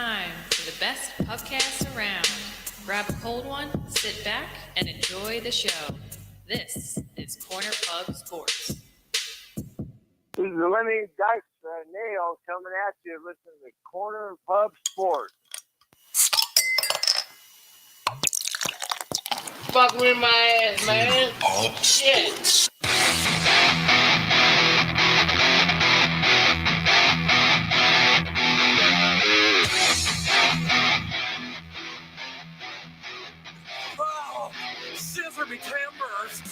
time for the best pubcast around. Grab a cold one, sit back, and enjoy the show. This is Corner Pub Sports. This is Lenny Dykes Nail coming at you. Listen to Corner Pub Sports. Fuck with my ass, man. Shit. Oh, scissor me timbers.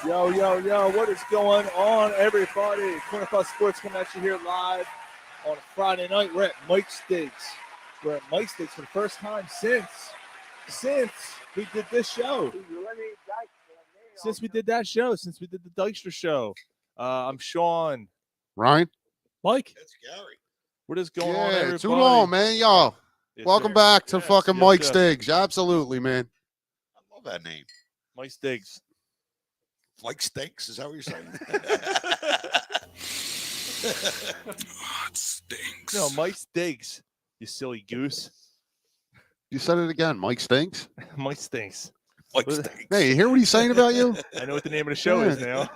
Yo, what is going on, everybody? Corner Pub Sports coming at you here live on a Friday night. We're at Mike's Steaks. We're at Mike's Steaks for the first time since we did this show. This is Lenny Dykes Nail. Since we did that show, since we did the Dykstra show. I'm Sean. Ryan? Mike? That's Gary. What is going on, everybody? Too long, man. Y'all, Yes, welcome sir. back to Yes, fucking yes, Mike yes. Stiggs. Absolutely, man. I love that name. Mike Stiggs. Like stinks, is that what you're saying? It stinks. No, Mike Stiggs, you silly goose. You said it again. Mike Stinks. Mike Stinks. Like What- stinks. Hey, you hear what he's saying about you? I know what the name of the show is now.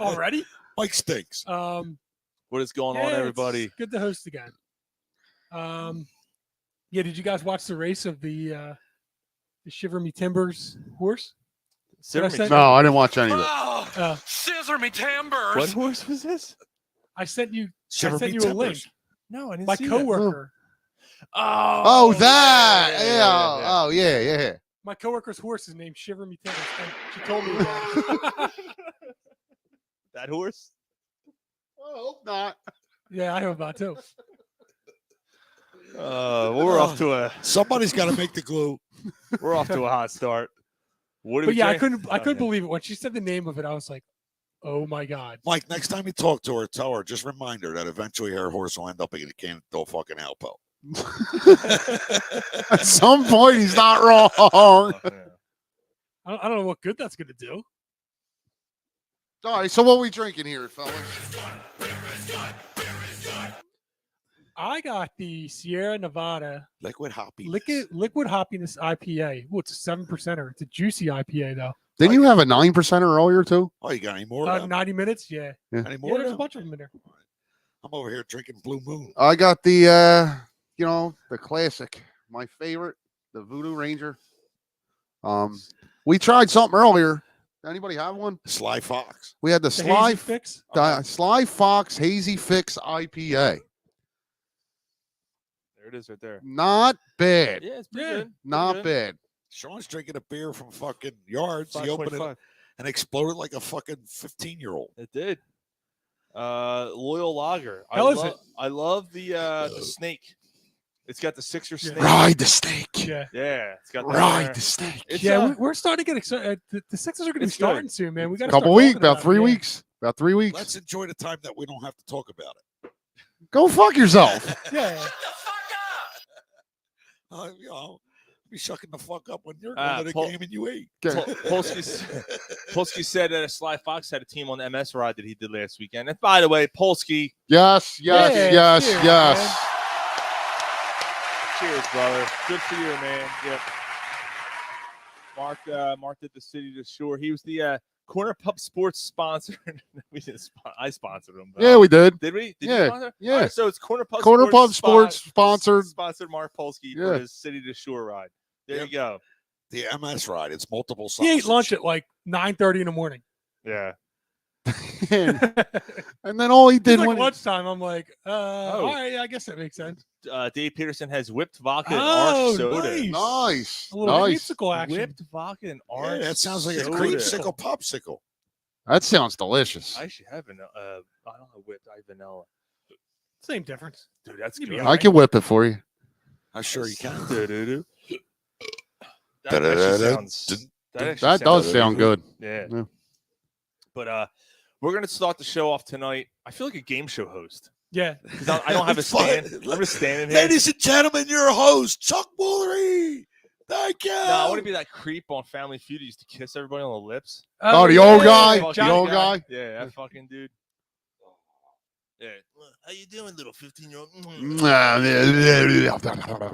Already? Like stinks. What is going on, Yeah, everybody? it's good to host again. Yeah, did you guys watch the race of the Shiver Me Timbers horse? Silver I send- No, I didn't watch any of it. Oh, scissor me timbers. What horse was this? I sent you. Shiver I sent me you a link. timbers. No, I didn't My see coworker. Oh, that. Yeah. Oh, yeah. My coworker's horse is named Shiver Me Timbers, and she told me about it. That horse? I hope not. Yeah, I hope about too. We're off to a Somebody's got to make the glue. hot start. What do But we yeah, I drink? couldn't believe it when she said the name of it. I was like, "Oh my god!" Mike, next time you talk to her, tell her, just remind her that eventually her horse will end up in a can of fucking Alpo. At some point, he's not wrong. Oh, yeah. I don't know what good that's gonna do. All right, so what we drinking here, fellas? I got the Sierra Nevada Liquid hoppy. liquid hoppiness IPA. Oh, it's a 7%er. It's a juicy IPA though. Didn't you have a 9% earlier, too? Oh, you got any more? of them? 90 minutes. Yeah. Any Yeah, more? there's of a bunch of them in there. I'm over here drinking Blue Moon. I got the, the classic, my favorite, the Voodoo Ranger. We tried something earlier. Anybody have one? Sly Fox. We had the The Sly Hazy Fix. Sly Fox Hazy Fix IPA. There it is right there. Not bad. Yeah, it's pretty Yeah. good. Not bad. Sean's drinking a beer from fucking Yards. He opened it 5.5. and exploded like a fucking 15-year-old. It did. Loyal Lager. How is it? I love the snake. It's got the Sixer Yeah. snake. Ride the snake. Yeah. Yeah, it's got that Ride there. the snake. It's, Yeah, we're starting to get excited. The Sixers are going to It's start good. soon, man. We got Couple weeks, about 3 weeks. About 3 weeks. Let's enjoy the time that we don't have to talk about it. Go fuck yourself. Yeah. Shut the fuck up! Be shucking the fuck up when you're going to the Paul- game and you ate. Polsky said that Sly Fox had a team on the MS ride that he did last weekend. And by the way, Polsky, Yes. Yeah, cheers, cheers, brother. Good for you, man. Yep. Mark did the City to Shore. He was the Corner Pub Sports sponsor. We didn't. I sponsored him. Yeah, we did. Did we? Did Yeah, you sponsor? yeah. All right, so it's Corner Pub. Corner Pub Sports sponsored Mark Polsky Yeah. for his City to Shore ride. There Yep. you go. The MS ride. It's multiple He ate sauces. lunch at like 9:30 in the morning. Yeah. and then all he It's did like when lunchtime. I'm like, all right, yeah, I guess that makes sense. Dave Peterson has whipped vodka and Oh, orange soda. nice. A little Nice. musical action. Whipped vodka and Yeah, orange. that sounds like a soda. creamsicle popsicle. That sounds delicious. I should have vanilla. I don't know whipped. I have vanilla. Same difference. Dude, that's You'd be good. all I can whip it for you. I'm sure you can. Do-do-do. That Da-da-da-da. actually sounds. That does sound good. Yeah. Yeah. But we're gonna start the show off tonight. I feel like a game show host. Yeah. because I don't have a stand. I'm just standing here. Ladies and gentlemen, your host, Chuck Woolery. Thank you. No, I want to be that creep on Family Feud who used to kiss everybody on the lips. Oh, the old guy? Fucking The old guy? Yeah, that fucking dude. Yeah. How you doing, little 15-year-old?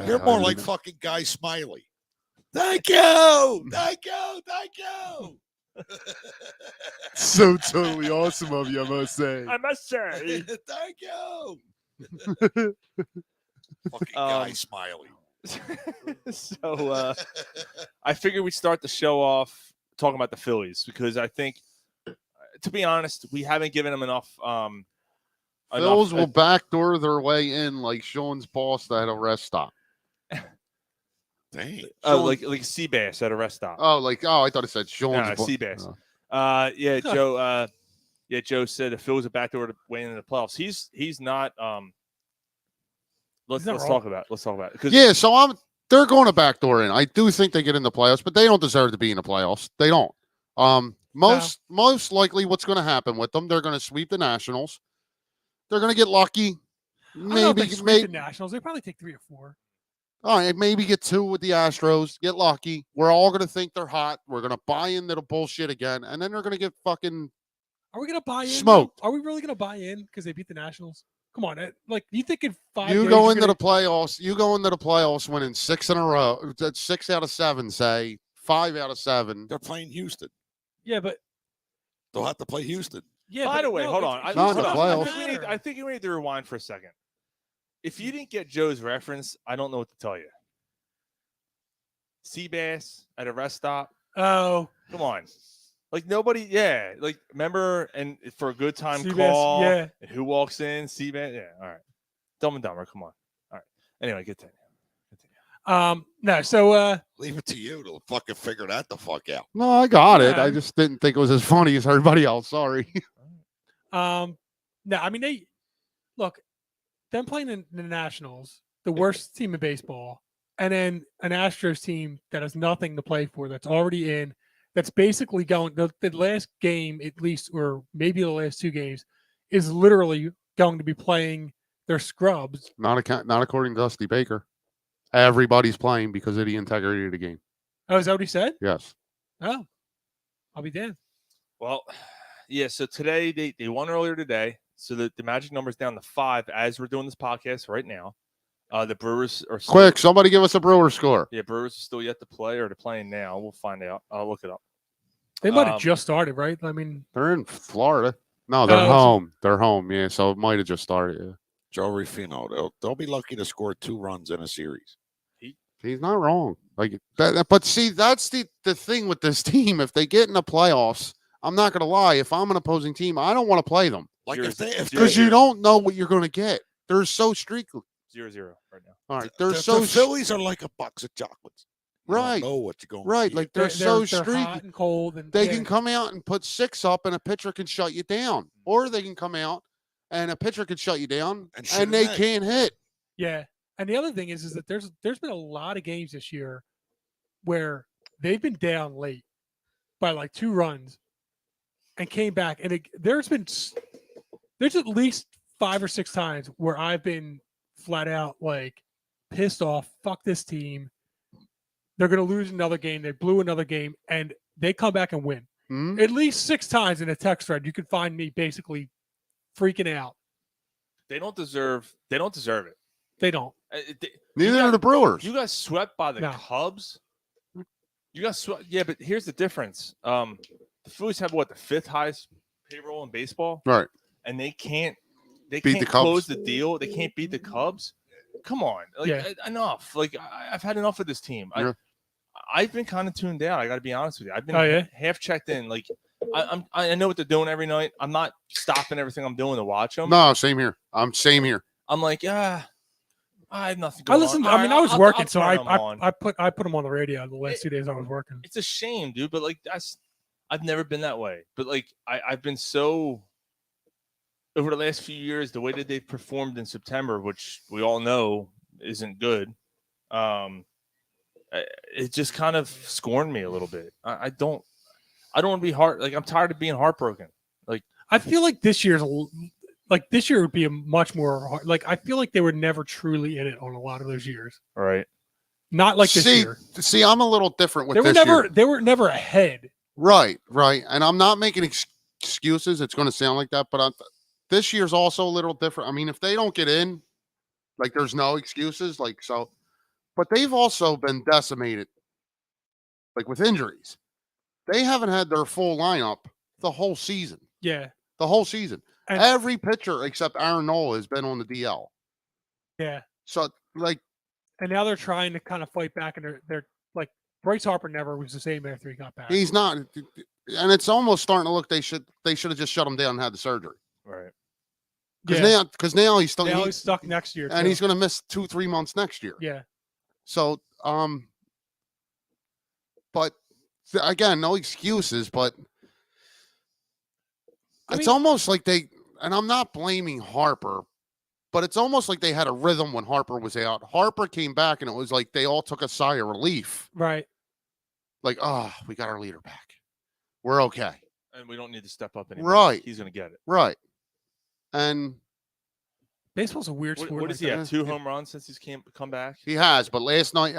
You're more like fucking Guy Smiley. Thank you. Thank you. Thank you. So totally awesome of you, I must say. I must say. Thank you. Fucking Guy Smiley. So I figured we'd start the show off talking about the Phillies because I think, to be honest, we haven't given them enough. Phils will backdoor their way in like Sean's boss at a rest stop. Dang. Like Seabass at a rest stop. I thought it said Sean's boss. Seabass. Oh. Yeah, Joe. Joe said the Phillies are backdoor to way into the playoffs. He's not. Let's talk about it. Yeah, so they're going to backdoor in. I do think they get in the playoffs, but they don't deserve to be in the playoffs. They don't. Most likely, what's going to happen with them? They're going to sweep the Nationals. They're going to get lucky. Maybe the Nationals. They probably take 3 or 4. All right, maybe get 2 with the Astros. Get lucky. We're all going to think they're hot. We're going to buy into the bullshit again, and then they're going to get fucking. Are we going to buy in? Smoked. Are we really going to buy in because they beat the Nationals? Come on, like you think in 5 You days go into the playoffs. You go into the playoffs winning 6 in a row. 6 out of 7, say 5 out of 7. They're playing Houston. Yeah, but they'll have to play Houston. Yeah. By the way, hold on. I think we need to rewind for a second. If you didn't get Joe's reference, I don't know what to tell you. Seabass at a rest stop. Oh, come on. Like nobody, yeah. Like remember, and for a good time Seabass, call, yeah. And who walks in? Seabass, yeah. All right. Dumb and Dumber, come on. All right. Anyway, get to it. No, so leave it to you to fucking figure that the fuck out. No, I got it. I just didn't think it was as funny as everybody else. Sorry. No, I mean they look. Them playing in the Nationals, the worst team in baseball, and then an Astros team that has nothing to play for, that's already in, that's basically going the last game at least, or maybe the last 2 games, is literally going to be playing their scrubs. Not according to Dusty Baker. Everybody's playing because of the integrity of the game. Oh, is that what he said? Yes. Oh, I'll be damned. Well, yeah. So today they won earlier today. So the magic number's down to 5 as we're doing this podcast right now. The Brewers are still, quick. Somebody give us a Brewer score. Yeah, Brewers are still yet to play, or they're playing now. We'll find out. I'll look it up. They might have just started, right? I mean, they're in Florida. No, they're home. They're home. Yeah, so it might have just started. Yeah. Joe Rufino, they'll be lucky to score 2 runs in a series. He's not wrong. Like that, but see, that's the thing with this team. If they get in the playoffs, I'm not gonna lie. If I'm an opposing team, I don't want to play them. Like because you don't know what you're going to get. They're so streaky. 0-0 right now. All right, the Phillies are like a box of chocolates. You right. don't know what you're going. Right, to like they're so streaky. Hot and cold, and they can come out and put 6 up, and a pitcher can shut you down, or they can come out and a pitcher can shut you down, and they can't hit. Yeah, and the other thing is that there's been a lot of games this year where they've been down late by like 2 runs and came back, and there's at least 5 or 6 times where I've been flat out like pissed off. Fuck this team. They're going to lose another game. They blew another game, and they come back and win. Mm-hmm. At least 6 times in a text thread, you can find me basically freaking out. They don't deserve it. They don't. Neither are the Brewers. You got swept by the Cubs. You got swept. Yeah, but here's the difference. The Phillies have the 5th highest payroll in baseball, right? And they can't the close the deal. They can't beat the Cubs. Come on, enough. Like I've had enough of this team. I've been kind of tuned out. I got to be honest with you. I've been half checked in. Like I know what they're doing every night. I'm not stopping everything I'm doing to watch them. No, same here. Same here. I'm like, I have nothing going on. I mean, I was working, so I put them on the radio the last 2 days I was working. It's a shame, dude. But like I've never been that way. But like I've been so over the last few years, the way that they've performed in September, which we all know isn't good, it just kind of scorned me a little bit. I don't want to be I'm tired of being heartbroken. Like I feel like this year's like this year would be a much more hard, like I feel like they were never truly in it on a lot of those years. Right. Not like this year. See, I'm a little different with They were this never year. they were never ahead. Right. And I'm not making excuses. It's going to sound like that, but this year's also a little different. I mean, if they don't get in, like there's no excuses, like so. But they've also been decimated, like with injuries. They haven't had their full lineup the whole season. Yeah. The whole season. And, Every pitcher except Aaron Nola has been on the DL. yeah. So like, and now they're trying to kind of fight back, and they're like Bryce Harper never was the same after he got back. he's not, and it's almost starting to look they should have just shut him down and had the surgery. Right. Because now he's stuck. Now he's stuck next year, and he's going to miss 2-3 months next year. Yeah. So but again, no excuses. But it's almost like and I'm not blaming Harper, but it's almost like they had a rhythm when Harper was out. Harper came back, and it was like they all took a sigh of relief. Right. Like, oh, we got our leader back. We're okay. And we don't need to step up anymore. Right. He's going to get it. Right. And baseball's a weird sport. What does he have? 2 home runs since he's come back? He has, but last night,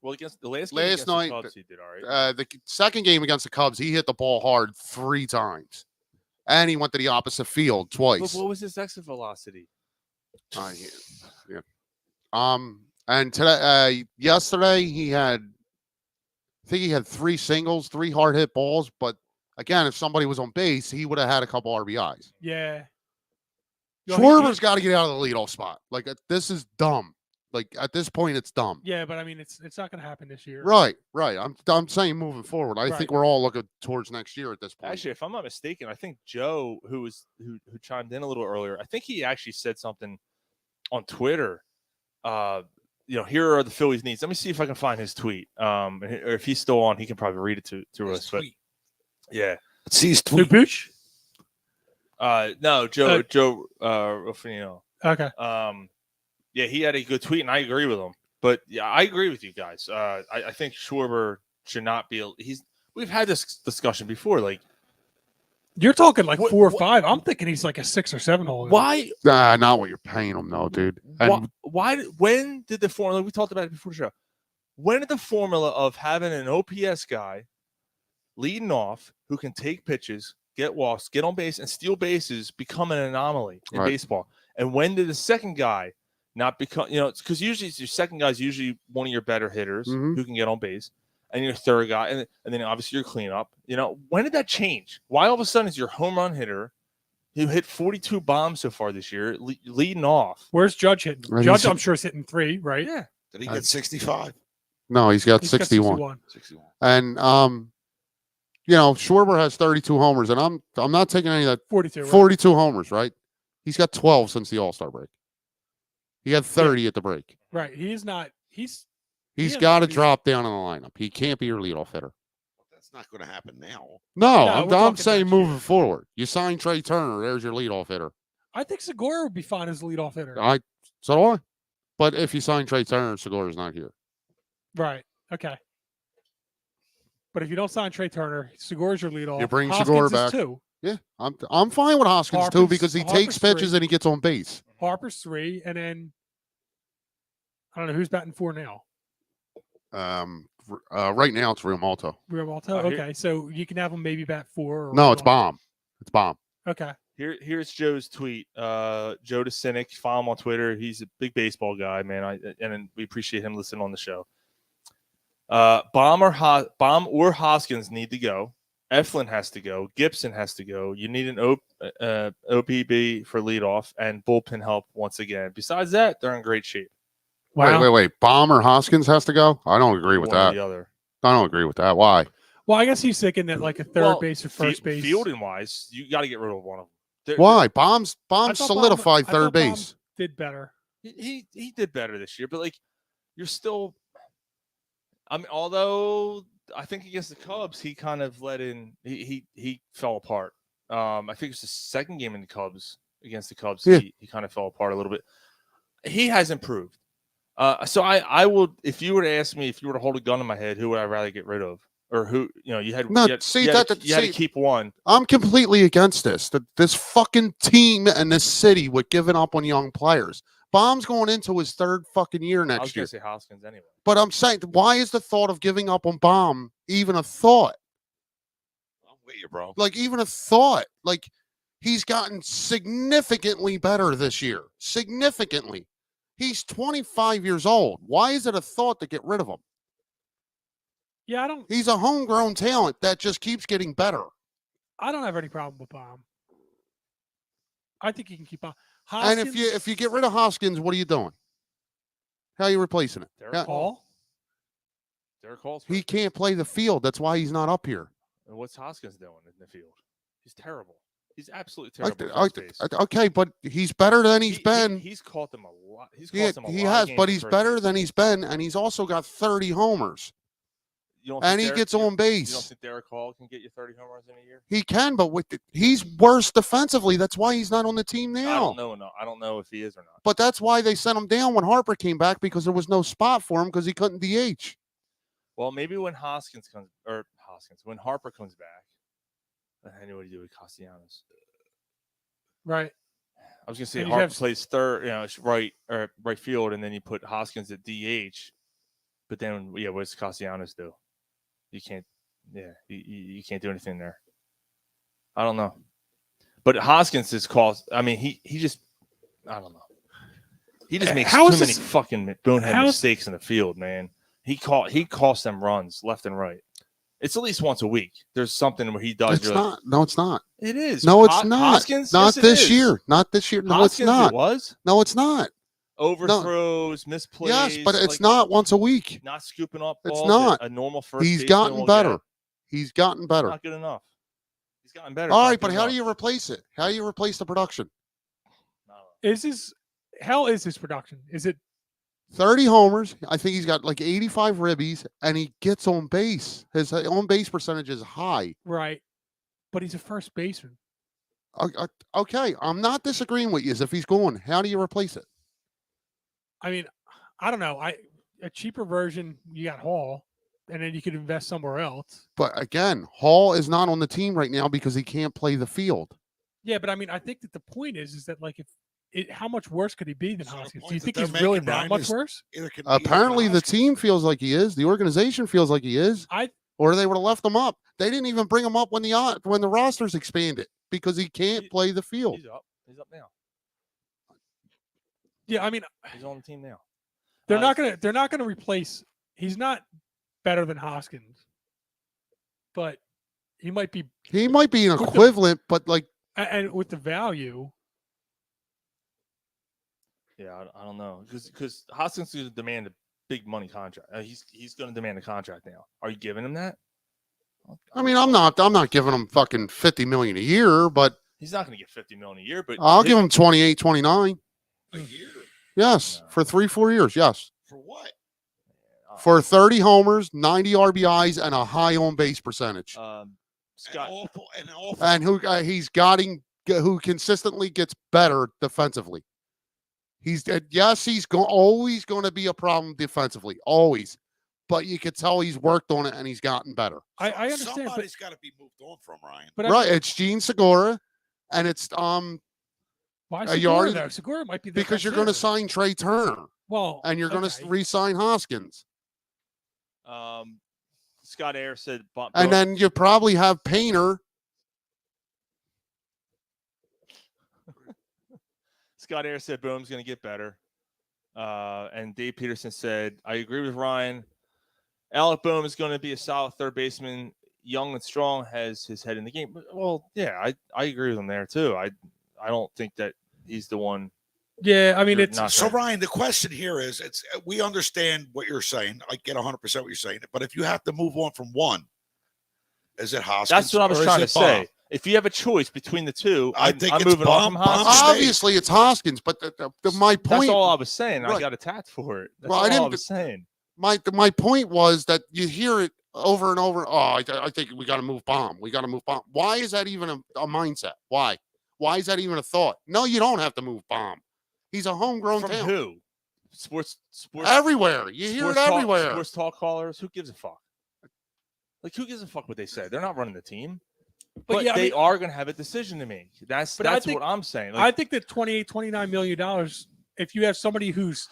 well, against the last night, the Cubs, he did all right. The second game against the Cubs, he hit the ball hard 3 times, and he went to the opposite field twice. What was his exit velocity? Yeah. And today, yesterday, I think he had 3 singles, 3 hard hit balls. But again, if somebody was on base, he would have had a couple RBIs. Yeah. Schwarber's got to get out of the leadoff spot. Like, this is dumb. Like, at this point, it's dumb. Yeah, but I mean, it's not going to happen this year. Right. I'm saying moving forward. I think we're all looking towards next year at this point. Actually, if I'm not mistaken, I think Joe, who chimed in a little earlier, I think he actually said something on Twitter. Here are the Phillies' needs. Let me see if I can find his tweet. Or if he's still on, he can probably read it to us. But yeah, let's see his tweet. Pooch? No, Joe Ruffino. Okay. Yeah, he had a good tweet, and I agree with him. But yeah, I agree with you guys. I think Schwarber should not be. We've had this discussion before. Like, you're talking like 4 or 5. I'm thinking he's like a 6 or 7 holder. Why? Not what you're paying him, though, dude. And why? When did the formula? We talked about it before the show. When did the formula of having an OPS guy leading off who can take pitches, get walks, get on base, and steal bases become an anomaly in baseball? And when did the second guy not become? Because usually your second guy is usually one of your better hitters who can get on base. And your third guy, and then obviously your cleanup. When did that change? Why all of a sudden is your home run hitter who hit 42 bombs so far this year leading off? Where's Judge hitting? Judge, I'm sure, is hitting 3, right? Yeah. Did he get 65? No, he's got 61. 61. And Schwarber has 32 homers, and I'm not taking any of that. 42. Right? 42 homers, right? He's got 12 since the All-Star break. He had 30 at the break. Right. He's not. He's got to drop down in the lineup. He can't be your leadoff hitter. That's not going to happen now. No, I'm saying moving forward. You sign Trey Turner, there's your leadoff hitter. I think Segura would be fine as a leadoff hitter. So do I. But if you sign Trey Turner, Segura's not here. Right. Okay. But if you don't sign Trey Turner, Segura's your leadoff. You bring Segura back. Too. Yeah, I'm fine with Hoskins too because he takes pitches and he gets on base. Harper's 3, and then I don't know who's batting 4 now. Right now it's Real Malto. Okay, so you can have him maybe bat 4. No, it's Bomb. It's Bomb. Okay. Here's Joe's tweet. Joe DeCinnick, follow him on Twitter. He's a big baseball guy, man. And we appreciate him listening on the show. Bomb or Hoskins need to go. Eflin has to go. Gibson has to go. You need an OPB for leadoff and bullpen help once again. Besides that, they're in great shape. Wow. Wait. Bomb or Hoskins has to go? I don't agree with that. Or the other. I don't agree with that. Why? Well, I guess he's thinking that like a third base or first base. Fielding wise, you got to get rid of one of them. Why? Bomb's solidified third base. Did better. He did better this year, but like you're still. I mean, although I think against the Cubs, he kind of let in. He fell apart. I think it's the second game in the Cubs against the Cubs. Yeah. He kind of fell apart a little bit. He has improved. So I would, if you were to ask me, if you were to hold a gun in my head, who would I rather get rid of? or who you had. No, you had, see you had, that. you had to keep one. I'm completely against this. This fucking team and this city with giving up on young players. Baum's going into his third fucking year I was next year. gonna say Hoskins anyway. But I'm saying, why is the thought of giving up on Baum even a thought? I'm with you, bro. Like, even a thought. Like, he's gotten significantly better this year. Significantly. He's 25 years old. Why is it a thought to get rid of him? Yeah, I don't. He's a homegrown talent that just keeps getting better. I don't have any problem with Baum. I think he can keep on. And if you get rid of Hoskins, what are you doing? How are you replacing it? Derek Hall. He can't play the field. That's why he's not up here. And what's Hoskins doing in the field? He's terrible. He's absolutely terrible. Okay, but he's better than he's been. He's caught them a lot. He's caught them a lot. He has, but he's better than he's been, and he's also got 30 homers. And he gets on base. You don't think Derek Hall can get you 30 homers in a year? He can, but he's worse defensively. That's why he's not on the team now. I don't know if he is or not. But that's why they sent him down when Harper came back, because there was no spot for him because he couldn't DH. Well, maybe when when Harper comes back, I know what to do with Castellanos. Right. I was gonna say Harper plays third, right field, and then you put Hoskins at DH. But then, what does Castellanos do? You can't, you can't do anything there. I don't know. But Hoskins is cost. I mean, he just, I don't know. He just makes too many fucking bonehead mistakes in the field, man. He costs them runs left and right. It's at least once a week. There's something where he does. It's not. No, it's not. It is. No, it's not. Hoskins? Not Yes, this year. Not this year. No, Hoskins, it's not. It was. No, it's not. Overthrows, misplays. Yes, but it's not once a week. Not scooping up balls. It's not. A normal first. He's gotten better. He's gotten better. Not good enough. He's gotten better. All right, but how do you replace it? How do you replace the production? How is his production? Is it 30 homers? I think he's got like 85 ribbies, and he gets on base. His on base percentage is high. Right, but he's a first baseman. Okay, I'm not disagreeing with you. As if he's going, how do you replace it? I mean, I don't know. A cheaper version, you got Hall, and then you could invest somewhere else. But again, Hall is not on the team right now because he can't play the field. Yeah, but I mean, I think that the point is that like how much worse could he be than Hoskins? Do you think he's really that much worse? Apparently, the team feels like he is. The organization feels like he is. Or they would have left him up. They didn't even bring him up when the rosters expanded because he can't play the field. He's up now. Yeah, I mean, he's on the team now. They're not gonna replace. He's not better than Hoskins, but he might be. He might be an equivalent, but like, and with the value. Yeah, I don't know because Hoskins is going to demand a big money contract. He's going to demand a contract now. Are you giving him that? I mean, I'm not giving him fucking $50 million a year, but he's not going to get $50 million a year. But I'll give him 28, 29 a year. Yes, for 3-4 years. Yes. For what? For 30 homers, 90 RBIs, and a high on base percentage. Scott, and who consistently gets better defensively. He's always going to be a problem defensively, always. But you could tell he's worked on it and he's gotten better. I understand. Somebody's got to be moved on from Ryan. Right, it's Gene Segura, and it's Why Segura though? Segura might be because you're going to sign Trey Turner. Well, and you're going to re-sign Hoskins. Scott Ayer said, and then you probably have Painter. Scott Ayer said Boom's going to get better. And Dave Peterson said, I agree with Ryan. Alec Boehm is going to be a solid third baseman. Young and strong, has his head in the game. Well, yeah, I agree with him there too. I don't think that he's the one. Yeah, I mean, it's so Ryan. The question here is, we understand what you're saying. I get 100% what you're saying. But if you have to move on from one, is it Hoskins? That's what I was trying to say. If you have a choice between the two, I'm moving on from Hoskins. Obviously, it's Hoskins, but my point. That's all I was saying. Right. I got attacked for it. That's all I was saying. My point was that you hear it over and over. Oh, I think we got to move Baum. We got to move Baum. Why is that even a mindset? Why? Why is that even a thought? No, you don't have to move Baum. He's a homegrown From talent. Who? Sports. Everywhere. You hear it everywhere. Sports talk callers. Who gives a fuck? Like, who gives a fuck what they say? They're not running the team. But But yeah, I they mean- are going to have a decision to make. That's But I think- what I'm saying. I think that $28-29 million, if you have somebody who's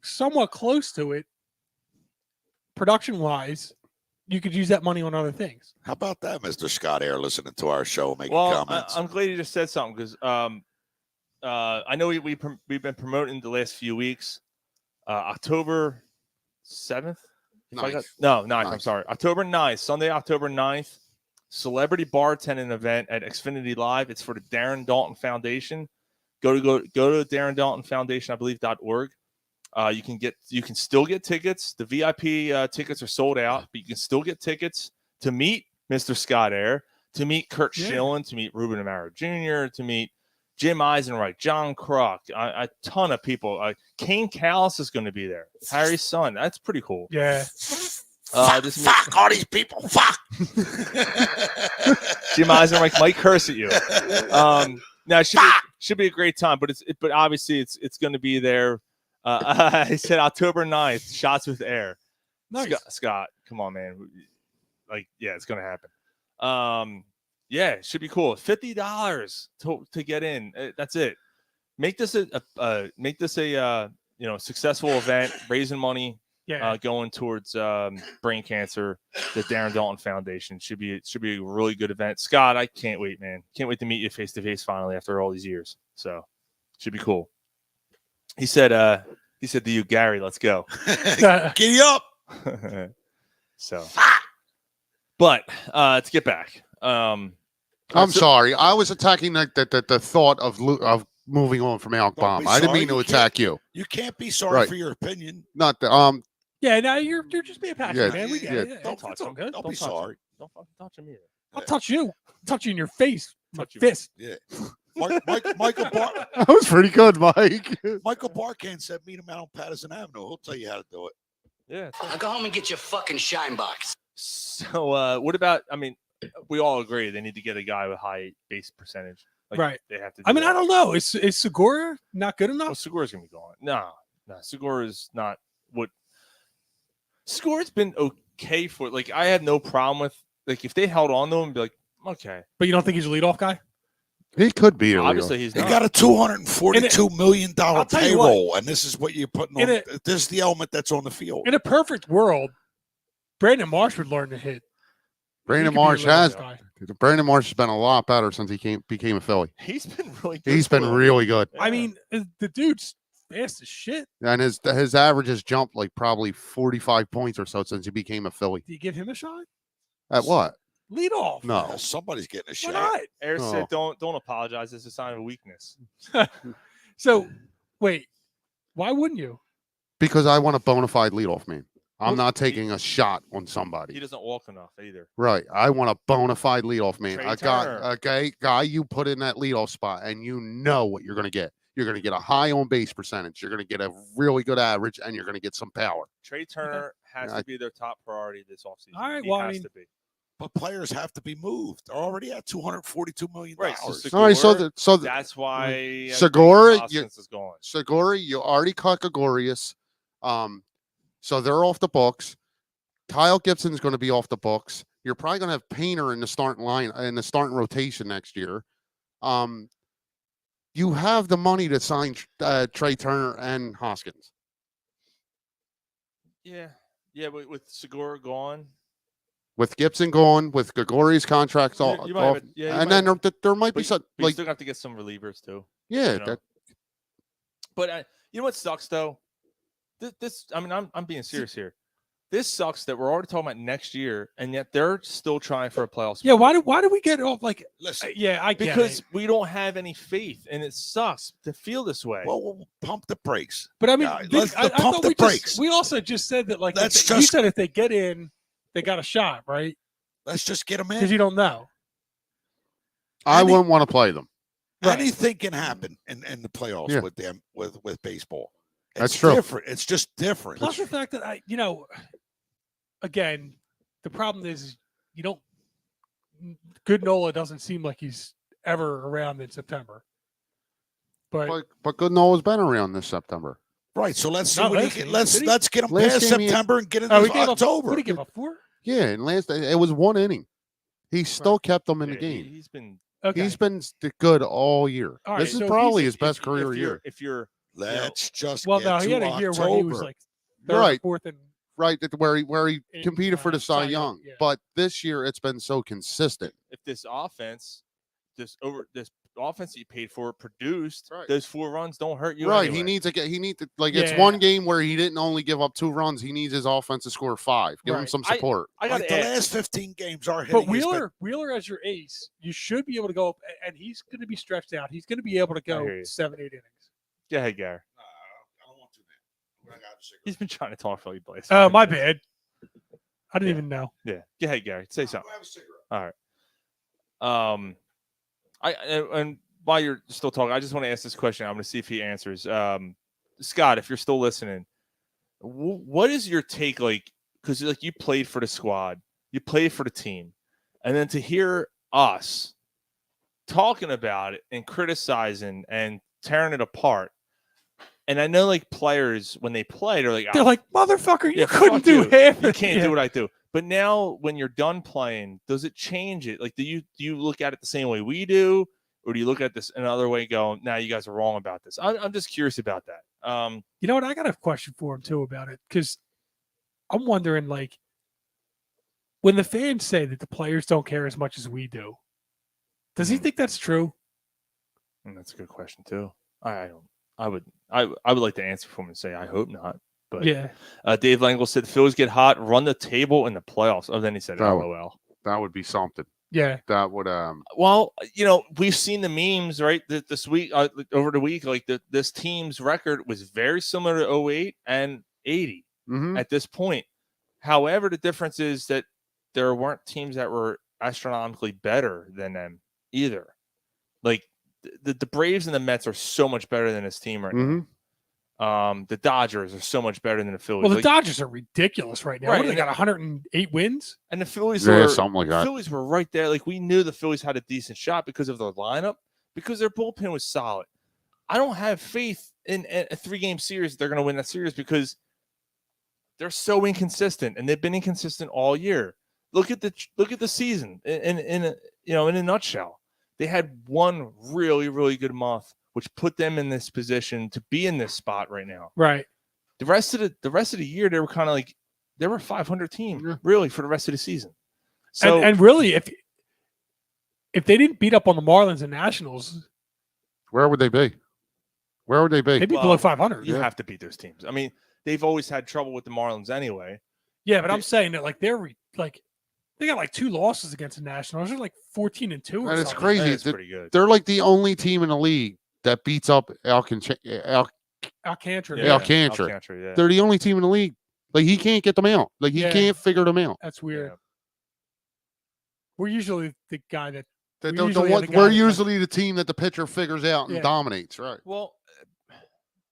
somewhat close to it, production-wise, you could use that money on other things. How about that, Mr. Scott Air, listening to our show, making well, comments? I'm glad you just said something because I know we've been promoting the last few weeks. October 7th? Ninth. 9th. I'm Ninth. sorry. October 9th, Sunday, October 9th, celebrity bartending event at Xfinity Live. It's for the Darren Dalton Foundation. Go to Darren Dalton Foundation, I believe, .org. You can still get tickets. The VIP tickets are sold out, but you can still get tickets to meet Mr. Scott Air, to meet Kurt Schilling, to meet Ruben Amaro Jr., to meet Jim Eisenreich, John Kruk, a ton of people. Kane Callis is going to be there. Harry's son. That's pretty cool. Yeah. Fuck all these people. Fuck. Jim Eisenreich might curse at you. Now it should be a great time, but but obviously it's going to be there. I said October 9th, Shots with Air. Nice. Scott, come on, man. It's going to happen. Yeah, it should be cool. $50 to get in. That's it. Make this a successful event, raising money, going towards brain cancer. The Darren Dalton Foundation should be a really good event. Scott, I can't wait, man. Can't wait to meet you face to face finally after all these years. So, should be cool. He said to you, Gary, let's go. Giddy up. So, but to get back. I'm sorry. I was attacking the thought of moving on from Alec Don't be Bomb. I didn't sorry. mean to You attack you. You can't be sorry Right. for your opinion. Not the Yeah, now you're just being passionate, Yeah, man. We get yeah. it. Yeah, Don't touch it's all him. good. Don't Don't be touch him. sorry. Don't fucking touch him either. I'll touch you. I'll touch you in your face. My Touch you. fist. Yeah. Michael Bar- that was pretty good, Mike. Michael Barkan said meet him out on Patterson Avenue. He'll tell you how to do it. Yeah. Now go home and get your fucking shine box. So what about? I mean, we all agree they need to get a guy with high base percentage. Right. They have to. I mean, that. I don't know. Is Segura not good Well, enough? Segura's gonna be gone. No, Segura's not what. Segura's been okay for. Like, I had no problem with. Like, if they held on to him, be like, okay. But you don't think he's a leadoff guy? He could be. Obviously, he's They not. got a $242 million I'll tell you what. payroll, and this is what you're putting on. This is the element that's on the field. In a perfect world, Brandon Marsh would learn to hit. Brandon He could be a Marsh leadoff has. guy. Brandon Marsh has been a lot better since he became a Philly. He's been really good. He's been for him. really good, I mean, the dude's fast as shit. and his average has jumped like probably 45 points or so since he became a Philly. Do you give him a shot? At what? Lead off. No. Somebody's getting a Why shot. not? Air Oh. said, "Don't apologize. It's a sign of weakness." So, wait, why wouldn't you? Because I want a bona fide leadoff man. I'm Well, not taking a shot on He somebody. doesn't walk enough either. Right. I want a bona fide leadoff man. Trey I got Turner. a guy you put in that leadoff spot, and you know what you're going to get. You're going to get a high on base percentage. You're going to get a really good average, and you're going to get some power. Trey Turner has I- to be their top priority this offseason. All right, He well, I has mean- to be. But players have to be moved. They're already at $242 million. Right. So All right. So that's why Segura, Hoskins is going. Segura, you already cut Gregorius. So they're off the books. Kyle Gibson's going to be off the books. You're probably going to have Painter in the starting line in the starting rotation next year. You have the money to sign Trey Turner and Hoskins. Yeah. With Segura gone, With Gibson going, with Gregorius contracts all, You might have it- yeah, you and might then there might be but, some but you like still have to get some relievers too. yeah. you know. That, But you know what sucks though? This I mean, I'm being serious here. This sucks that we're already talking about next year, and yet they're still trying for a playoff spot. Yeah, why do we get off like? Listen, Yeah, I get Because it. we don't have any faith, and it sucks to feel this way. well, we'll pump the brakes. But I mean, Yeah, let's I pump thought the we brakes. we also just said that like if Let's they- you just- said if they get in, they got a shot, right? Let's just get them Because in. you don't know. I Any- wouldn't want to play them. Right. Anything can happen in the playoffs Yeah. with them with baseball. That's It's true. different. It's just different. Plus the fact that again, the problem is you don't. Good Nola doesn't seem like he's ever around in September. But But good Noah's been around this September. Right. So let's see Not what last he game, let's did he? get him Last past game he- September and get into oh, he gave up. October. What did he give up 4? Yeah, and last it was 1 inning. He still kept them in the game. He's been Okay. He's been good all year. All This right, is so probably he's- his best career year. If you're Let's just Well, get no, to he had a year October. where he was like third, Right. fourth, and Right, where he In, competed for the Cy Cy Young. Young, yeah. But this year it's been so consistent. if this offense, this offense that you paid for produced, Right. those 4 runs don't hurt you. Right, anyway. he needs to like it's Yeah. one game where he didn't only give up 2 runs. He needs his offense to score 5. Give him Right. some support. I got Like the last 15 games are hitting. but Wheeler as your ace, you should be able to go up, and he's going to be stretched out. He's going to be able to hear go you. 7, 8 innings. Go ahead, Gary. I don't want to, man. I got a cigarette. He's been trying to talk Philly Blaze. Oh, my bad. I didn't even know. Yeah. Go ahead, Gary. Say something. I have a cigarette. All right. And while you're still talking, I just want to ask this question. I'm going to see if he answers. Scott, if you're still listening, what is your take like? Because like you played for the squad, you played for the team, and then to hear us talking about it and criticizing and tearing it apart. And I know like players when they play, they're like, They're like, motherfucker, you yeah, couldn't fuck do you. half. You can't do what I do. But now when you're done playing, does it change it? Like, do you look at it the same way we do? Or do you look at this another way going, nah, you guys are wrong about this? I'm just curious about that. You know what? I got a question for him too about it, because I'm wondering, like, when the fans say that the players don't care as much as we do, does he think that's true? And that's a good question too. I would like to answer for him and say I hope not. But Yeah. Dave Langle said Phillies get hot, run the table in the playoffs. Oh, then he said LOL. That would be something. Yeah. That would Well, we've seen the memes, right? This week, over the week, like this team's record was very similar to 08 and 80 at this point. However, the difference is that there weren't teams that were astronomically better than them either. Like the Braves and the Mets are so much better than this team right now. The Dodgers are so much better than the Phillies. Well, the Dodgers are ridiculous right now. Right, What do they and got? 108 wins? And the Phillies Yeah, were something like that. Phillies were right there. Like we knew the Phillies had a decent shot because of their lineup, because their bullpen was solid. I don't have faith in a 3-game series they're going to win that series because they're so inconsistent, and they've been inconsistent all year. Look at the season in a nutshell. They had one really, really good month, which put them in this position to be in this spot right now. Right. The rest of the year, they were kind of like they were a 500 team, really, for the rest of the season. So and really, if they didn't beat up on the Marlins and Nationals, where would they be? Where would they be? they'd be below 500. You have to beat those teams. I mean, they've always had trouble with the Marlins anyway. Yeah, but I'm saying that like they're like they got like 2 losses against the Nationals. They're like 14-2 or And something. it's crazy. That's pretty good. They're like the only team in the league that beats up Alcantara. Alcantara. Yeah. They're the only team in the league. Like he can't get them out. Like he can't figure them out. That's weird. We're usually the guy that We're usually the team that the pitcher figures out and dominates, right? Well,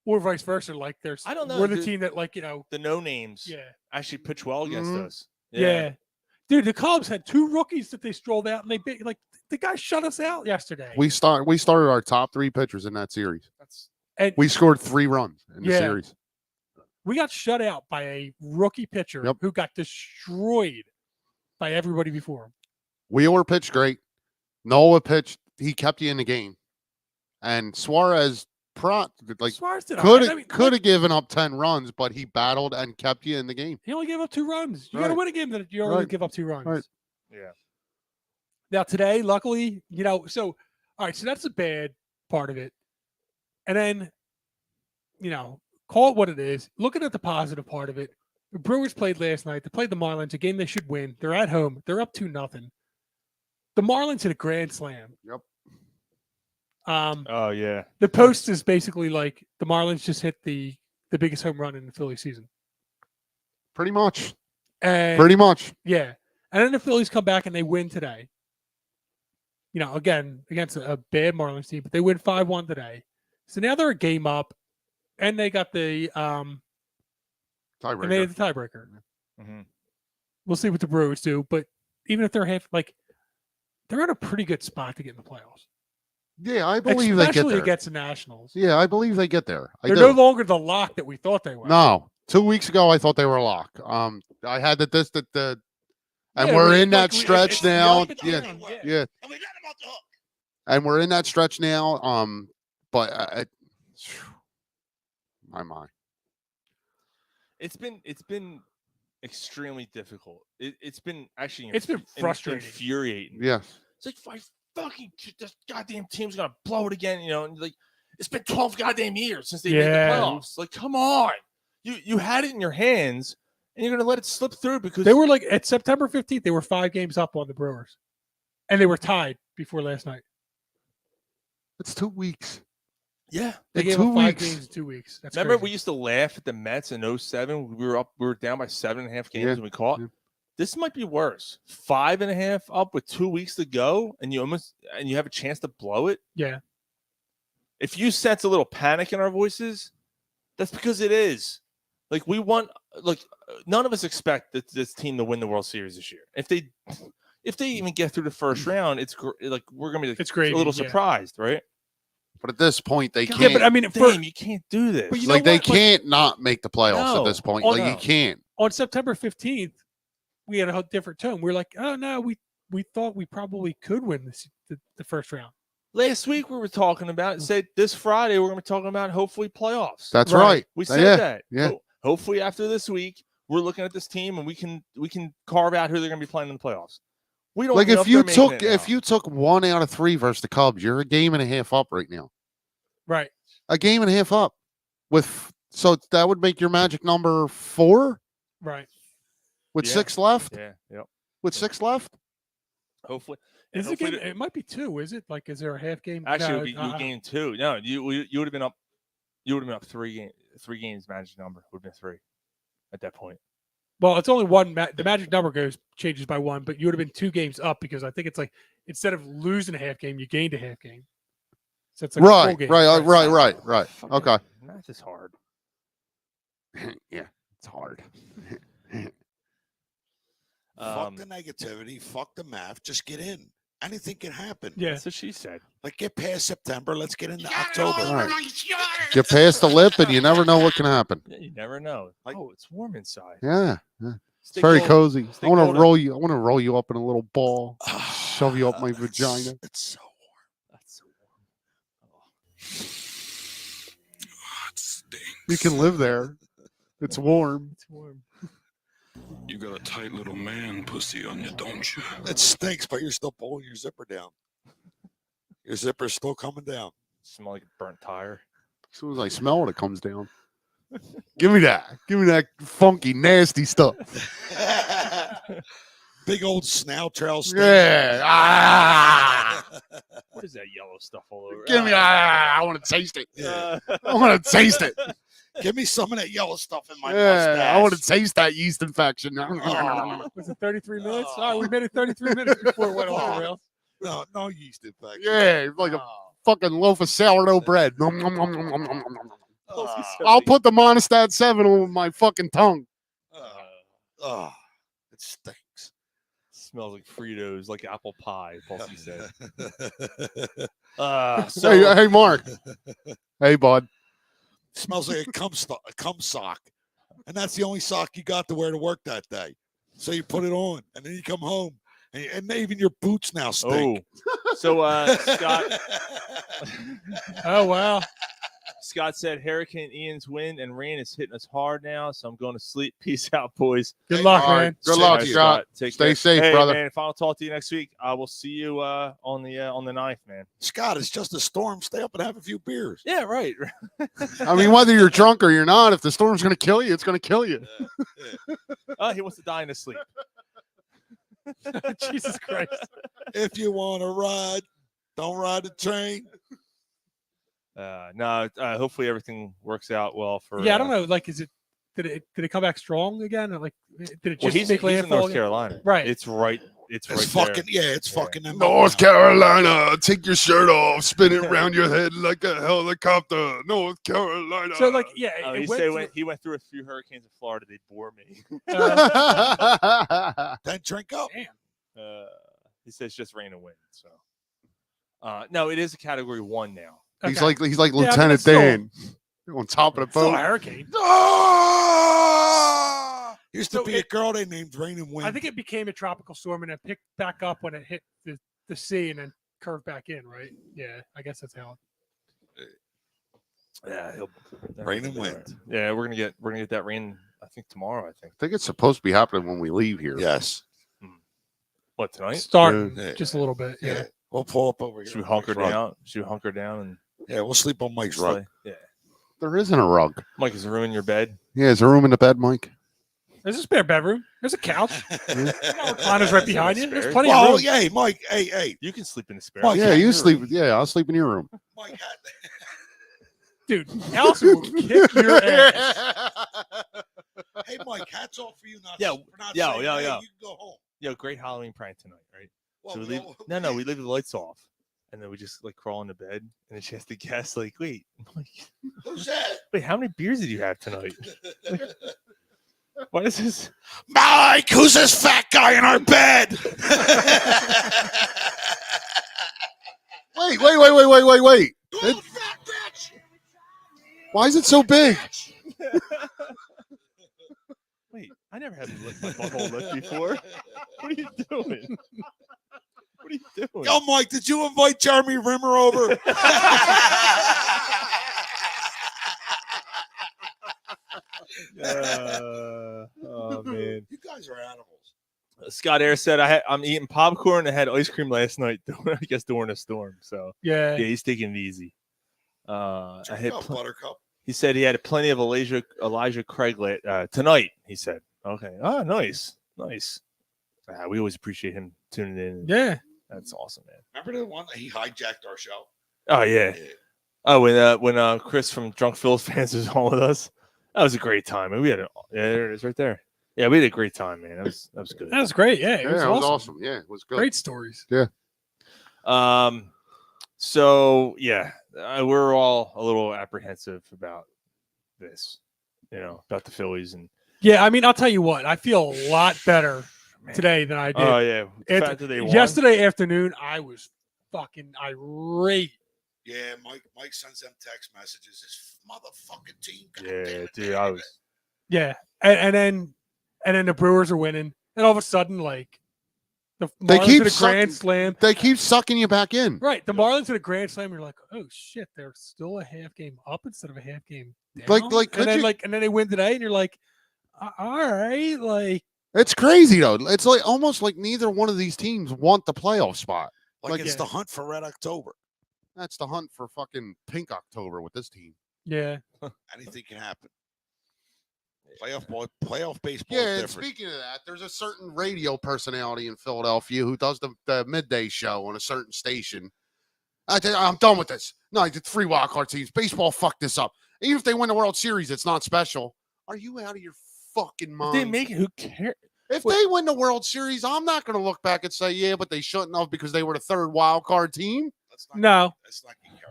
or vice versa. Like there's, I don't know. We're the team that the no names. Actually pitch well against us. Yeah. Dude, the Cubs had 2 rookies that they strolled out, and the guy shut us out yesterday. We started our top 3 pitchers in that series. And we scored 3 runs in the series. We got shut out by a rookie pitcher who got destroyed by everybody before him. Wheeler pitched great. Nola pitched. He kept you in the game. And Suarez Suarez did could have given up 10 runs, but he battled and kept you in the game. He only gave up 2 runs. You got to win a game that you only give up 2 runs. Right. Yeah. Now today, luckily, so all right, so that's the bad part of it. And then, call it what it is. Looking at the positive part of it, the Brewers played last night. They played the Marlins, a game they should win. They're at home. They're up 2-0. The Marlins hit a grand slam. Yep. Oh yeah. The post is basically like the Marlins just hit the biggest home run in the Philly season. Pretty much. And Pretty much. Yeah. And then the Phillies come back and they win today. Again, against a bad Marlins team, but they win 5-1 today. So now they're a game up, and they got the tiebreaker. And they had the tiebreaker. Mm-hmm. We'll see what the Brewers do, but even if they're they're in a pretty good spot to get in the playoffs. Yeah, I believe they get especially there. against the Nationals. Yeah, I believe they get there. They're no longer the lock that we thought they were. No, 2 weeks ago I thought they were a lock. I had the And Yeah, we're we- in that like, we- stretch it's now. up and Yeah, down, yeah. yeah. And we let him off the hook. And we're in that stretch now. But my. It's been extremely difficult. It's been actually It's been frustrating. infuriating. Yes. It's like this goddamn team's gonna blow it again. You know, and like it's been 12 goddamn years since they made the Yeah. playoffs. Like, come on, you had it in your hands, and you're gonna let it slip through because They were like at September 15th, they were 5 games up on the Brewers, and they were tied before last night. It's 2 weeks. yeah. They In gave 2 up 5 weeks. games in 2 weeks. That's Remember, we crazy. used to laugh at the Mets in 07. We were down by 7.5 games Yeah. and we caught. Yeah. This might be worse. 5.5 up with 2 weeks to go, and you have a chance to blow it. Yeah. If you sense a little panic in our voices, that's because it is. Like none of us expect this team to win the World Series this year. If they even get through the first round, it's like we're gonna be It's great. a little surprised, right? But at this point, they God, can't. Yeah, but I mean, Damn, you can't do this. But you know Like they what? Like, can't not make the playoffs at this point. Oh, Like no. you can't. on September 15th, we had a different tone. We were like, oh no, we thought we probably could win the first round. Last week we were talking about said this Friday we're going to be talking about hopefully playoffs. That's Right. right. We said Yeah, that. Yeah. Hopefully after this week we're looking at this team and we can carve out who they're going to be playing in the playoffs. We don't Like know if you they're making took it now. 1 out of 3 versus the Cubs, you're a game and a half up right now. Right. A game and a half up. So that would make your magic number 4 Right. with Yeah. 6 left. Yeah, yep. With 6 left. Hopefully. Is it hopefully game? It might be 2. Is it like? Is there a half game? Actually, No, it would be game 2. No, you would have been up. You would have been up 3 games. Magic number would have been 3 at that point. Well, it's only one. The magic number changes by 1, but you would have been 2 games up because I think it's like instead of losing a half game, you gained a half game. So it's like a full Right, game. right. Fucking Okay. Math is hard. Yeah, it's hard. Fuck the negativity. Fuck the math. Just get in. Anything can happen. Yeah. That's what she said. Like get past September. Let's get into October. All right. Get past the lip, and you never know what can happen. Yeah, you never know. Like- Oh, it's warm inside. Yeah, it's Stay very cold. cozy. Stay I want cold to roll you. I want to roll you up in a little ball, shove you up my vagina. It's so warm. That's so Oh, it stinks. You can live there. It's warm. It's warm. You got a tight little man pussy on you, don't you? It stinks, but you're still pulling your zipper down. Your zipper's still coming down. Smell like a burnt tire. As soon as I smell it, it comes down. Give me that. Give me that funky, nasty stuff. Big old snout trail stink. Yeah. What is that yellow stuff all over? Give me. I want to taste it. Uh, I want to taste it. Give me some of that yellow stuff in my Yeah, mustache. I want to taste that yeast infection. Was it 33 minutes? Oh, we made it 33 minutes before it went off the rails. No yeast infection. Yeah, like a fucking loaf of sourdough bread. Nom, nom, nom, nom, nom, nom, nom, nom. Oh, I'll put the Monistat 7 on my fucking tongue. It stinks. smells like Fritos, like apple pie. Pulsey said. Hey, Mark. Hey, bud. Smells like a cum sock, and that's the only sock you got to wear to work that day. So you put it on, and then you come home, and even your boots now stink. Oh, so Scott. Oh wow. Scott said Hurricane Ian's wind and rain is hitting us hard now, so I'm going to sleep. Peace out, boys. Good luck, All right. man. Good luck, Scott. Take Stay care. safe, hey, brother. Man, if I don't talk to you next week, I will see you on the 9th, man. Scott, it's just a storm. Stay up and have a few beers. Yeah, right. I mean, whether you're drunk or you're not, if the storm's going to kill you, it's going to kill you. He wants to die in his sleep. Jesus Christ. If you want to ride, don't ride the train. No, hopefully everything works out well for. Yeah, I don't know. Like, did it come back strong again? Or like, did it just Well, he's make in landfall North again? Carolina, Right. It's right. It's right fucking there. it's fucking North Carolina, take your shirt off, spin it around your head like a helicopter. North Carolina. So, like, yeah, Oh, it he went through a few hurricanes in Florida. They bore me. Then drink up. Damn. He says just rain and wind. So, no, it is a Category 1 now. He's Okay. like Yeah, Lieutenant but it's still- Dan on top of the Still boat. a hurricane. Ah! Used to be a girl they named Rain and Wind. I think it became a tropical storm and it picked back up when it hit the sea and then curved back in, right? Yeah, I guess that's how. Yeah, Rain and wind. Yeah, we're gonna get that rain. I think tomorrow. I I think it's supposed to be happening when we leave here. Yes. What tonight? Starting just a little bit. Yeah. We'll pull up over here. Should we hunker down? Should we hunker down and? Yeah, we'll sleep on Mike's rug. Yeah. There isn't a rug. Mike, is there room in your bed? Yeah, is there room in the bed, Mike? There's a spare bedroom. There's a couch. Recliner's right behind you. There's plenty of room. room. Hey, Mike. Hey. You can sleep in the spare. Mike, yeah, you sleep. Yeah, I'll sleep in your room. Mike, dude, Allison will kick your ass. Hey, Mike, hats off for you not. Yo. You can go home. Yo, great Halloween prank tonight, right? Well, so we leave. No, we leave the lights off, and then we just like crawl into bed, and then she has to guess. Like, wait, who's that? Wait, how many beers did you have tonight? What is this? Mike, who's this fat guy in our bed? Wait. Why is it so big? Wait, I never had my butthole lit before. What are you doing? What are you doing? Yo, Mike, did you invite Jeremy Rimmer over? Oh man, you guys are animals. Scott Air said I'm eating popcorn and had ice cream last night. I guess during a storm. So yeah, he's taking it easy. I had Buttercup. He said he had plenty of Elijah Craig tonight. He said, "Okay, nice. We always appreciate him tuning in. Yeah, that's awesome, man. Remember the one that he hijacked our show? Oh yeah. Oh, when Chris from Drunk Phillies fans was on with us, that was a great time. And we had there it is right there. Yeah, we had a great time, man. That was good. That was great. Yeah, it was awesome. Yeah, it was good. Great stories. Yeah. So yeah, we're all a little apprehensive about this, about the Phillies and. Yeah, I mean, I'll tell you what. I feel a lot better today than I did. Oh yeah. Yesterday afternoon, I was fucking irate. Yeah, Mike sends them text messages. This motherfucking team. Yeah, dude, I was. Yeah, and then the Brewers are winning, and all of a sudden, like the Marlins at a grand slam. They keep sucking you back in. Right, the Marlins at a grand slam. You're like, oh shit, they're still a half game up instead of a half game down. And then they win today, and you're like, all right, like it's crazy though. It's like almost like neither one of these teams want the playoff spot. Like it's the hunt for Red October. That's the hunt for fucking Pink October with this team. Yeah. Anything can happen. Playoff baseball. Yeah, is and different. speaking of that, there's a certain radio personality in Philadelphia who does the midday show on a certain station. I'm done with this. No, I did 3 wild card teams. Baseball fucked this up. Even if they win the World Series, it's not special. Are you out of your fucking mind? They make it. Who cares? If they win the World Series, I'm not going to look back and say, yeah, but they shouldn't have because they were the 3rd wild card team. No.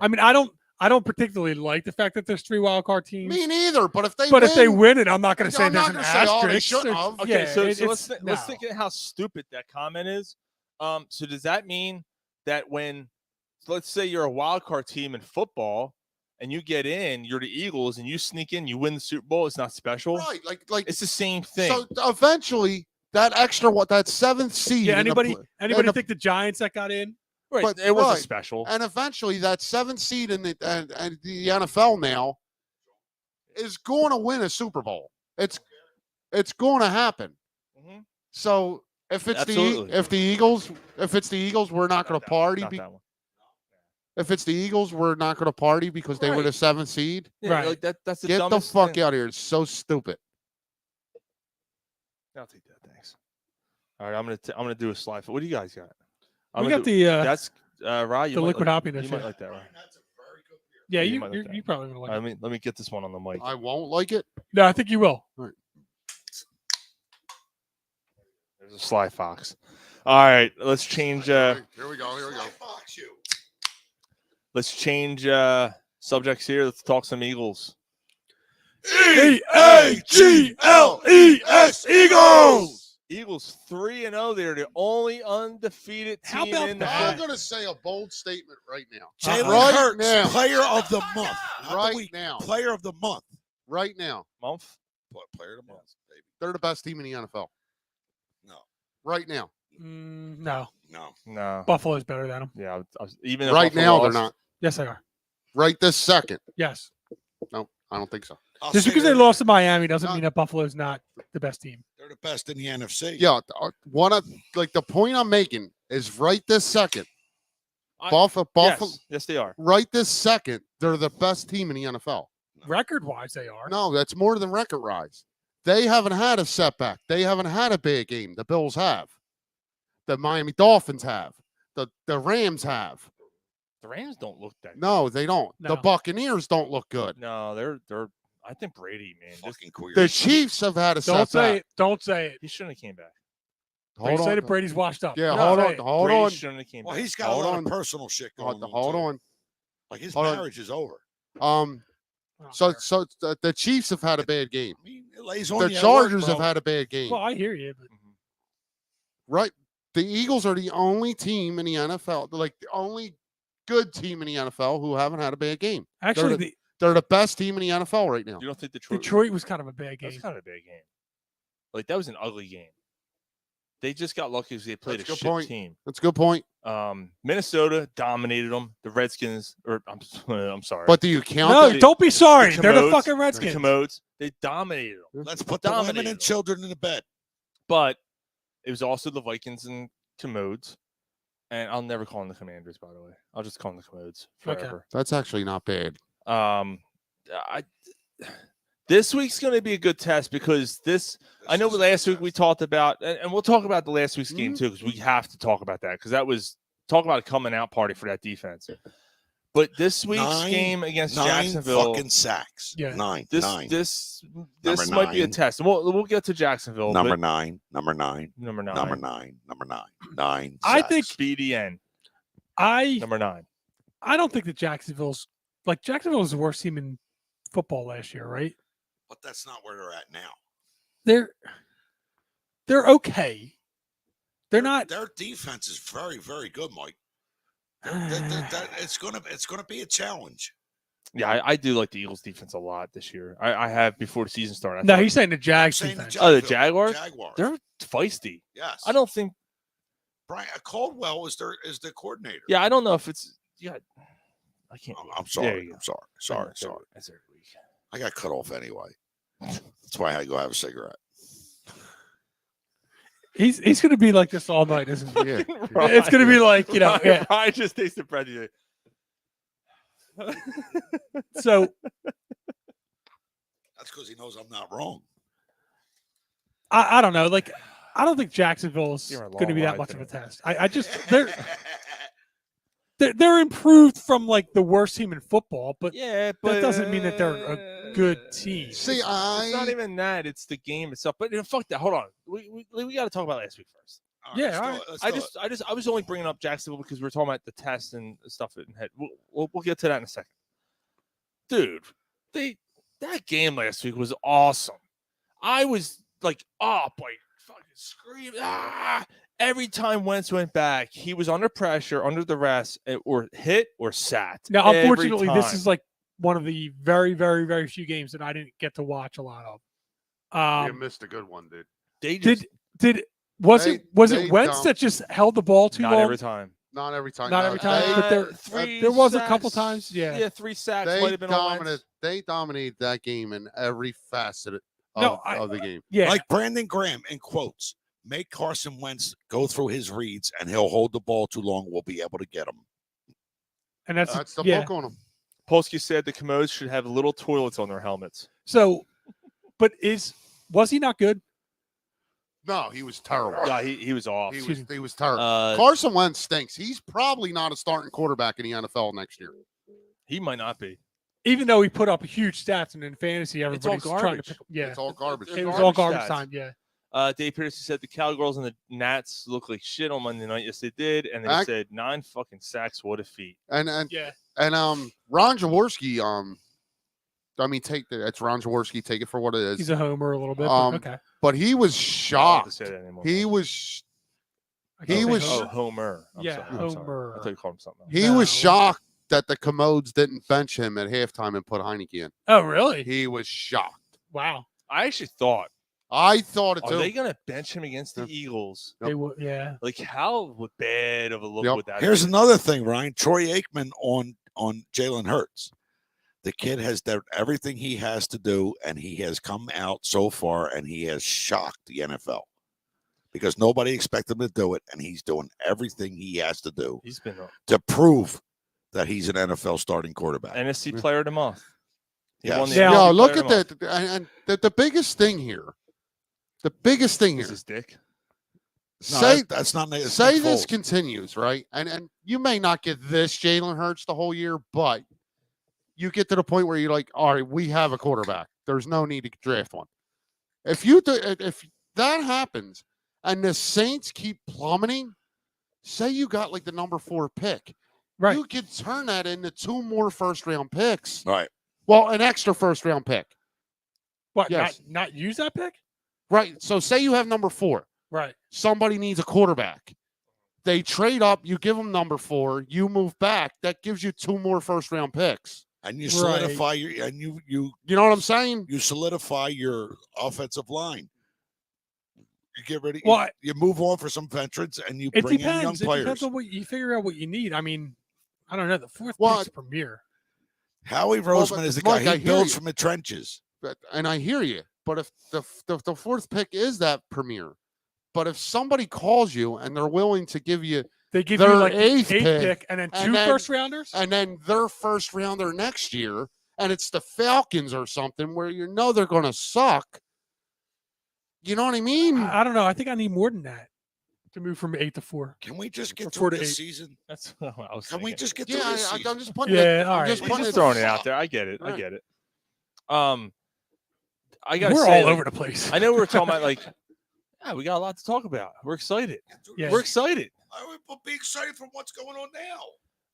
I mean, I don't particularly like the fact that there's 3 wild card teams. Me neither. But if they win it, I'm not going to say there's an asterisk. They shouldn't have. Okay, so let's think of how stupid that comment is. So does that mean that when, let's say you're a wild card team in football and you get in, you're the Eagles and you sneak in, you win the Super Bowl, it's not special? Right, like it's the same thing. So eventually that extra that 7th seed. Yeah, anybody think the Giants that got in? Right, but it wasn't special. And eventually that 7th seed in the NFL now is going to win a Super Bowl. It's going to happen. Mm-hmm. So if it's the Eagles, we're not going to party. If it's the Eagles, we're not going to party because they were the 7th seed. Yeah, right. Like that's the Get the fuck out of here. It's so stupid. I'll take that. Thanks. All right, I'm gonna do a slide. What do you guys got? We got that's Rye. The liquid hoppiness. You might like that, right? Yeah, you probably gonna like it. Let me get this one on the mic. I won't like it. No, I think you will. All right. There's a Sly Fox. All right, let's change. Here we go. Let's change subjects here. Let's talk some Eagles. EAGLES Eagles. Eagles 3-0. They're the only undefeated team in the. I'm going to say a bold statement right now. Jalen Hurts, player of the month. Right now. Player of the month. Right now. Month? Player of the month, baby. They're the best team in the NFL. No. Right now. No. No. Buffalo's better than them. Yeah, even if Right Buffalo now, they're lost- not. Yes, they are. Right this second. Yes. No, I don't think so. Just because they lost to Miami doesn't mean that Buffalo's not the best team. They're the best in the NFC. Yeah, the point I'm making is right this second. Buffalo. Yes, they are. Right this second, they're the best team in the NFL. Record-wise, they are. No, that's more than record rise. They haven't had a setback. They haven't had a bad game. The Bills have. The Miami Dolphins have. The Rams have. The Rams don't look that. No, they don't. No. The Buccaneers don't look good. No, they're. I think Brady, man. Fucking queer. The Chiefs have had a Don't setback. say it. Don't say it. He shouldn't have came back. They say that Brady's washed up. Yeah, Don't hold say on. it. Hold Brady on. shouldn't have came Well, back. he's got Hold a lot on. of personal shit going on. Hold too. on. Like his Hold on. marriage is over. Oh, So the Chiefs have had a bad game. I mean, it lays on The you at Chargers work, have bro. had a bad game. Well, I hear you, but Right. The Eagles are the only team in the NFL, like the only good team in the NFL who haven't had a bad game. actually, They're the best team in the NFL right now. You don't think Detroit? Detroit was kind of a bad game. That's kind of a bad game. Like that was an ugly game. They just got lucky because they played That's a a good shit point. team. That's a good point. Minnesota dominated them. The Redskins, or I'm sorry. But do you count No, that? don't be sorry. They're the Commodes, fucking the Redskins. Commodes, they dominated them. Let's put the women and children in the bed. But it was also the Vikings and Commodes. And I'll never call them the Commanders, by the way. I'll just call them the Commodes forever. That's actually not bad. This week's going to be a good test because I know last week we talked about, and we'll talk about the last week's game too, because we have to talk about that because that was talk about a coming out party for that defense. But this week's game against Jacksonville, fucking sacks. Yeah. Nine. This Number might be a 9. test. And we'll get to Jacksonville. Number but 9. Number 9. 9. I sacks. think BDN. Number 9. I don't think that Jacksonville's was the worst team in football last year, right? But that's not where they're at now. They're okay. They're not. Their defense is very, very good, Mike. It's gonna be a challenge. Yeah, I do like the Eagles defense a lot this year. I have before the season started. No, he's saying the Jags saying defense. The Jaguars. Jaguars. They're feisty. Yes. I don't think. Brian Caldwell is the coordinator. Yeah, I don't know if it's. Yeah, I can't. I'm There you sorry. go. Sorry. That's every week. I got cut off anyway. That's why I had to go have a cigarette. He's going to be like this all night, isn't he? Yeah. It's going to be like, yeah. I just tasted bread. So That's because he knows I'm not wrong. I don't know. Like, I don't think Jacksonville's You're a going to be long that much ride of a today. test. I just they're improved from like the worst team in football, but Yeah, that doesn't mean that they're a good team. See, it's not even that. It's the game itself. But fuck that. Hold on. We got to talk about last week first. All Yeah, let's all do right. it. I was only bringing up Jacksonville because we were talking about the test and stuff. We'll get to that in a second, dude. That game last week was awesome. I was like up, like fucking screaming. Every time Wentz went back, he was under pressure, under duress, or hit or sat. Now, every unfortunately, this time. is like one of the very, very, very few games that I didn't get to watch a lot of. You missed a good one, dude. They just Was They- it Wentz don't. that just held the ball too not long? every time. Not every time. Not no, every time, they- but there- three there was a couple sacks. times, yeah. Yeah, 3 sacks might They have been on Wentz. dominated that game in every facet No, of the game. Yeah, Like Brandon Graham in quotes, make Carson Wentz go through his reads and he'll hold the ball too long. We'll be able to get him. and that's That's the yeah. book on them. Polsky said the Commodes should have little toilets on their helmets. So, but was he not good? No, he was terrible. Yeah, he was off. He was terrible. Uh, Carson Wentz stinks. He's probably not a starting quarterback in the NFL next year. He might not be. Even though he put up huge stats and in fantasy, It's all everybody's trying to garbage. pick. Yeah, It's all garbage. it was garbage all garbage stats. time. Yeah, Dave Peterson said the Cowgirls and the Nats look like shit on Monday night. Yes, they did. And they Ac- said 9 fucking sacks. What a feat. And yeah. Ron Jaworski, it's Ron Jaworski, take it for what it is. He's a homer a little bit. Um, But okay, But he was I don't have to shocked. say that anymore. He was I can't he say was- homer. Homer. I'm Yeah, sorry. Homer. I thought you called him something else. he No. was shocked that the Commodes didn't bench him at halftime and put Heineke in. Oh, really? He was shocked. Wow. I actually thought I thought it Are too. they going to bench him against the Eagles? They will, yeah. Like, how bad of a look would that Here's be? another thing, Ryan. Troy Aikman on Jalen Hurts. The kid has done everything he has to do, and he has come out so far, and he has shocked the NFL because nobody expected him to do it, and he's doing everything he has to do He's been to prove that he's an NFL starting quarterback. NFC Player of the Month. He won the Yeah, NFC look Player at of the that. And the biggest thing here. The biggest thing Month. here. Is his dick? No, that's not. Say this continues, right? And you may not get this Jalen Hurts the whole year, but you get to the point where you're like, all right, we have a quarterback. There's no need to draft one. If that happens and the Saints keep plummeting, say you got like the number 4 pick, right? You could turn that into 2 more first-round picks. Right. Well, an extra first-round pick. What? Yes. Not use that pick? Right. So say you have number 4. Right. Somebody needs a quarterback. They trade up. You give them number 4. You move back. That gives you 2 more first-round picks. And you solidify your you know what I'm saying? You solidify your offensive line. You get ready. Well, you move on for some veterans, and you It bring in young depends. It players. depends on what you figure out what you need. I mean, I don't know. The 4th pick's premier. Howie Roseman is the guy. He builds from the trenches. And I hear you. But if the 4th pick is that premier, but if somebody calls you and they're willing to give you they give their you like eighth the 8th pick and then 2 first rounders, and then their first rounder next year, and it's the Falcons or something where you know they're going to suck. You know what I mean? I don't know. I think I need more than that to move from 8 to 4. Can we just get Or 4 through to the 8. season? That's what I was Can we just get Yeah, through this season? I'm just putting Yeah, it. all I'm right. just He's putting just it throwing it out there. I get it. I Right. get it. I gotta We're say, all like, over the place. I know we were talking about like, yeah, we got a lot to talk about. We're excited. Yeah. We're excited. I would be excited from what's going on now.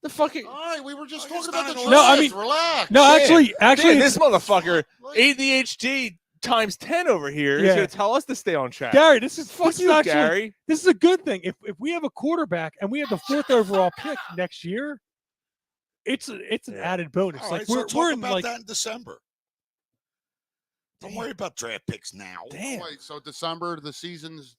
The fucking All right, we were just Oh, talking it's about the not draft. an No, I mean- relax. No, actually, Dan, it's- this motherfucker ADHD times 10 over here is Yeah. going to tell us to stay on track. Gary, this is Fuck this is you, actually, Gary. This is a good thing. If we have a quarterback and we have the 4th overall pick next year, it's an added bonus. All Like right, so we're talk in about like that in December. Don't worry about draft picks now. Damn. Wait, so December, the season's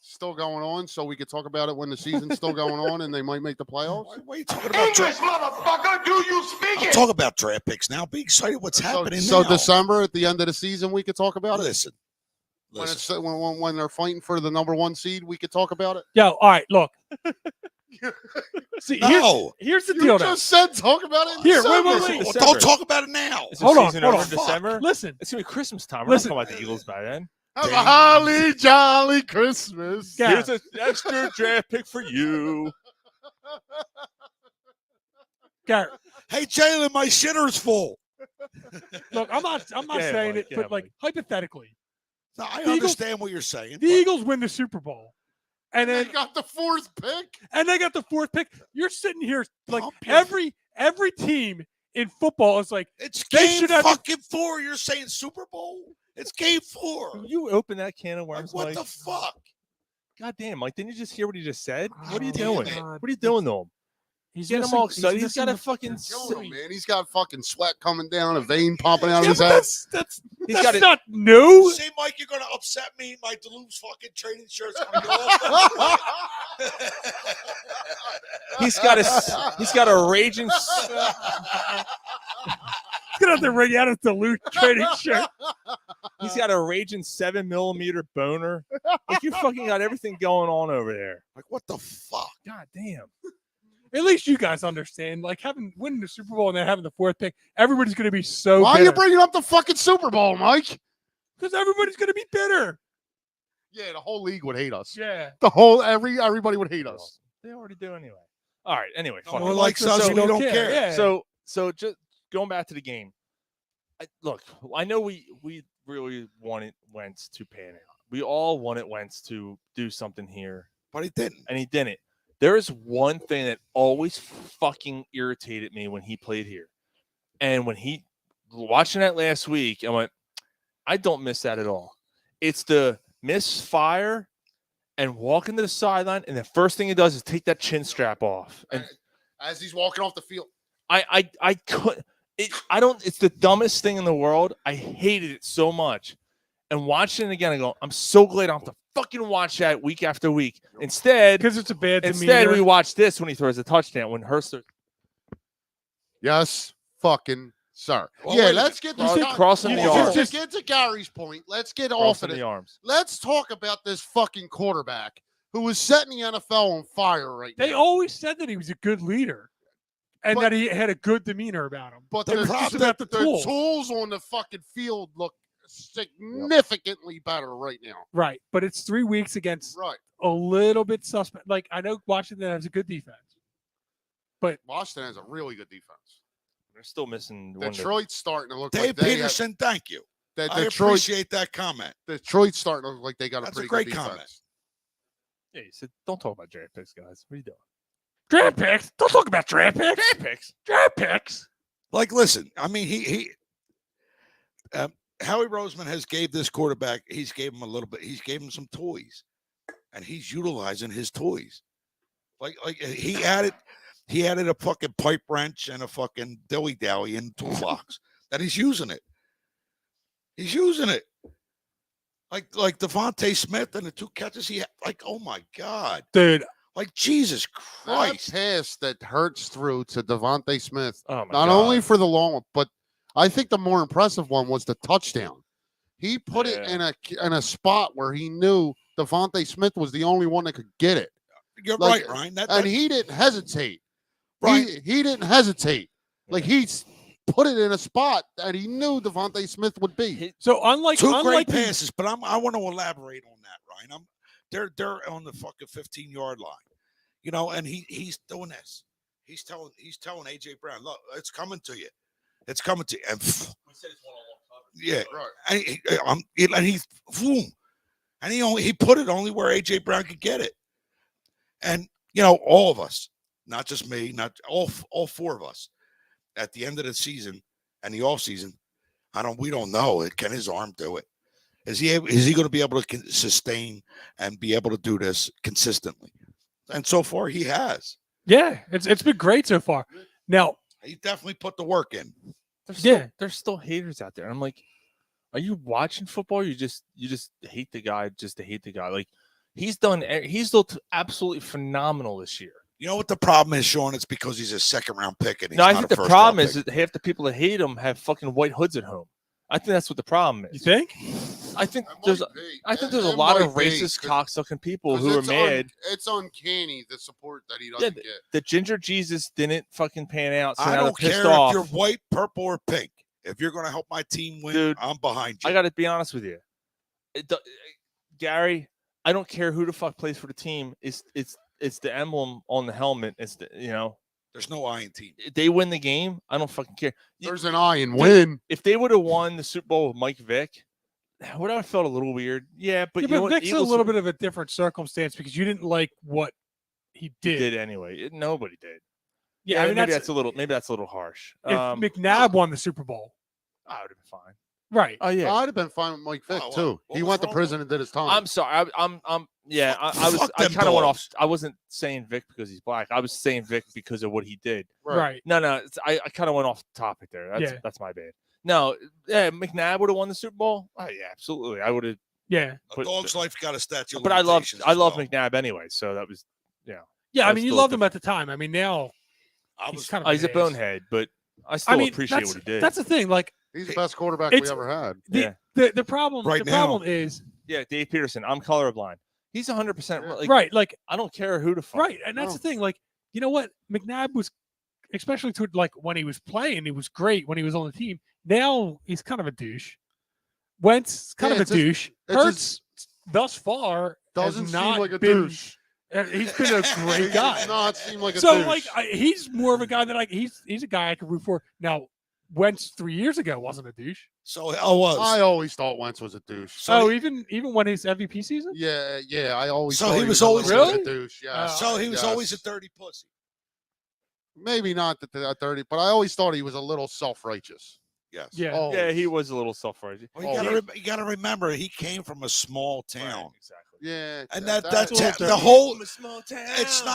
still going on, so we could talk about it when the season's still going on and they might make the playoffs? Why are you talking about draft? motherfucker, do you speak I'll talk about draft picks now. Be excited what's happening So now. December, at the end of the season, we could talk about it? Listen. When, it's, when they're fighting for the number 1 seed, we could talk about it? yo. All right, look. See, No. here's the You deal. now. just said talk about it in Here, December. wait. Well, December. don't talk about it now. Is the Hold on, season hold over on. in December? Listen, It's going to be Christmas time. We're Listen. not talking about the Eagles by then. Have a holly jolly Christmas. Yeah. Here's an extra draft pick for you. Gary, Hey, Jalen, my shitter's full. look, I'm not Yeah, saying Mike, it, yeah, but like Mike. hypothetically, No, I The Eagles- understand what you're saying. the Eagles win the Super Bowl, and They then got the 4th pick. and they got the 4th pick. You're sitting here like Pump your- every team in football is like It's They game should have- fucking 4. You're saying Super Bowl? It's game 4. You open that can of Like, worms, what Mike. the fuck? God damn, Mike, didn't you just hear what he just said? What are you Oh, doing? God. What are you doing to him? he's Getting him missing- all excited. He's got a missing fucking. Killing him, man. He's got fucking sweat coming down, a vein popping out of Yeah, his but head. He's that's got it. not new. See, Mike, you're going to upset me. My Duluth's fucking training shirt's going to go off. He's got a raging. Get out there, ring out of Duluth trading shirt. He's got a raging 7mm boner. Like you fucking got everything going on over there. Like, what the fuck? God damn. At least you guys understand. Like winning the Super Bowl and then having the 4th pick, everybody's going to be so. Why are bitter. you bringing up the fucking Super Bowl, Mike? Because everybody's going to be bitter. Yeah, the whole league would hate us. Yeah. The whole everybody would hate us. They already do anyway. All right. Anyway, No fuck one it. likes us, we don't care. Yeah. So just going back to the game. Look, I know we really wanted Wentz to pan out. We all wanted Wentz to do something here, But he didn't. and he didn't. There is one thing that always fucking irritated me when he played here. And when he watching that last week, I went, I don't miss that at all. It's the misfire and walking to the sideline, and the first thing he does is take that chin strap off. And As he's walking off the field. I couldn't. I don't. It's the dumbest thing in the world. I hated it so much. and watching it again, I go, I'm so glad I don't have to fucking watch that week after week. Instead, because it's a bad Instead, demeanor. we watch this when he throws a touchdown. When Hurst, Yes, fucking sir. Well, yeah, wait a let's get minute. this Crossing the arms. Just get to Gary's point. Let's get off crossing of it. the arms. Let's talk about this fucking quarterback who is setting the NFL on fire right They now. always said that he was a good leader, and that he had a good demeanor about him. But It's the, just about the tools. tools on the fucking field look significantly better right now. Right, but it's 3 weeks against Right. a little bit suspect. Like, I know Washington has a good defense, but Washington has a really good defense. They're still missing one. Detroit's starting to look Dave like they Peterson, thank you. have, I appreciate that comment. Detroit's starting to look like they got That's a a pretty great good defense. comment. Yeah, he said, don't talk about draft picks, guys. What are you doing? draft picks. Don't talk about draft picks. Draft picks. Draft picks. Like, listen, I mean, Howie Roseman has gave this quarterback, he's gave him a little bit, he's gave him some toys, and he's utilizing his toys. Like he added a fucking pipe wrench and a fucking dilly dally in the toolbox that he's using it. He's using it. Like Devontae Smith and the 2 catches he had. Like, oh my God. Dude. Like, Jesus Christ. That pass that Hurts through to Devontae Smith, Oh my not God. only for the long one, but I think the more impressive one was the touchdown. He put it in a spot where he knew Devontae Smith was the only one that could get it. You're Like, right, Ryan. And he didn't hesitate. Right. He didn't hesitate. Like, he's put it in a spot that he knew Devontae Smith would be. So unlike two great passes, but I want to elaborate on that, Ryan. They're on the fucking 15-yard line, you know, and he's doing this. He's telling AJ Brown, look, it's coming to you. It's coming to you. And yeah, right. And he boom, and he put it only where AJ Brown could get it. And you know, all of us, not just me, not all 4 of us, at the end of the season and the off season, we don't know. Can his arm do it? Is he going to be able to sustain and be able to do this consistently? And so far, he has. Yeah, it's been great so far. Now he definitely put the work in. There's still haters out there. I'm like, are you watching football? Or you just hate the guy just to hate the guy. Like he's looked absolutely phenomenal this year. You know what the problem is, Sean? It's because he's a 2nd-round pick. And I think the problem is that half the people that hate him have fucking white hoods at home. I think that's what the problem is. You think? I think there's a lot of racist, cocksucking people who are mad. It's uncanny the support that he doesn't get. The Ginger Jesus didn't fucking pan out. So I now don't they're pissed care off. if you're white, purple, or pink. If you're going to help my team win, Dude, I'm behind you. I got to be honest with you, Gary. I don't care who the fuck plays for the team. It's the emblem on the helmet. It's There's no I in team. They win the game. I don't fucking care. There's an I in win. If they would have won the Super Bowl with Mike Vick, would I have felt a little weird? Yeah, but you know what? Vic's a little bit of a different circumstance because you didn't like what he did. He did anyway. Nobody did. Yeah, I mean maybe that's a little harsh. If McNabb won the Super Bowl, I would have been fine. Right. Oh yeah, I'd have been fine with Mike Vick too. He went to prison and did his time. I'm sorry. I kind of went off. I wasn't saying Vic because he's black. I was saying Vic because of what he did. Right. No. I kind of went off the topic there. That's my bad. No, yeah, McNabb would have won the Super Bowl. Oh yeah, absolutely. I would have. Yeah. A dog's life got a statue. But I love McNabb anyway. So that was Yeah, I mean, you loved him at the time. I mean, now he's kind of he's a bonehead, but I still appreciate what he did. That's the thing. Like he's the best quarterback we ever had. The problem. The problem is. Yeah, Dave Peterson. I'm colorblind. He's 100% right. Like I don't care who the fuck. Right, and that's the thing. Like you know what, McNabb was, especially to like when he was playing, he was great when he was on the team. Now he's kind of a douche. Wentz kind of a douche. Hurts thus far doesn't seem not like a been, douche. He's been a great guy. Does not seem like a so douche. like he's more of a guy that he's a guy I could root for. Now Wentz 3 years ago wasn't a douche. So I was. I always thought Wentz was a douche. So even when his MVP season. Yeah. I always. So thought he was always a douche. Yeah. So he was always a dirty pussy. Maybe not the dirty, but I always thought he was a little self-righteous. Yes. Yeah. Always. Yeah, he was a little self-righteous. Well, you got to remember, he came from a small town. Right, exactly. Yeah, and that's the whole. It's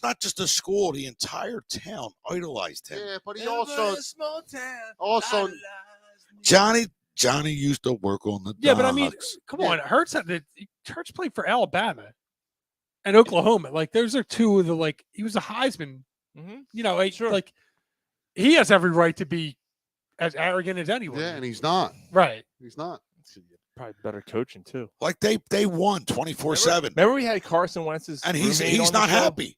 not just a school. The entire town idolized him. Yeah, but he also Johnny Johnny used to work on the Yeah, but I mean, docks. come on, Hurts played for Alabama and Oklahoma. Like those are two of the he was a Heisman. Mhm. You know, Sure. like he has every right to be as arrogant as anyone. Yeah, and he's not. Right. He's not. Probably better coaching too. Like they won 24/7, Remember we had Carson Wentz's and roommate he's on the not show? happy. Do you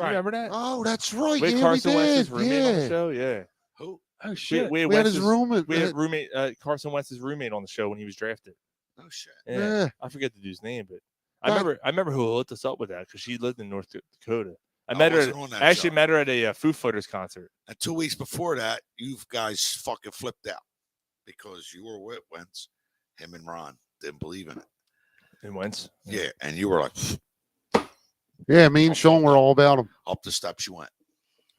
Right. remember that? Oh, that's right. We had Yeah, Carson we Wentz's did. roommate on the Yeah. show. Yeah. Who? Oh shit. We had We had his Wentz's- roommate. We had roommate Carson Wentz's roommate on the show when he was drafted. Oh shit. Yeah. Yeah. I forget the dude's name, but That- I remember who hooked us up with that because she lived in North Dakota. I wasn't on that I actually show. met her at a Foo Fighters concert. And 2 weeks before that, you guys fucking flipped out because you were with Wentz. Him and Ron didn't believe in it. In Wentz. Yeah, and you were like, Yeah, me and Sean were all about him. up the steps you went.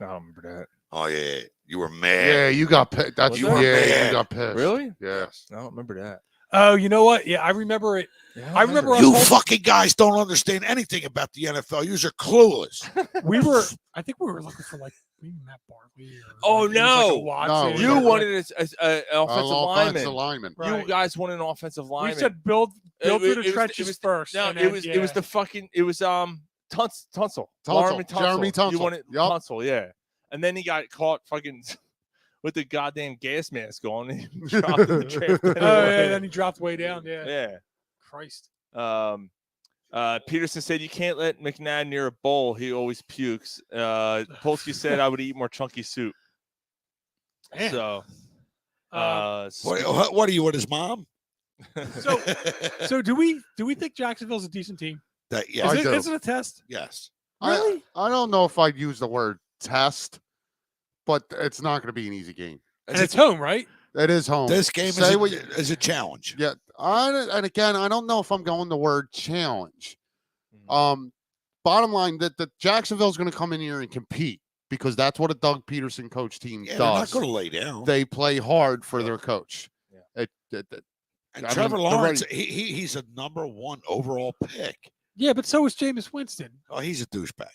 I don't remember that. Oh yeah, you were mad. Yeah, you got pissed. That's You were mad. you got pissed. Really? Yes. I don't remember that. Oh, you know what? Yeah, I remember it. Yeah, I remember You us fucking guys don't understand anything about the NFL. You're clueless. I think we were looking for maybe Matt Barkley. Or, Oh, it was no. a Watson You or, wanted an offensive lineman. lineman. Right. You guys wanted an offensive We lineman. said build through the it was- trenches first. No, and it then- was yeah. it was Tunsil. Jeremy Tunsil. You wanted Yup. Tunsil, yeah. And then he got caught fucking with the goddamn gas mask on and he dropped in the draft. Oh yeah, then he dropped way down. Yeah. Yeah. Christ. Peterson said you can't let McNabb near a bowl. He always pukes. Polsky said I would eat more chunky soup. Man. So, What are you with his mom? So do we think Jacksonville's a decent team? That Is yeah, I it, do. is it a test? yes. Really? I don't know if I'd use the word test, but it's not going to be an easy game. And it's home, right? It is home. This game Say what you- is a challenge. Yeah, and again, I don't know if I'm going the word challenge. Mhm. Bottom line, that the Jacksonville's going to come in here and compete because that's what a Doug Peterson coach team Yeah, they're not does. going to lay down. They play hard for their coach. Yeah. And I mean, Trevor the Lawrence, right- he's a #1 overall pick. Yeah, but so is Jameis Winston. Oh, he's a douchebag.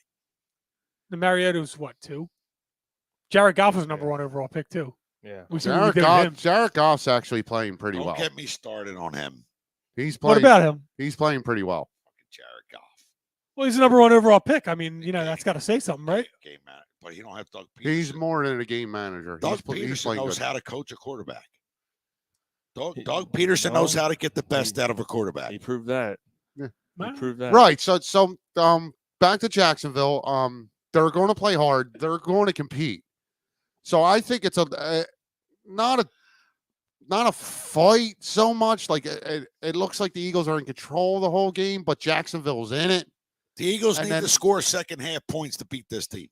The Mariota's what, 2? Jared Goff was #1 overall pick too. yeah. We see what we did with him. Jared Goff's actually playing pretty Don't well. get me started on him. He's What playing. about him? He's playing pretty well. Fucking Jared Goff. Well, he's the #1 overall pick. I mean, that's got to say something, right? Game man. But he don't have Doug Peterson. He's more than a game manager. Doug he's Peterson playing knows good. how to coach a quarterback. He- Doug Peterson no. knows how to get the best out of a quarterback. He proved that. Wow. He proved that. Right. So back to Jacksonville. They're going to play hard. They're going to compete. So I think it's not a fight so much. Like it looks like the Eagles are in control the whole game, but Jacksonville's in it. The Eagles And need then- to score second half points to beat this team.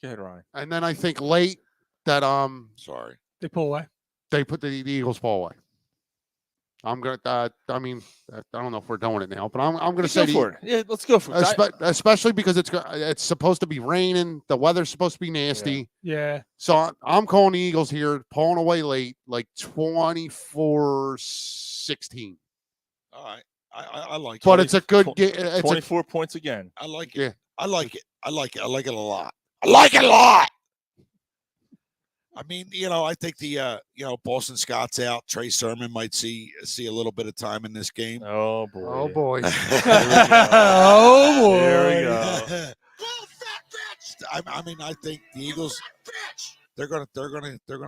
Go ahead, Ryan. And then I think late that Sorry. They pull away. they put the Eagles ball away. I'm gonna. I mean, I don't know if we're doing it now, but I'm gonna say Go for it. Yeah, let's go for it. especially because it's supposed to be raining. The weather's supposed to be nasty. Yeah. So I'm calling the Eagles here, pulling away late, like 24-16. All right. I like it. But it's a good tw- game. It's 24 points again. I like it. Yeah. I like it. I like it. I like it a lot. I like it a lot. I mean, I think the Boston Scott's out. Trey Sermon might see a little bit of time in this game. Oh boy. oh boy. Oh boy. There we go. I mean, I think the Eagles they're gonna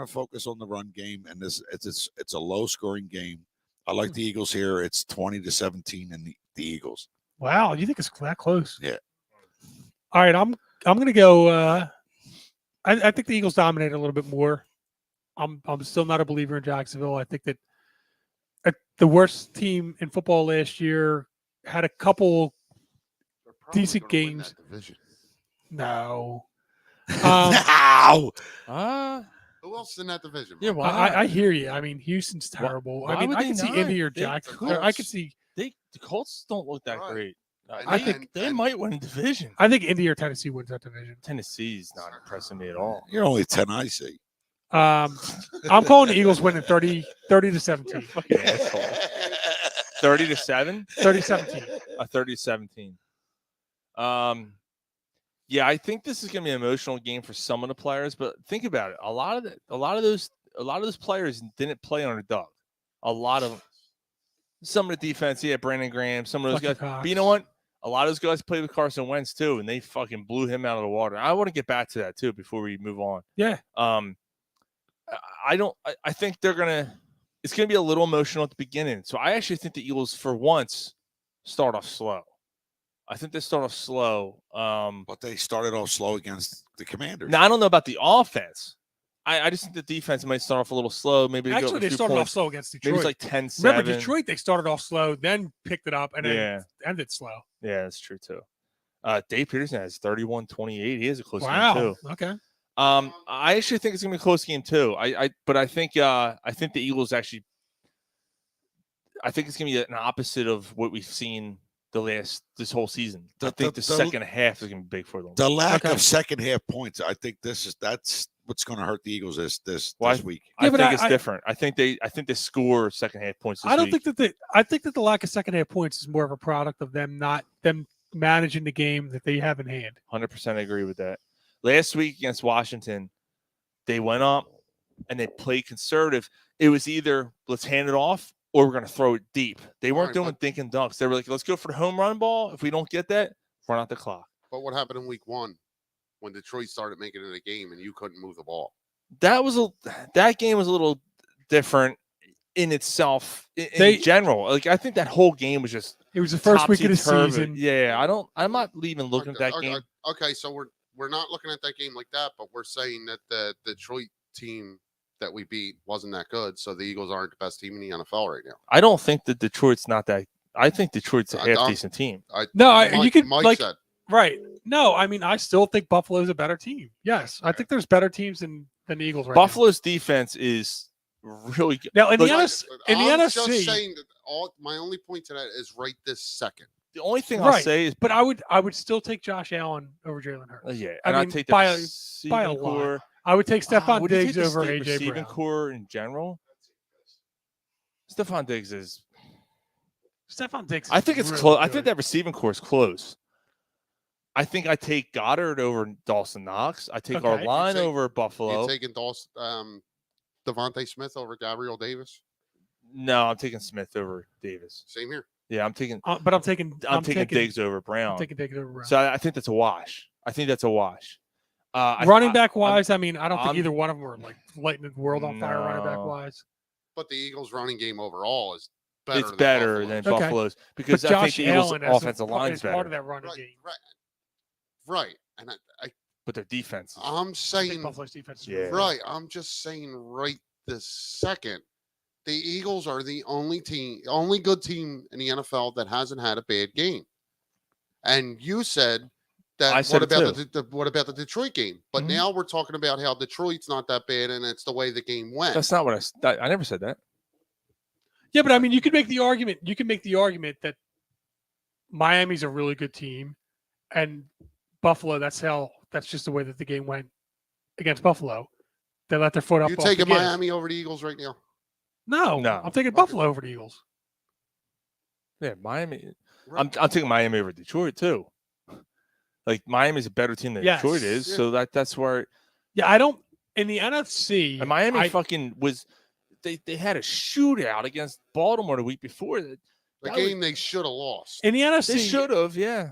focus on the run game, and it's a low scoring game. I like the Eagles here. It's 20-17 in the Eagles. Wow, you think it's that close? Yeah. All right, I'm gonna go. I think the Eagles dominate a little bit more. I'm still not a believer in Jacksonville. I think that the worst team in football last year had a couple decent games. No. Ow! Who else in that division? Yeah, why? I hear you. I mean, Houston's terrible. why I mean, would I they can see not? Indy or They Jacksonville. I could could. see. The Colts don't look that Right. great. I think they might win a division. I think Indy or Tennessee wins that division. Tennessee's not impressing me at all. You're only 10, I see. I'm calling the Eagles winning 30-17. Fucking asshole. 30-7. 30-17. 30-17. Yeah, I think this is going to be an emotional game for some of the players, but think about it. A lot of those a lot of those players didn't play under Doug. A lot of some of the defense, Brandon Graham, some of those guys. But you know what? A lot of those guys played with Carson Wentz too, and they fucking blew him out of the water. I want to get back to that too before we move on. Yeah. I think they're gonna. It's gonna be a little emotional at the beginning. So I actually think the Eagles, for once, start off slow. I think they start off slow. But they started off slow against the Commanders. Now I don't know about the offense. I just think the defense might start off a little slow. Maybe they started off slow against Detroit. Maybe it's like 10-7. Remember Detroit? They started off slow, then picked it up, and then ended slow. Yeah, that's true too. Dave Peterson has 31-28. He has a close game too. Okay. I actually think it's gonna be a close game too. But I think the Eagles actually. I think it's gonna be an opposite of what we've seen this whole season. I think the second half is gonna be big for them. The lack of second half points. I think that's what's going to hurt the Eagles this week. I think it's different. I think they score second half points. I think that the lack of second half points is more of a product of them managing the game that they have in hand. 100% agree with that. Last week against Washington, they went up and they played conservative. It was either let's hand it off or we're going to throw it deep. They weren't doing dink and dunks. They were like, let's go for the home run ball. If we don't get that, run out the clock. But what happened in week 1 when Detroit started making it a game and you couldn't move the ball? That game was a little different in itself in general. Like I think that whole game was just it was the first week of the season. Yeah, I'm not even looking at that game. Okay, so we're not looking at that game like that, but we're saying that the Detroit team that we beat wasn't that good, so the Eagles aren't the best team in the NFL right now. I don't think that Detroit's not that. I think Detroit's a half decent team. Mike said. Right. No, I mean, I still think Buffalo's a better team. Yes. I think there's better teams than the Eagles right Buffalo's defense is really good. Now, in the NFC, NFC, saying that my only point to that is right this second. The only thing I'll say is, but I would still take Josh Allen over Jalen Hurts. Yeah, and I'd take by a lot. I would take Stephon Diggs over AJ Brown. Receiving core in general. Stephon Diggs. I think it's really close. good. I think that receiving core is close. I think I take Goddard over Dawson Knox. I take our line over Buffalo. You're taking Devontae Smith over Gabriel Davis? No, I'm taking Smith over Davis. Same here. Yeah, I'm taking. But I'm taking Diggs over Brown. I'm taking Diggs over Brown. So I think that's a wash. Running back wise, I mean, I don't think either one of them are like lighting the world on fire. Running back wise, but the Eagles' running game overall is better than Buffalo's because I think the Eagles' offensive line is better. Part of that running game. Right. And but their defense. I'm saying Buffalo's defense. Right. I'm just saying right this second, the Eagles are the only good team in the NFL that hasn't had a bad game. And you said that what about the Detroit game? But now we're talking about how Detroit's not that bad and it's the way the game went. That's not what I never said that. Yeah, but I mean, you could make the argument. You can make the argument that Miami's a really good team, and Buffalo. That's just the way that the game went against Buffalo. They let their foot up. You taking Miami over the Eagles right now? No. I'm taking Buffalo over the Eagles. Yeah, Miami. Right. I'm taking Miami over Detroit too. Like Miami's a better team than Detroit is, so that's where. Yeah, I don't in the NFC. And Miami was. They had a shootout against Baltimore the week before. The game they should have lost. In the NFC, they should have. Yeah.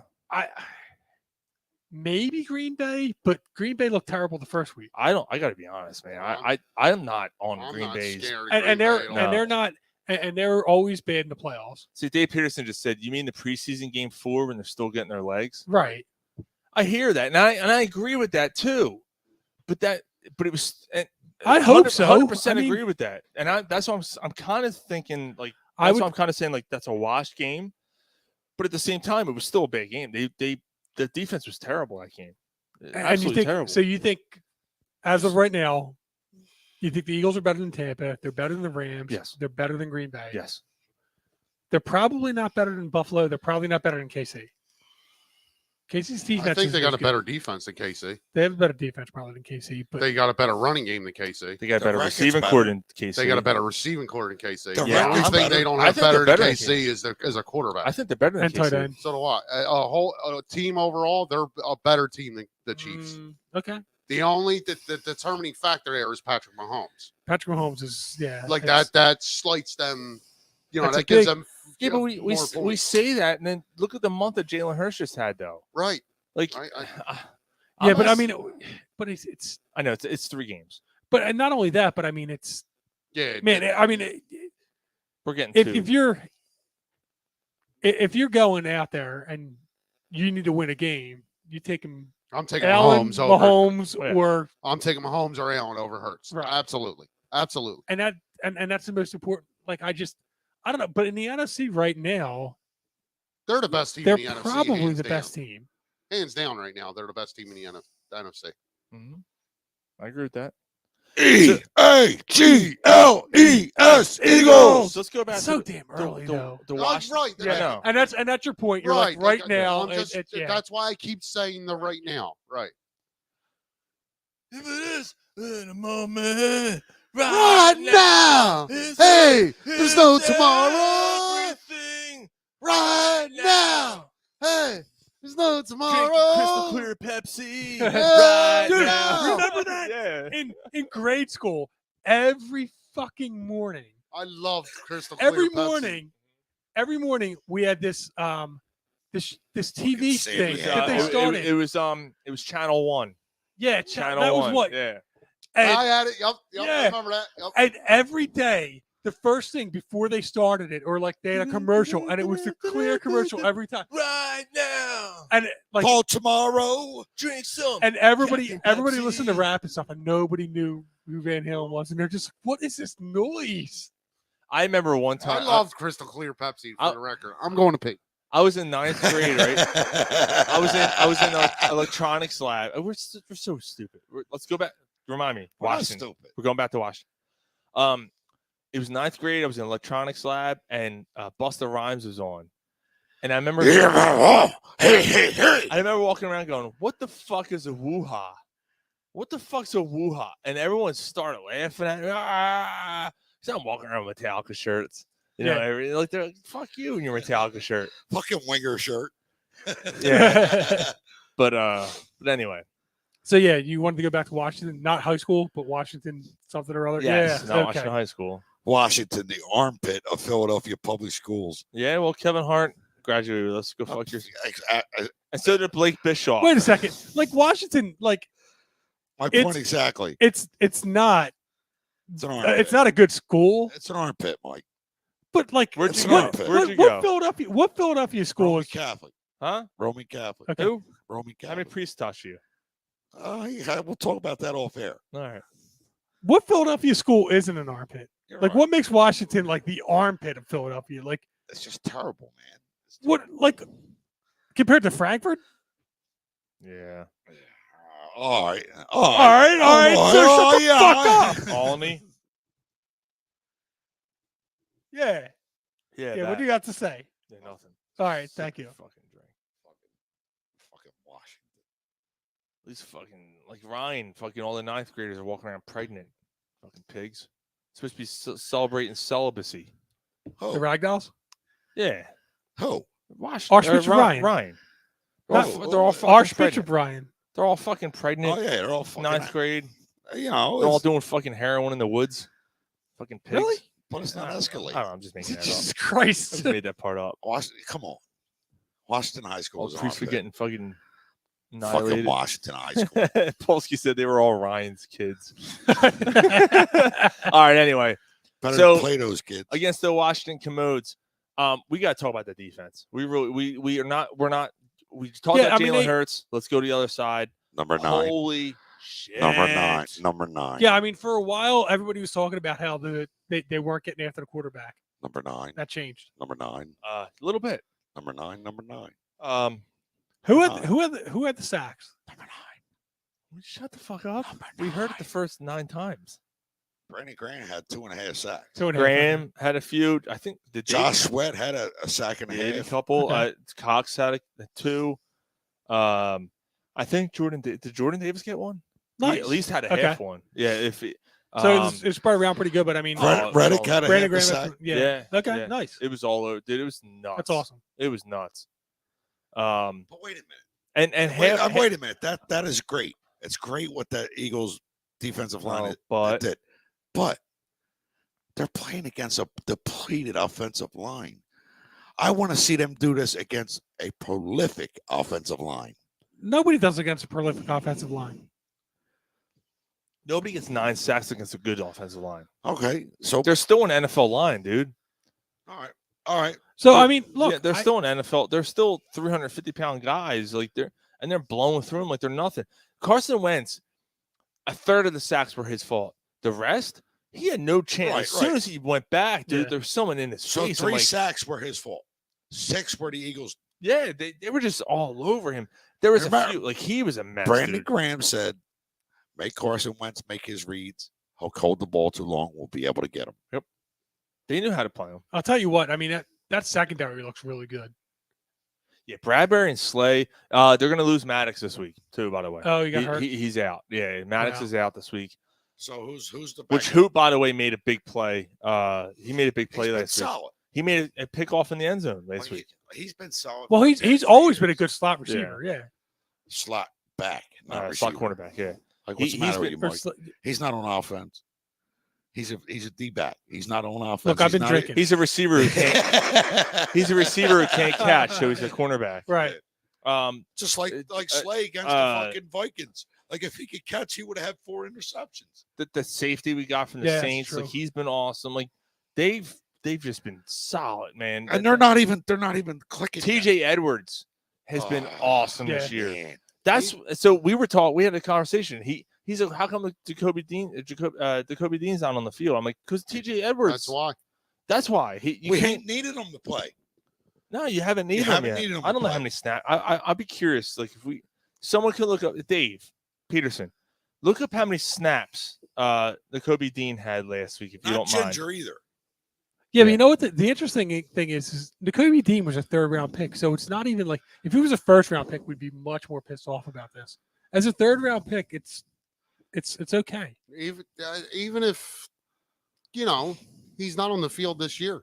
Maybe Green Bay, but Green Bay looked terrible the first week. I got to be honest, man. I'm not on Green Bay's, and they're not, and they're always bad in the playoffs. See, Dave Peterson just said, "You mean the preseason game 4 when they're still getting their legs?" Right. I hear that, and I agree with that too. But it was. I hope so. 100% agree with that, and that's what I'm kind of thinking. Like that's what I'm kind of saying. Like that's a wash game, but at the same time, it was still a bad game. The defense was terrible that game. Absolutely terrible. So you think, as of right now, you think the Eagles are better than Tampa? They're better than the Rams. Yes. They're better than Green Bay. Yes. They're probably not better than Buffalo. They're probably not better than KC. KC's defense. I think they got a better defense than KC. They have a better defense probably than KC, but they got a better running game than KC. They got a better receiving core than KC. They got a better receiving core than KC. The only thing they don't have better than KC is a quarterback. I think they're better than KC. Tight end. So do I. A whole team overall, they're a better team than the Chiefs. Okay. The only the determining factor there is Patrick Mahomes. Patrick Mahomes is Like it's- that slights them. You know, That's a that gives big- them. Yeah, but we more points. say that, and then look at the month that Jalen Hurts just had, though. Right. Like, Yeah, but I mean, but it's I know it's 3 games. but and not only that, but I mean, it's man. I mean, We're getting if you're going out there and you need to win a game, you take him. I'm taking Allen, Mahomes over Mahomes, or I'm taking Mahomes or Allen over Hurts. Right. Absolutely. And that's the most important. Like I don't know, but in the NFC right now, they're the best team they're in the NFC. probably hands the down. best team. Hands down right now, they're the best team in the NFC. Mm-hmm. I agree with that. EAGLES Eagles. Let's go back. So to damn early though. The Washington. Right. Yeah, no. And that's your point. You're like right now. That's why I keep saying the right now. Right. If it is in a moment, Right now. Hey, there's no tomorrow. Everything Right now. Hey, there's no tomorrow. Drinking crystal clear Pepsi. Right Dude, now. remember that Yeah. in grade school, every fucking morning. I love crystal clear Pepsi. Every morning we had this this TV thing that they It started. it was Channel 1. Yeah, Channel that 1. was what. Yeah. And, I had it. Yep. Yeah. I remember that. Yep. and every day, the first thing before they started it, or like they had a commercial, and it was the clear commercial every time. Right now. And like Call tomorrow. Drink some. and everybody Captain listened to Pepsi. rap and stuff, and nobody knew who Van Halen was, and they're just, what is this noise? I remember one I time. love crystal clear Pepsi for the record. I'm going to pee. I was in 9th grade, right? I was in electronics lab. We're so stupid. Let's go back. Remind me. We're not Washington. stupid. We're going back to Washington. It was 9th grade. I was in electronics lab, and Busta Rhymes was on. And I remember, I remember walking around going, "What the fuck is a woo-ha? What the fuck's a woo-ha?" And everyone started laughing at me. Ah! So I'm walking around with Metallica shirts. You know, like they're like, "Fuck you in your Metallica shirt." Fucking winger shirt. Yeah. But anyway. So yeah, you wanted to go back to Washington, not high school, but Washington something or other. Yes, yeah, not okay. Washington High School. Washington, the armpit of Philadelphia public schools. Yeah, well, Kevin Hart graduated with us. Go fuck yourself. And so did Blake Bischoff. Wait a second, like Washington, like My It's- point exactly. it's not It's an armpit. it's not a good school, It's an armpit, Mike. but like Where'd It's you an go? armpit. Where'd you go? What Philadelphia school Roman is? Catholic. Huh? Roman Catholic. Okay. Who? Roman How many Catholic. priests touched you? Yeah, we'll talk about that off air. All right. What Philadelphia school isn't an armpit? You're Like right. what makes Washington like the armpit of Philadelphia? Like It's just terrible, man. It's what? Like compared to Frankfurt? Yeah. all right. All right. So shut the fuck up. Alney? Yeah. Yeah. Yeah. What that. do you got to say? Yeah, nothing. All right. Thank you. Fucking drink. Fucking Washington. These fucking, like Ryan, fucking all the 9th graders are walking around pregnant. Fucking pigs. Supposed to be celebrating celibacy. The Who? Ragdolls? Yeah. Who? Washington. Archbishop Ryan. Ryan. Not- They're all fucking Archbishop pregnant. Ryan. They're all fucking pregnant. Oh yeah, they're all fucking. 9th grade. You know, They're all it's, doing fucking heroin in the woods. Fucking pigs. Really? but it's not I escalating. don't know. I'm just making that up. Jesus I Christ. just made that part up. Washington, come on. Washington High School All is an priests were armpit. getting fucking Fucking annihilated. Washington High School. Polsky said they were all Ryan's kids. All right. Anyway, Better So- than Plato's kids. against the Washington Commodes, we got to talk about the defense. We really, we are not, we're not. We talked Yeah, about I mean, Jalen Hurts. Let's go to the other side. Number 9. Holy shit. Number 9. Number 9. Yeah, I mean, for a while, everybody was talking about how they weren't getting after the quarterback. Number 9. That changed. Number 9. A little bit. Number 9. Number 9. Who had Uh, who had the sacks? Number 9. Shut the fuck up. We heard it the first 9 times. Brandon Graham had 2.5 sacks. Two and a half. Graham had a few. I think the Josh Sweat had a sack and a a half. couple. Okay. Cox had a 2. I think did Jordan Davis get one? He Nice. at least had a Okay. half one. Yeah. If it, So it was probably around pretty good, but I mean, Reddick had a Brandon half a Graham. sack. Yeah. Okay. yeah. Nice. It was all over. Dude, it was nuts. That's awesome. It was nuts. But wait a minute. And half, Wait a minute. That is great. It's great what that Eagles defensive line but did, but they're playing against a depleted offensive line. I want to see them do this against a prolific offensive line. Nobody does against a prolific offensive line. nobody gets 9 sacks against a good offensive line. Okay, so they're still an NFL line, dude. All right. So I mean, look, they're still an NFL. They're still 350-pound guys. Like they're blowing through them like they're nothing. Carson Wentz, a third of the sacks were his fault. The rest, he had no chance. Right, as soon as he went back, dude, there was someone in his So face. 3 sacks were his fault. 6 were the Eagles. Yeah, they were just all over him. There was a few, like he was a mess. Brandon dude. Graham said, make Carson Wentz make his reads. He'll hold the ball too long. We'll be able to get him. Yep. They knew how to play him. I'll tell you what. I mean, that secondary looks really good. Yeah, Bradbury and Slay. They're going to lose Maddox this week too. By the way, Oh, he got hurt? He's out. Yeah, Maddox is out this week. So who's the Which backup? Hoop, by the way, made a big play. He made a big play He's been last week. solid. He made a pick off in the end zone last week. He's been solid. Well, he's always been a good slot receiver. Yeah. Slot back, not slot receiver. cornerback. Yeah. Like what's the matter with you, Mike? sl- He's not on offense. He's a D-back. He's not on offense. Look, I've been drinking. He's a receiver who can't. He's a receiver who can't catch, so he's a cornerback. Right. Just like Slay against the fucking Vikings. Like if he could catch, he would have had 4 interceptions. The safety we got from the Yeah, that's Saints, like true. he's been awesome. Like they've just been solid, man. And they're not even clicking. TJ Edwards has been awesome yeah. this year. Man. That's so we had a conversation. He's like, how come Jacoby Dean's not on the field? I'm like, because TJ Edwards. That's why. We ain't needed him to play. No, you haven't needed him yet. needed him I don't to know play. how many snaps. I'll be curious. Like if someone could look up Dave Peterson, look up how many snaps Jacoby Dean had last week, if you Not don't mind. Ginger either. Yeah, but you know what? The interesting thing is Nakobe Dean was a 3rd-round pick, so it's not even like if he was a 1st-round pick, we'd be much more pissed off about this. As a 3rd-round pick, it's okay. Even if he's not on the field this year.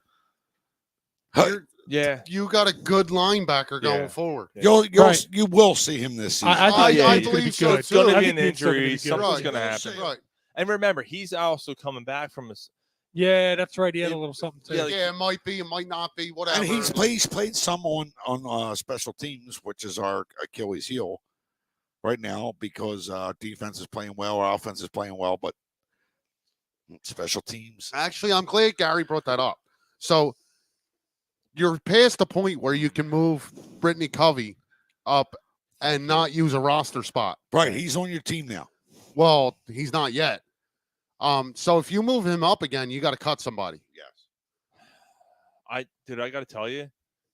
Yeah, you got a good linebacker going forward. You will see him this season. I believe so It's going too. to be an injury. Something's going to happen. Right. And remember, he's also coming back from his. Yeah, that's right. He had a little something too. Yeah, it might be, it might not be, whatever. And he's played some on special teams, which is our Achilles heel right now because defense is playing well, our offense is playing well, but special teams. Actually, I'm glad Gary brought that up. So you're past the point where you can move Brittany Covey up and not use a roster spot. Right, he's on your team now. Well, he's not yet. So if you move him up again, you got to cut somebody. Yes. I got to tell you,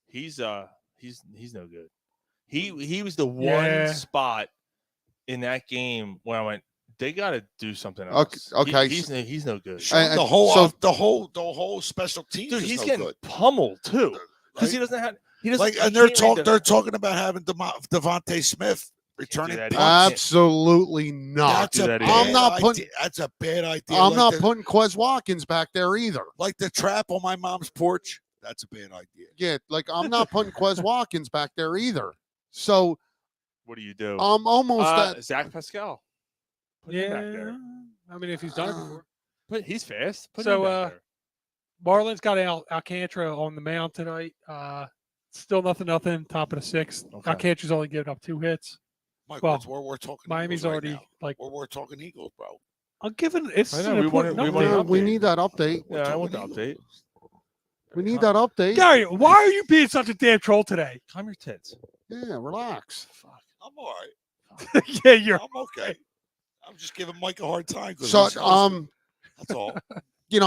he's no good. He was the one spot in that game where I went, they got to do something else. Okay. He's no good. And the whole special team. Dude, is he's no getting good. pummeled too because he doesn't have. He doesn't. Like, and they're talking about having Devontae Smith returning. Absolutely not. That's a bad idea. I'm not putting Quez Watkins back there either. Like the trap on my mom's porch. That's a bad idea. Yeah, like I'm not putting Quez Watkins back there either. So what do you do? I'm almost Zach Pascal. Put him back there. I mean, if he's done it before. But he's fast. Put him back there. Marlins got Alcantara on the mound tonight. Still nothing. Top of the 6th. Okay. Alcantara's only given up 2 hits. Mike, Well, we're talking. Miami's Eagles already right now. like we're talking Eagles, bro. I'll give it. It's I know, an we important want update. an we update. need that update. Yeah, I want the update. We need that update. Gary, why are you being such a damn troll today? Calm your tits. Yeah, relax. Fuck. I'm all right. Yeah, you're. I'm okay. I'm just giving Mike a hard time. So that's all. I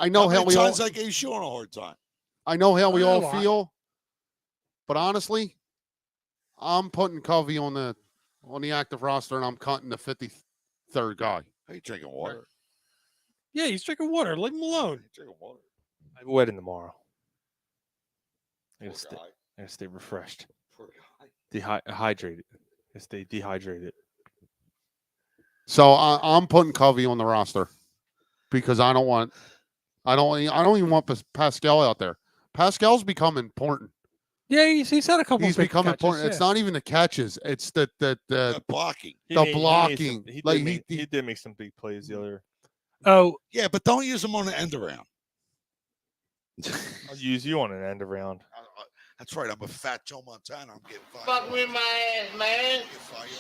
know how how we all. times I gave Sean a hard time. I know how we A all lot. feel, but honestly, I'm putting Covey on the active roster, and I'm cutting the 53rd guy. How you drinking water? Yeah, he's drinking water. Leave him alone. Drinking water. I have a wedding tomorrow. I Poor gotta stay refreshed. Poor guy. Hydrated. I stay dehydrated. So I'm putting Covey on the roster because I don't even want Pascal out there. Pascal's become important. Yeah, he's had a couple. He's big become catches, important. yeah. It's not even the catches. It's the blocking. blocking. He did make some big plays the other. Oh yeah, but don't use him on the end around. I'll use you on an end around. That's right. I'm a fat Joe Montana. I'm getting fired. Fuck with my ass, man.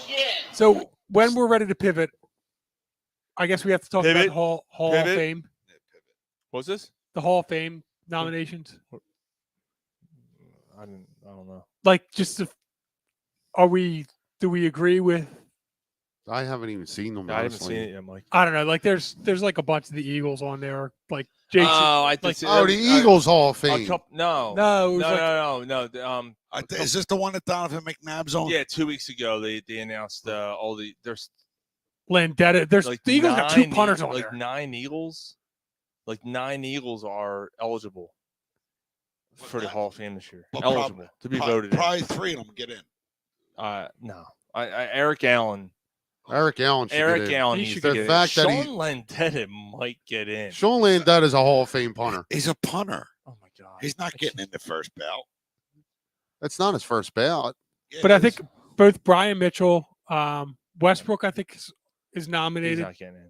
Shit. So when we're ready to pivot, I guess we have to talk about the Hall of Fame. What's this? The Hall of Fame nominations. I don't know. Like, just do we agree with? I haven't even seen them. I haven't seen it yet, Mike. I don't know. Like, there's like a bunch of the Eagles on there. Like Jason. The Eagles Hall of Fame. No. Is this the one that Donovan McNabb's on? Yeah, 2 weeks ago they announced all the there's Landetta. There's like the Eagles got 2 punters on like there. 9 Eagles. Like 9 Eagles are eligible for the Hall of Fame this year. Eligible to be voted in. Probably 3 of them get in. No. Eric Allen. Eric Allen needs to get in. Fact that Sean Landetta might get in. Sean Landetta is a Hall of Fame punter. He's a punter. Oh my God. He's not getting in the first ballot. That's not his first ballot. Yeah, but I think both Brian Mitchell, Westbrook, I think is nominated. He's not getting in.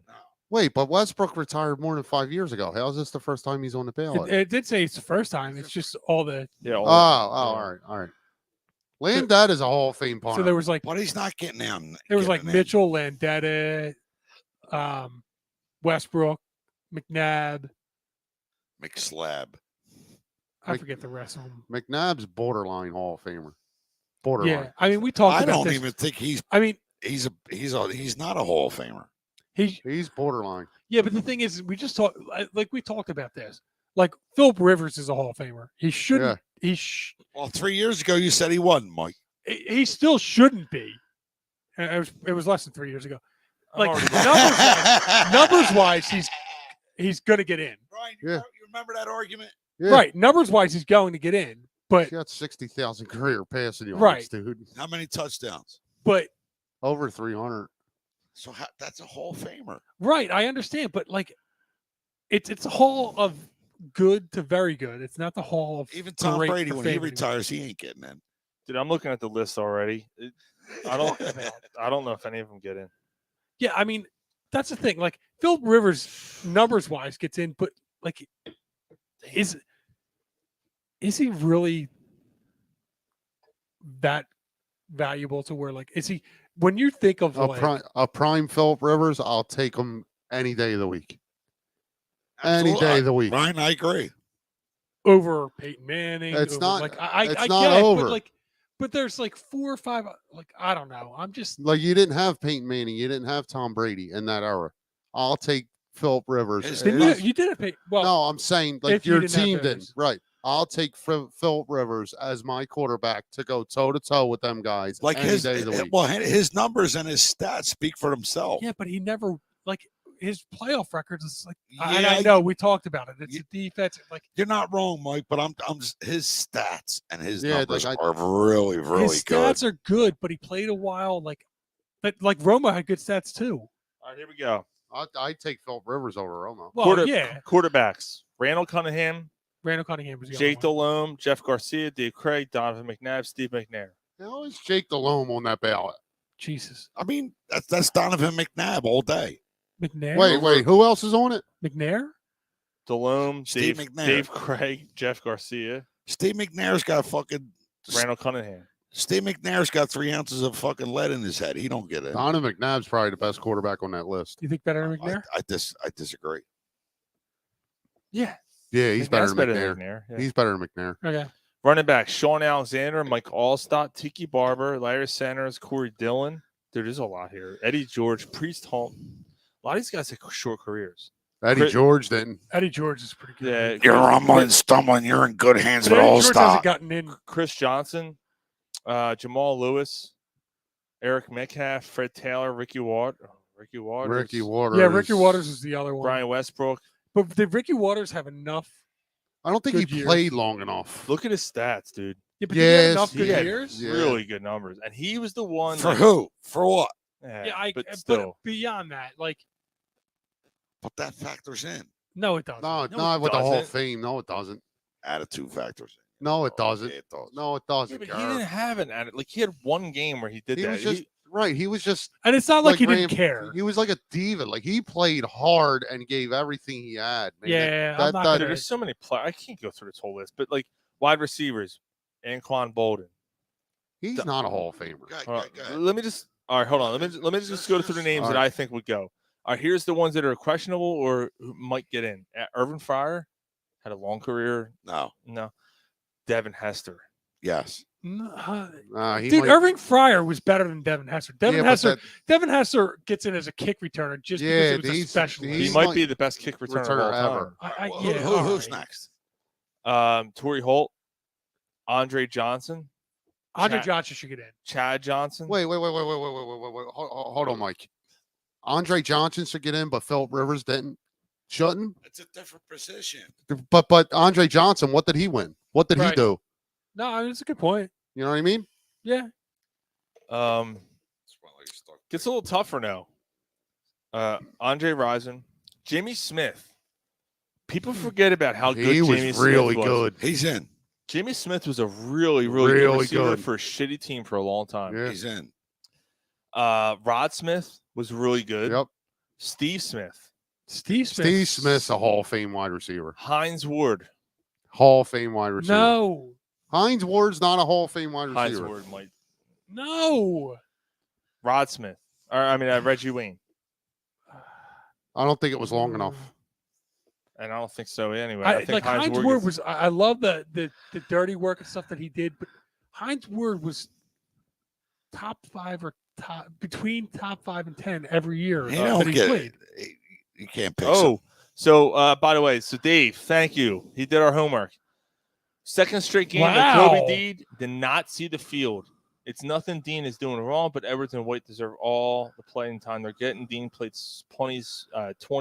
Wait, but Westbrook retired more than 5 years ago. How is this the first time he's on the ballot? It did say it's the first time. It's just all the. Yeah. All right. Landetta is a Hall of Fame punter. So there was like, but he's not getting in. There was like Mitchell, Landetta, Westbrook, McNabb, McSlab. I forget the rest of them. McNabb's borderline Hall of Famer. Borderline. Yeah, I mean, we talked. I about don't this. even think he's. I mean, he's not a Hall of Famer. He's borderline. Yeah, but the thing is, we just talked. Like we talked about this. Like Philip Rivers is a Hall of Famer. He shouldn't. Yeah. Well, 3 years ago you said he wasn't, Mike. He still shouldn't be. It was less than 3 years ago. Like numbers wise, he's going to get in. Brian, you remember that argument? Yeah. Right, numbers wise, he's going to get in. But he got 60,000 career passing yards, right, dude. How many touchdowns? But over 300. So that's a Hall of Famer. Right, I understand, but like, it's a Hall of good to very good. It's not the Hall of even Tom great Brady for when he fame retires, he ain't getting in. Dude, I'm looking at the list already. I don't know if any of them get in. Yeah, I mean, that's the thing. Like Phil Rivers, numbers wise, gets in, but like, is he really that valuable to where like is he? When you think of a prime Philip Rivers, I'll take him any day of the week. Any day of the week. Ryan, I agree. Over Peyton Manning. It's not. Like I it's get not it, over. but there's like 4 or 5. Like I don't know. I'm just like you didn't have Peyton Manning. You didn't have Tom Brady in that era. I'll take Philip Rivers. You didn't pay. Well, no, I'm saying like your team didn't. Right. I'll take Philip Rivers as my quarterback to go toe to toe with them guys. Like any day of the week. Well, his numbers and his stats speak for themselves. Yeah, but he never like his playoff records is like. Yeah, I know we talked about it. It's a defense. Like you're not wrong, Mike. But I'm just, his stats and his numbers like are really, really his good. Stats are good, but he played a while. Like Romo had good stats too. All right, here we go. I'd take Philip Rivers over Romo. Well, Quarterbacks: Randall Cunningham. Randall Cunningham was the Jake Delhomme, Jeff Garcia, Dave Craig, Donovan McNabb, Steve McNair. How is Jake Delhomme on that ballot? Jesus. I mean, that's Donovan McNabb all day. McNair. Wait, who else is on it? McNair. Delhomme, Steve McNair. Dave Craig, Jeff Garcia. Steve McNair's got fucking Randall Cunningham. Steve McNair's got 3 ounces of fucking lead in his head. He don't get it. Donovan McNabb's probably the best quarterback on that list. You think better than McNair? I disagree. Yeah. Yeah, he's better than McNair. Yeah. He's better than McNair. Okay. Running back: Sean Alexander, Mike Allstott, Tiki Barber, Larry Sanders, Corey Dillon. Dude, there's a lot here. Eddie George, Priest Holmes. A lot of these guys have short careers. Eddie George didn't. Eddie George is pretty good. Yeah, you're rumbling, stumbling. You're in good hands with Eddie George Allstott. hasn't gotten in. Chris Johnson, Jamal Lewis, Eric Metcalf, Fred Taylor, Ricky Waters. Ricky Waters. Yeah, Ricky Waters is the other one. Brian Westbrook. But did Ricky Waters have enough? I don't think he played long enough. Look at his stats, dude. Yeah, but did he have enough good he had years? really good numbers, and he was the one For who? For what? Yeah, but but still. beyond that, like, But that factors in. no, it doesn't. No, it not with the Hall of doesn't. Fame. No, it doesn't. Attitude factors No, it doesn't. It does. No, it Yeah, doesn't. but he Garrett. didn't have an attitude. Like he had one game where he did He that. was just right. He was just, And it's not like he didn't ran- care. He was like a diva. Like he played hard and gave everything he had. Man. Yeah, that, I'm not that, gonna- There's so many players. I can't go through this whole list, but like wide receivers, Anquan Bolden. he's not a Hall of Famer. Hold on. Let me just. All right, hold on. Let me just go through the names all that right. I think would go. All right, here's the ones that are questionable or who might get in. Irvin Fryer had a long career. No. Devin Hester. Yes. He Dude, might- Irving Fryer was better than Devin Hester. Yeah, but Devin Hester gets in as a kick returner just because it was a he's- specialist. He might be the best kick returner of all ever. time. Who's next? Torrey Holt, Andre Johnson. Andre Johnson should get in. Chad Johnson. Wait. Hold on, Mike. Andre Johnson should get in, but Philip Rivers shouldn't. It's a different position. But Andre Johnson, what did he win? What did he Right. do? No, I mean, it's a good point. You know what I mean? Yeah. Gets a little tougher now. Andre Rison, Jimmy Smith. People forget about how good He was Jimmy really Smith was. good. He's in. Jimmy Smith was a really good Really receiver good. for a shitty team for a long time. Yeah. He's in. Rod Smith was really good. Yep. Steve Smith. Steve Smith's a Hall of Fame wide receiver. Heinz Ward. Hall of Fame wide receiver. No. Heinz Ward's not a Hall of Fame wide Heinz receiver. Ward might. No. Rod Smith. Reggie Wayne. I don't think it was long enough. And I don't think so anyway. I think like Heinz Ward gets- was. I love the dirty work and stuff that he did, but Heinz Ward was top 5 or between top 5 and 10 every year He that don't he get played. You can't pick. Oh, so by the way, so Dave, thank you. He did our homework. Second straight game that Wow. Kobe did not see the field. It's nothing Dean is doing wrong, but Everton and White deserve all the playing time they're getting. Dean played 20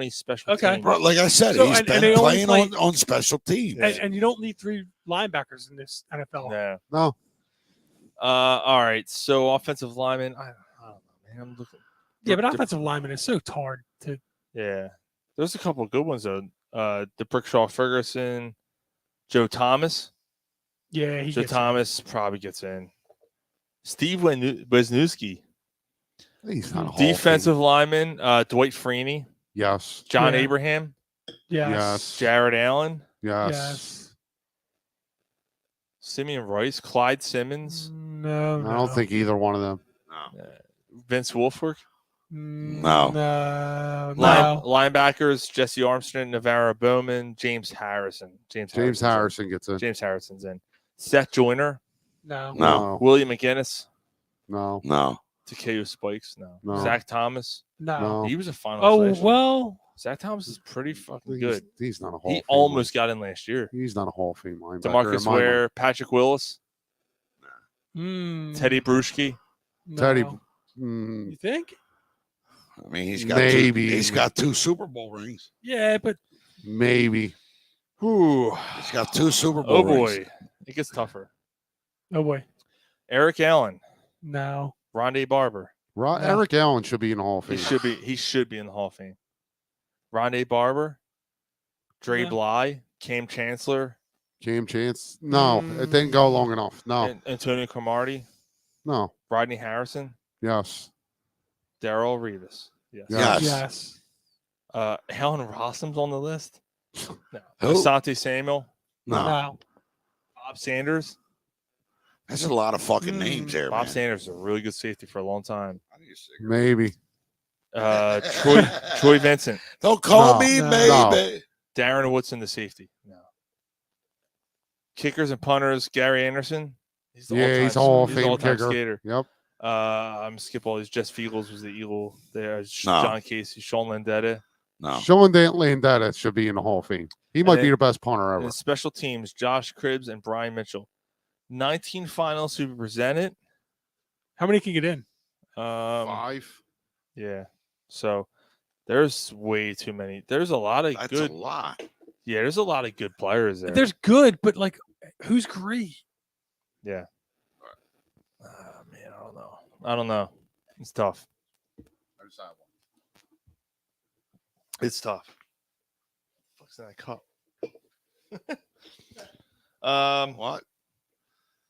special Okay. teams. Bro, like I said, So, he's and been they only playing play- on special teams. And you don't need 3 linebackers in this NFL. Yeah. No. All right. So offensive lineman, I don't know, man. I'm looking. Yeah, but offensive lineman is so hard to. Yeah. There's a couple of good ones though. DeBrickshaw Ferguson, Joe Thomas. Yeah, he Joe gets Thomas probably gets in. Steve Wisniewski. He's not a Hall of Fame. Defensive lineman, Dwight Freeney, Yes. John Yeah. Abraham, Yes. Jared Allen, Yes. Simeon Rice, Clyde Simmons, No. I don't think either one of them. Vince Wilfork. No. No. Linebackers, Jesse Armstrong, Navarro Bowman, James Harrison. James Harrison gets in. James Harrison's in. Seth Joyner, No. No. William McGinnis, No. No. Takeo Spikes. No. No. Zach Thomas. No. No. He was a final. Oh, selection. well. Zach Thomas is pretty fucking He's, good. he's not a Hall He of Fame. almost got in last year. He's not a Hall of Fame linebacker. DeMarcus in my mind. Ware, Patrick Willis, Mm, Teddy Bruschi. no. Teddy. You think? I mean, he's got Maybe. he's got 2 Super Bowl rings. Yeah, but Maybe. Whew. He's got 2 Super Bowl Oh rings. boy, it gets tougher. oh boy. Eric Allen, No. Rondé Barber. No. Eric Allen should be in the Hall of He Fame. should be. He should be in the Hall of Fame. Rondé Barber, Dre Yeah. Bly, Cam Chancellor, Cam Chance. No, it didn't go long enough. No. and Antonio Cromartie, No. Rodney Harrison, Yes. Daryl Reeves. Yes. Yes. Yes. Helen Rossum's on the list. No. Who? Asante Samuel, No. No. Bob Sanders. That's a lot of fucking names there, Bob man. Sanders is a really good safety for a long time. Maybe. Troy Vincent, Don't call No. me No. baby. Darren Woodson, the safety. No. Kickers and punters, Gary Anderson. He's the Yeah, all-time- he's a Hall of he's an Fame all-time kicker. skater. Yep. I'm skip all these. Jess Fiegels was the Eagle. There's No. John Casey, Sean Landetta. No. Sean Landetta should be in the Hall of Fame. He might be then- the best punter And ever. then special teams, Josh Cribbs and Brian Mitchell. 19 finals to be presented. How many can get in? 5. Yeah. So there's way too many. There's a lot of That's good. a lot. Yeah, there's a lot of good players there. There's good, but like, who's great? Yeah. Man, I don't know. It's tough. It's tough. What's in that cup? What?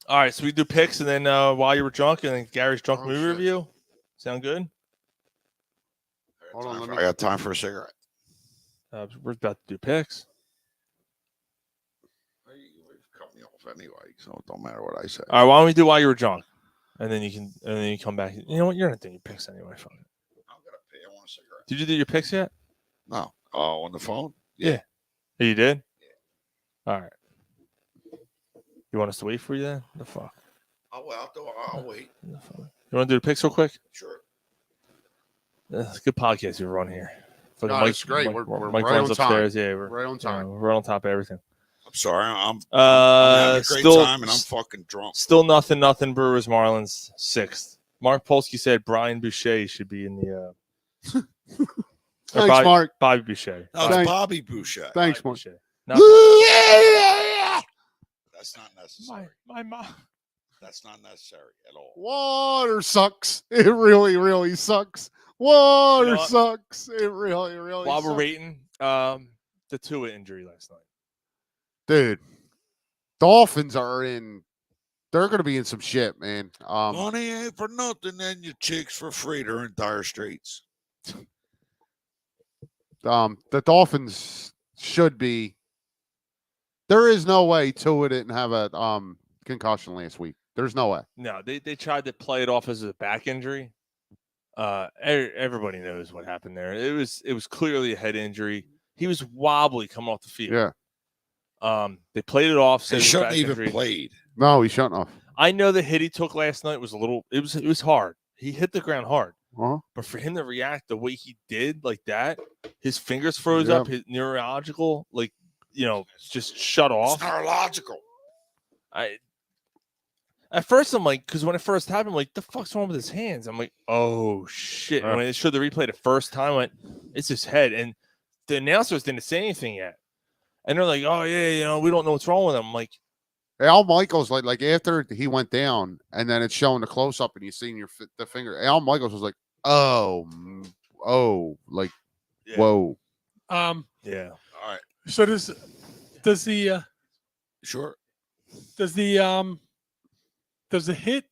All right, so we do picks, and then while you were drunk, and then Gary's drunk movie shit. review. Sound good? Hold on, I got time for a cigarette. We're about to do picks. You cut me off anyway, so it don't matter what I say. All right, why don't we do while you were drunk, and then you come back. You know what? You're not doing your picks anyway. Fine. I'm gonna pay. I want a cigarette. Did you do your picks yet? No. Oh, on the phone? Yeah. Oh, you did? Yeah. All right. You want us to wait for you then? The fuck. I'll wait. You want to do the picks real quick? Sure. It's a good podcast you run here. No, it's great. We're Mike right on upstairs. time. Yeah, we're right on time. We're right on top of everything. I'm sorry. I'm having a great time, and I'm fucking drunk. Still nothing. Brewers Marlins 6th. Mark Polsky said Brian Boucher should be in the. Thanks, Mark. Bobby Boucher. No, it's Bobby Boucher. Thanks, Bobby Mark. Boucher. That's not necessary. My mom. That's not necessary at all. Water sucks. It really, really sucks. Water You know what? sucks. It really, really While sucks. we're waiting, the Tua injury last night. Dude, Dolphins are in. They're going to be in some shit, man. Money ain't for nothing, and your chicks for free. They're in dire straits. The Dolphins should be. There is no way Tua didn't have a concussion last week. There's no way. No, they tried to play it off as a back injury. Everybody knows what happened there. It was clearly a head injury. He was wobbly coming off the field. Yeah. They played it off. He shouldn't even played. No, he shouldn't have. I know the hit he took last night was a little. It was hard. He hit the ground hard. Uh-huh. But for him to react the way he did, like that, his fingers froze up. His neurological, just shut off. It's neurological. At first, I'm like, because when it first happened, I'm like, the fuck's wrong with his hands? I'm like, oh shit. And when it showed the replay the first time, I went, it's his head. And the announcers didn't say anything yet. And they're like, oh yeah, we don't know what's wrong with him. I'm like, Al Michaels, like after he went down, and then it's showing the close up, and you see the finger. Al Michaels was like, whoa. yeah. Whoa. Yeah. All right. So does the Sure. does the hit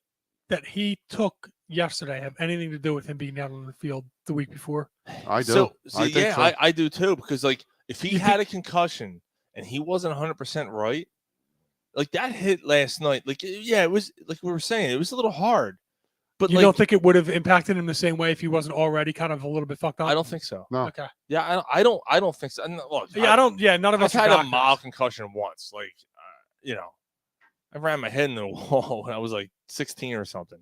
that he took yesterday have anything to do with him being out on the field the week before? I do. So, I think so. I do too, because like if he had a concussion and he wasn't 100% right, like that hit last night, like it was like we were saying, it was a little hard. But you don't think it would have impacted him the same way if he wasn't already kind of a little bit fucked up? I don't think so. No. Okay. Yeah, I don't think so. Look, Yeah, I don't. Yeah, none of us I've had are a doctors. mild concussion once. Like, I ran my head in the wall when I was like 16 or something.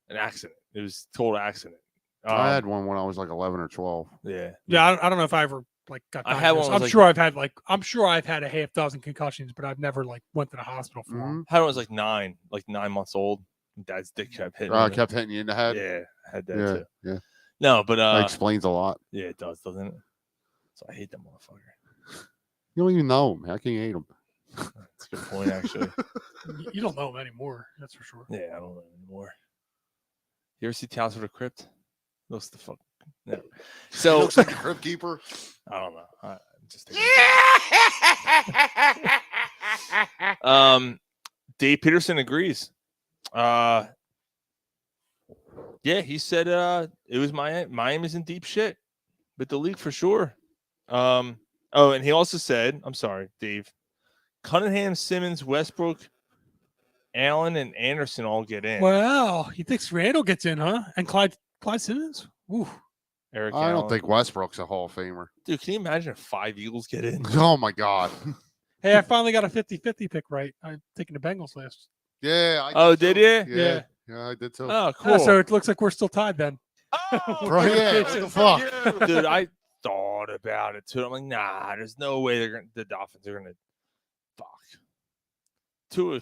An accident. It was a total accident. I had one when I was like 11 or 12. Yeah. Yeah, I don't know if I ever got. I had one. I'm sure I've had a half dozen concussions, but I've never went to the hospital for them. I had one was like 9 months old. Dad's dick kept hitting me. Kept hitting you in the head. Yeah, I had that too. Yeah. No, but that explains a lot. Yeah, it does, doesn't it? So I hate that motherfucker. You don't even know him. How can you hate him? That's a good point, actually. You don't know him anymore. That's for sure. Yeah, I don't know anymore. You ever see Tales of the Crypt? Looks the fuck. No. So he looks like a crypt keeper. I don't know. I'm just Dave Peterson agrees. Yeah, he said it was Miami's in deep shit with the league for sure. And he also said, I'm sorry, Dave, Cunningham, Simmons, Westbrook, Allen, and Anderson all get in. Wow, he thinks Randall gets in, huh? And Clyde Simmons? Ooh. Eric I Allen. don't think Westbrook's a Hall of Famer. Dude, can you imagine if 5 Eagles get in? Oh my God. Hey, I finally got a 50-50 pick right. I'm taking the Bengals last. Yeah. Did you? Yeah, I did too. Oh, cool. So it looks like we're still tied then. Right, yeah. Fuck. Dude, I thought about it too. I'm like, nah, there's no way the Dolphins are gonna fuck. Tua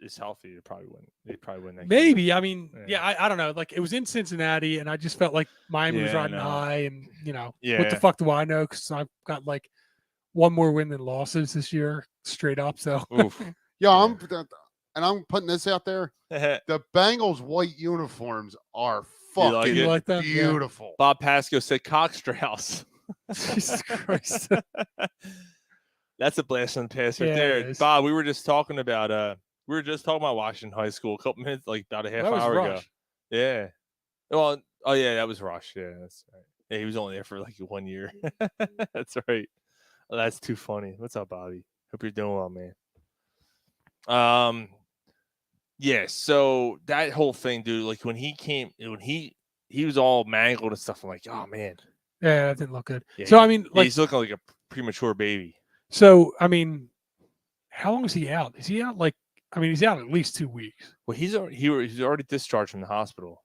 is healthy. They probably win that game. Maybe. I mean, I don't know. Like it was in Cincinnati, and I just felt like Miami was Yeah, riding no. high, and what Yeah. the fuck do I know? Because I've got like one more win than losses this year, straight up. So Oof. Yeah, I'm putting this out there. The Bengals white uniforms are You like fucking it? like them? Yeah. beautiful. Bob Pasco said Cock Strauss. Jesus Christ. That's a blast on the past right Yeah, it there. is. Bob, we were just talking about Washington High School a couple minutes, like about a half That was hour ago. Rush. Yeah. Well, oh yeah, that was Rush. Yeah, that's right. Yeah, he was only there for like 1 year. That's right. Oh, that's too funny. What's up, Bobby? Hope you're doing well, man. Yeah, so that whole thing, dude, like when he was all mangled and stuff, I'm like, oh man. Yeah, that didn't look good. Yeah, So I mean, like, he's looking like a premature baby. so I mean, how long is he out? Is he out like? I mean, he's out at least 2 weeks. Well, he's already discharged from the hospital.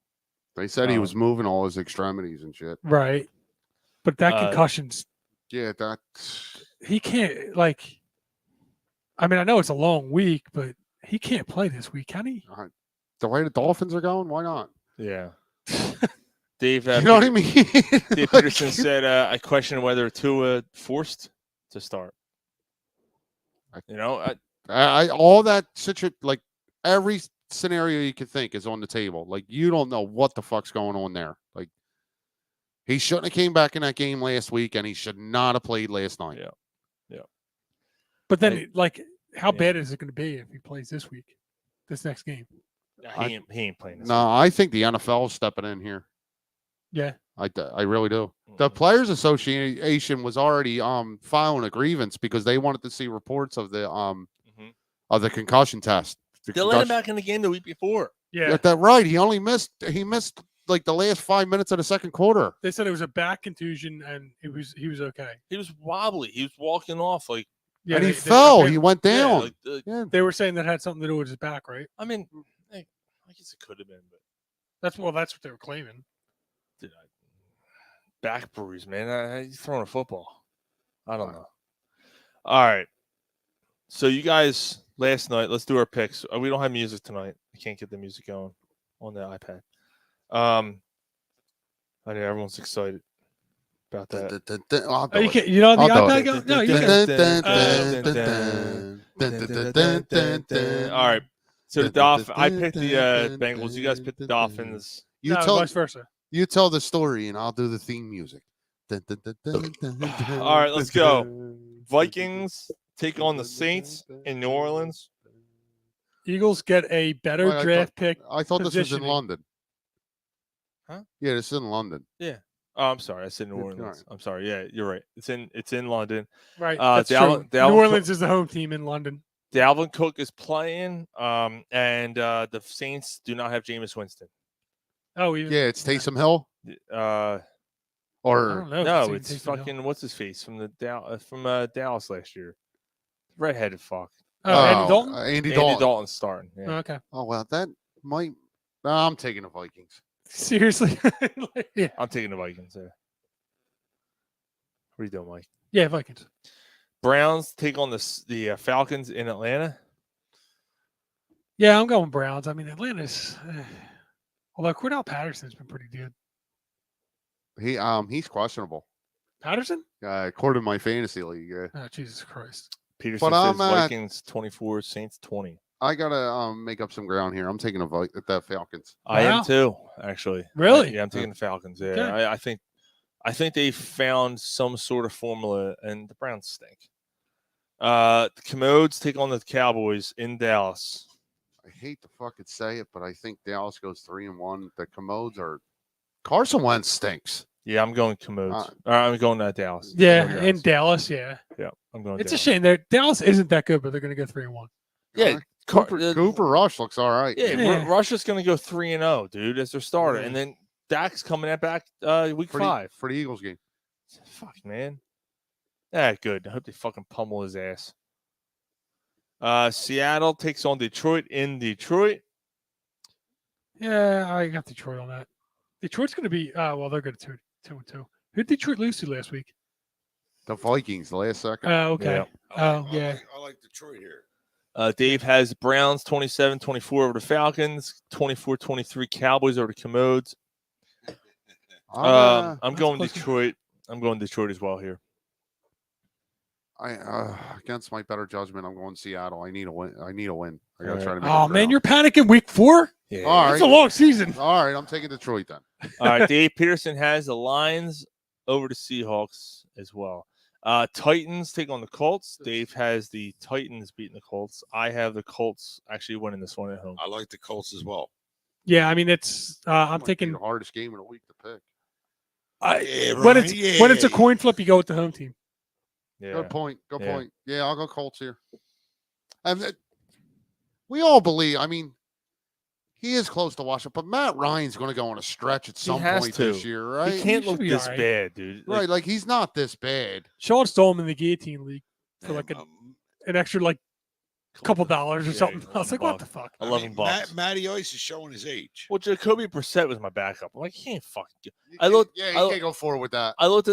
They said he was moving all his extremities and shit. Right. But that concussion's. Yeah, that. He can't, like. I mean, I know it's a long week, but he can't play this week, can he? The way the Dolphins are going, why not? Yeah. Dave, you know what I mean? Dave Peterson said, I question whether Tua forced to start. You know, all that like every scenario you could think is on the table. Like you don't know what the fuck's going on there. Like he shouldn't have came back in that game last week, and he should not have played last night. Yeah. But then, how bad is it going to be if he plays this week, this next game? He ain't playing this No, I think the NFL is stepping in here. Yeah. I really do. The Players Association was already filing a grievance because they wanted to see reports of the concussion test. They let him back in the game the week before. Yeah. That right. He missed like the last 5 minutes of the second quarter. They said it was a back contusion and he was okay. He was wobbly. He was walking off like. Yeah, and he fell. He went down. They were saying that had something to do with his back, right? I mean, I guess it could have been, but that's what they were claiming. Back bruise, man. He's throwing a football. I don't know. All right. So you guys, last night, let's do our picks. We don't have music tonight. I can't get the music going on the iPad. I know everyone's excited about that. You can't, you know the iPad go? No, you can. All right. So the Dolphins. I picked the Bengals. You guys picked the Dolphins. Vice versa. You tell the story, and I'll do the theme music. All right, let's go. Vikings take on the Saints in New Orleans. Eagles get a better draft pick. I thought this was in London. Huh? Yeah, this is in London. Yeah. Oh, I'm sorry. I said New Orleans. Right. I'm sorry. Yeah, you're right. It's in London. Right. That's true. New Orleans is the home team in London. Dalvin Cook is playing, and the Saints do not have Jameis Winston. Oh, yeah, it's Taysom Hill. I don't know. No, it's fucking Hill. What's his face from Dallas last year, redheaded fuck. Oh, Andy Dalton. Andy Dalton's starting. Yeah. Oh, okay. Oh well, that might. I'm taking the Vikings. Seriously? Yeah. I'm taking the Vikings. Yeah. What are you doing, Mike? Yeah, Vikings. Browns take on the Falcons in Atlanta. Yeah, I'm going Browns. I mean, Atlanta's. Although Cordell Patterson's been pretty good. He's questionable. Patterson? According to my fantasy league. Oh, Jesus Christ. Peterson says Vikings 24, Saints 20. I gotta make up some ground here. I'm taking the Falcons. I am too, actually. Really? Yeah, I'm taking the Falcons. Yeah, okay. I think they found some sort of formula, and the Browns stink. The Commodes take on the Cowboys in Dallas. I hate to fucking say it, but I think Dallas goes 3-1. The Commodes are Carson Wentz stinks. Yeah, I'm going Commodes. I'm going to Dallas. Yeah, in Dallas. Yeah. Yeah, I'm going. It's Dallas. a shame that Dallas isn't that good, but they're going to go 3-1. Yeah, Cooper Rush looks all right. Yeah, Rush is going to go 3-0, dude, as their starter, and then Dak's coming back week 5 for the Eagles game. Fuck, man. Yeah, good. I hope they fucking pummel his ass. Seattle takes on Detroit in Detroit. Yeah, I got Detroit on that. Detroit's going to be they're good at 2-2. Who did Detroit lose to last week? The Vikings, the last second. Oh, okay. I yeah. I like Detroit here. Dave has Browns 27-24 over the Falcons, 24-23 Cowboys over the Commodes. I'm going Detroit. I'm going Detroit as well here. Against my better judgment, I'm going Seattle. I need a win. I gotta try to make Oh man, you're panicking week 4? Yeah. All right. It's a long season. All right, I'm taking Detroit then. All right, Dave Peterson has the Lions over the Seahawks as well. Titans take on the Colts. Dave has the Titans beating the Colts. I have the Colts actually winning this one at home. I like the Colts as well. Yeah, I mean it's. I'm Might be taking the hardest game of the week to pick. when it's a coin flip, you go with the home team. Yeah. Good point. Good point. Yeah, I'll go Colts here. And we all believe. I mean, he is close to Washington, but Matt Ryan's going to go on a stretch at some point this year, right? He can't He should look be this all right. bad, dude. Right, like he's not this bad. Sean stole him in the guillotine league for like an extra like couple dollars or something. I was like, what the fuck? $11. Matty Ice is showing his age. Well, Jacoby Brissett was my backup. I'm like, he can't fucking. I looked. Yeah, you can't go forward with that. I looked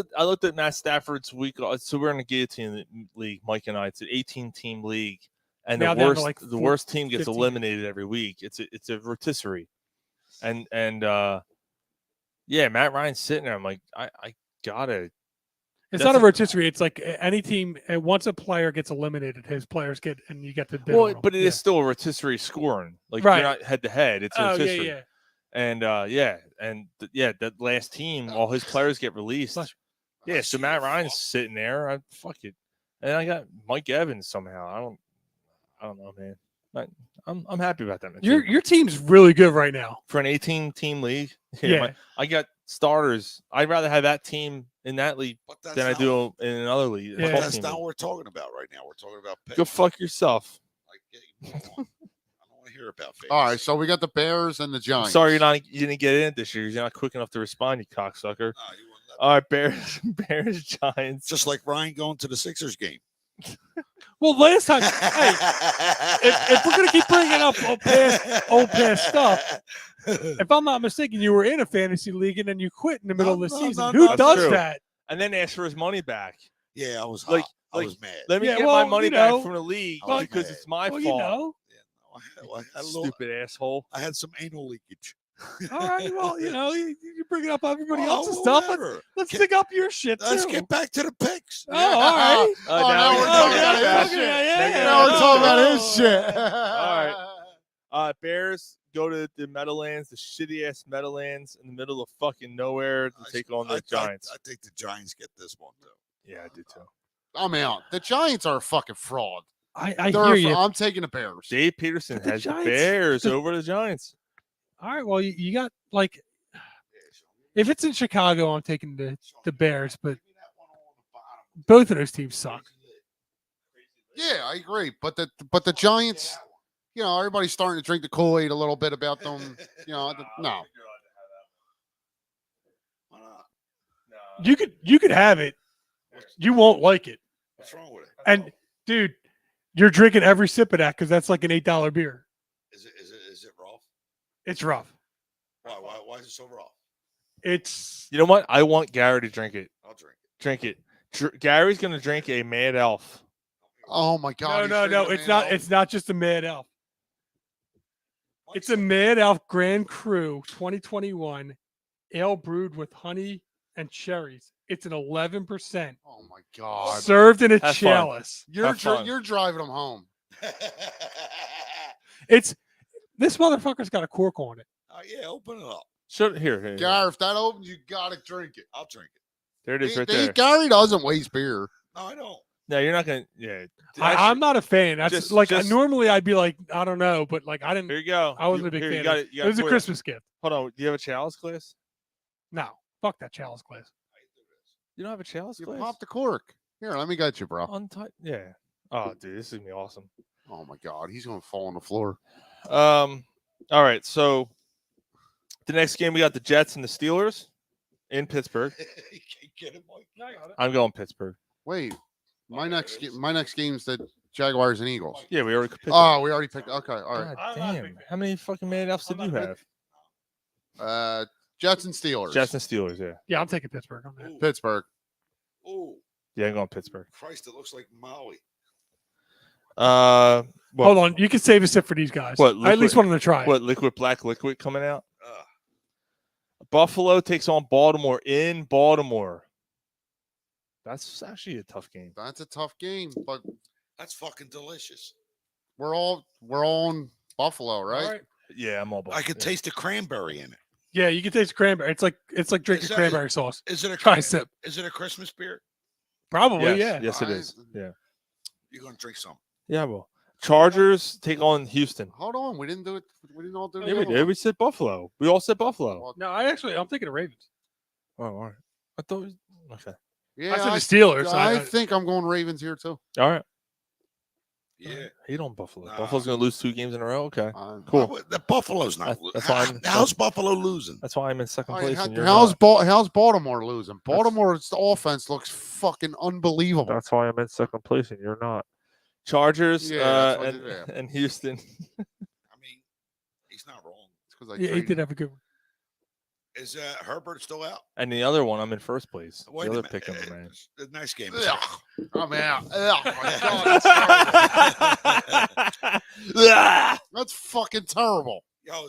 at Matt Stafford's week. So we're in a guillotine league, Mike and I. It's an 18-team league, and Now the down to, worst like, the worst team gets 15. eliminated every week. It's a rotisserie, and yeah, Matt Ryan's sitting there. I'm like, I gotta. It's not a rotisserie. It's like any team. Once a player gets eliminated, his players get, and you get to. Well, but it is still a rotisserie scoring. Like Right. you're not head to head. It's a rotisserie. yeah. And that last team, all his players get released. Yeah, so Matt Ryan's sitting there. Fuck it, and I got Mike Evans somehow. I don't know, man. But I'm happy about that. Your team's really good right now for an 18-team league. Yeah. I got starters. I'd rather have that team in that league than I do in another league. But that's not what we're talking about right now. We're talking about picks. Go fuck yourself. I don't want to hear about Vegas. All right, so we got the Bears and the Giants. I'm sorry you didn't get in this year. You're not quick enough to respond, you cocksucker. All right, Bears, Giants. Just like Ryan going to the Sixers game. Well, last time, hey, if we're gonna keep bringing up old past stuff, if I'm not mistaken, you were in a fantasy league and then you quit in the middle of the season. Who does that? And then ask for his money back. Yeah, I was like, I was mad. Let me get my money back from the league because it's my fault. You know. Stupid asshole. I had some anal leakage. All right, well, you bring it up everybody else's stuff. Let's dig up your shit, Let's too. get back to the picks. Oh, all right. Now we're talking about his shit. Now we're talking about his shit. All right. Bears go to the Meadowlands, the shitty-ass Meadowlands in the middle of fucking nowhere to take on the Giants. I think the Giants get this one, too. Yeah, I do, too. I'm out. The Giants are a fucking fraud. I hear you. I'm taking the Bears. Dave Peterson has the Giants- Bears over the Giants. All right, well, you got, like, if it's in Chicago, I'm taking the Bears, but both of those teams suck. Yeah, I agree. But the Giants, everybody's starting to drink the Kool-Aid a little bit about them. No. You could have it. You won't like it. What's wrong with it? And dude, you're drinking every sip of that because that's like an $8 beer. Is it rough? It's rough. Why is it so rough? It's. You know what? I want Gary to drink it. I'll drink it. Drink it. Gary's gonna drink a Mad Elf. Oh my God! No. It's not. It's not just a Mad Elf. It's a Mad Elf Grand Cru 2021 ale brewed with honey and cherries. It's an 11%. Oh my God! Served in a Have chalice. You're driving them home. It's this motherfucker's got a cork on it. Oh yeah, open it up. Here. Gary, if that opens, you gotta drink it. I'll drink it. There it is, right there. Gary doesn't waste beer. No, I don't. No, you're not gonna. Yeah, I'm not a fan. That's normally I'd be like, I don't know, but like I didn't. Here you go. I wasn't a big fan. You got it. You It was a Christmas gift. Hold on. Do you have a chalice glass? No, fuck that chalice glass. You don't have a chalice You glass? pop the cork. Here, let me get you, bro. Yeah. Oh, dude, this is gonna be awesome. Oh my God, he's gonna fall on the floor. All right, so the next game we got the Jets and the Steelers in Pittsburgh. You can't get it, Mike. I'm going Pittsburgh. Wait, my next game's the Jaguars and Eagles. Yeah, we already picked. Oh, we already picked. Okay, all right. God damn! How many fucking Mad Elves did you have? Jets and Steelers. Jets and Steelers. Yeah. Yeah, I'm taking Pittsburgh on that. Pittsburgh. Oh, Yeah, I'm going Pittsburgh. Christ! It looks like Maui. Hold on, you can save a sip for these guys. I at least want them to try it. What liquid black liquid coming out? Buffalo takes on Baltimore in Baltimore. That's actually a tough game. That's a tough game, but That's fucking delicious. we're all on Buffalo, right? All right. Yeah, I'm all about. I could taste the cranberry in it. Yeah, you can taste cranberry. It's like drinking Is that- cranberry sauce. Is it a Try a sip. Is it a Christmas beer? Probably, Yes. yeah. Yes, it is. Yeah. You're gonna drink some. Yeah, well. Chargers take on Houston. Hold on, we didn't do it. We didn't all do. Yeah, the we other did. one. We said Buffalo. We all said Buffalo. No, I'm thinking of Ravens. Oh, all right. I thought. Okay. Yeah, I said the Steelers. I think I'm going Ravens here too. All right. Yeah. Hate on Buffalo. Nah. Buffalo's going to lose 2 games in a row. Okay. Cool. The Buffalo's not losing. That's why How's Buffalo losing? That's why I'm in second All right, place. and you're how's not. how's Baltimore losing? Baltimore's offense looks fucking unbelievable. That's why I'm in second place and you're not. Chargers and Houston. I mean, he's not wrong. Yeah, he did have a good one. Is Herbert still out? And the other one, I'm in first place. Wait the a other minute. pick of the man. The nice game. I'm out. Oh my God, that's, that's fucking terrible. Yo,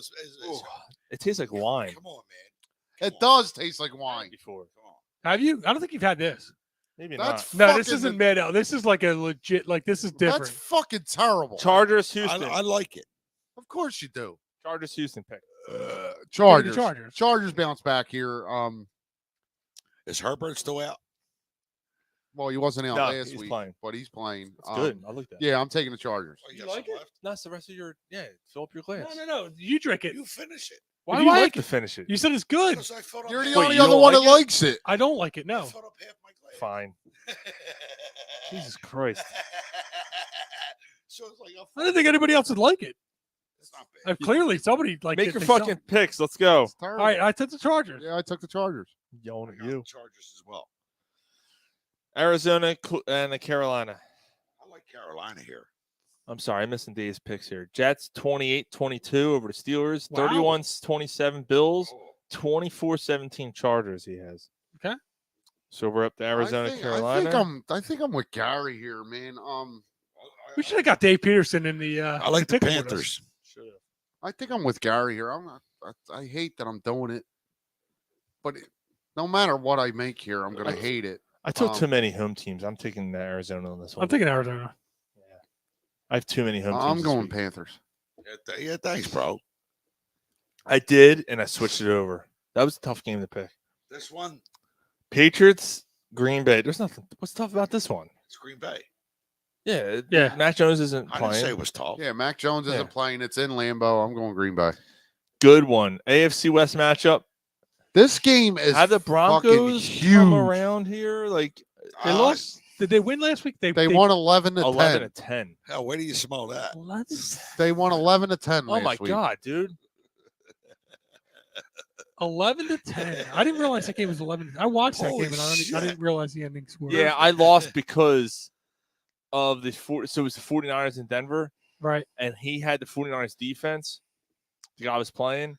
it tastes like wine. Come on, man. It does taste like wine. Before. Have you? I don't think you've had this. Maybe That's not. No, this isn't made out. This is like a legit. Like this is different. That's fucking terrible. Chargers, Houston. I like it. Of course you do. Chargers, Houston pick. Chargers. Chargers. Chargers bounce back here. Is Herbert still out? Well, he wasn't out No, last he's week, playing. but he's playing. It's good. I like that. Yeah, I'm taking the Chargers. Oh, You like it? No, it's the rest of your fill up your glass. No. You drink it. You finish it. Why If do you I like like to it? finish it. You said it's good. Because I filled up You're the half- Wait, only you other don't one like that it? likes it. I don't like it. I No. filled up half my glass. Fine. Jesus Christ. So it's like I didn't think anybody else would like it. it's not bad. Clearly, somebody like Make it your themselves. fucking picks. Let's go. It's All terrible. right, I took the Chargers. Yeah, I took the Chargers. Yelling I at got you. the Chargers as well. Arizona and Carolina. I like Carolina here. I'm sorry, I'm missing Dave's picks here. Jets 28-22 over the Steelers. Wow. 31-27 Bills. Oh. 24-17 Chargers he has. Okay. So we're up to Arizona, Carolina. I think I'm with Gary here, man. We should have got Dave Peterson in the. I like the pick with us. Panthers. I think I'm with Gary here. I hate that I'm doing it, but no matter what I make here, I'm gonna hate it. I took too many home teams. I'm taking Arizona on this one. I'm taking Arizona. I have too many home teams. I'm this going week. Panthers. Yeah, thanks, bro. I did, and I switched it over. That was a tough game to pick. This one, Patriots, Green Bay. There's nothing. What's tough about this one? it's Green Bay. Yeah. Mac Jones isn't I didn't say playing. it was tough. Yeah, Mac Jones isn't Yeah. playing. It's in Lambeau. I'm going Green Bay. Good one. AFC West matchup. This game is Have the Broncos huge. come around here? Like They lost. Did they win last week? They won 11 to 11 10. to 10. Hell, where do you smell that? They won 11 to 10 Oh last my week. God, dude. 11 to 10. I didn't realize that game was 11. I watched that Holy game and I shit. didn't realize the ending score. Yeah, I lost because of the so it was the 49ers in Denver, Right. and he had the 49ers defense. The guy was playing,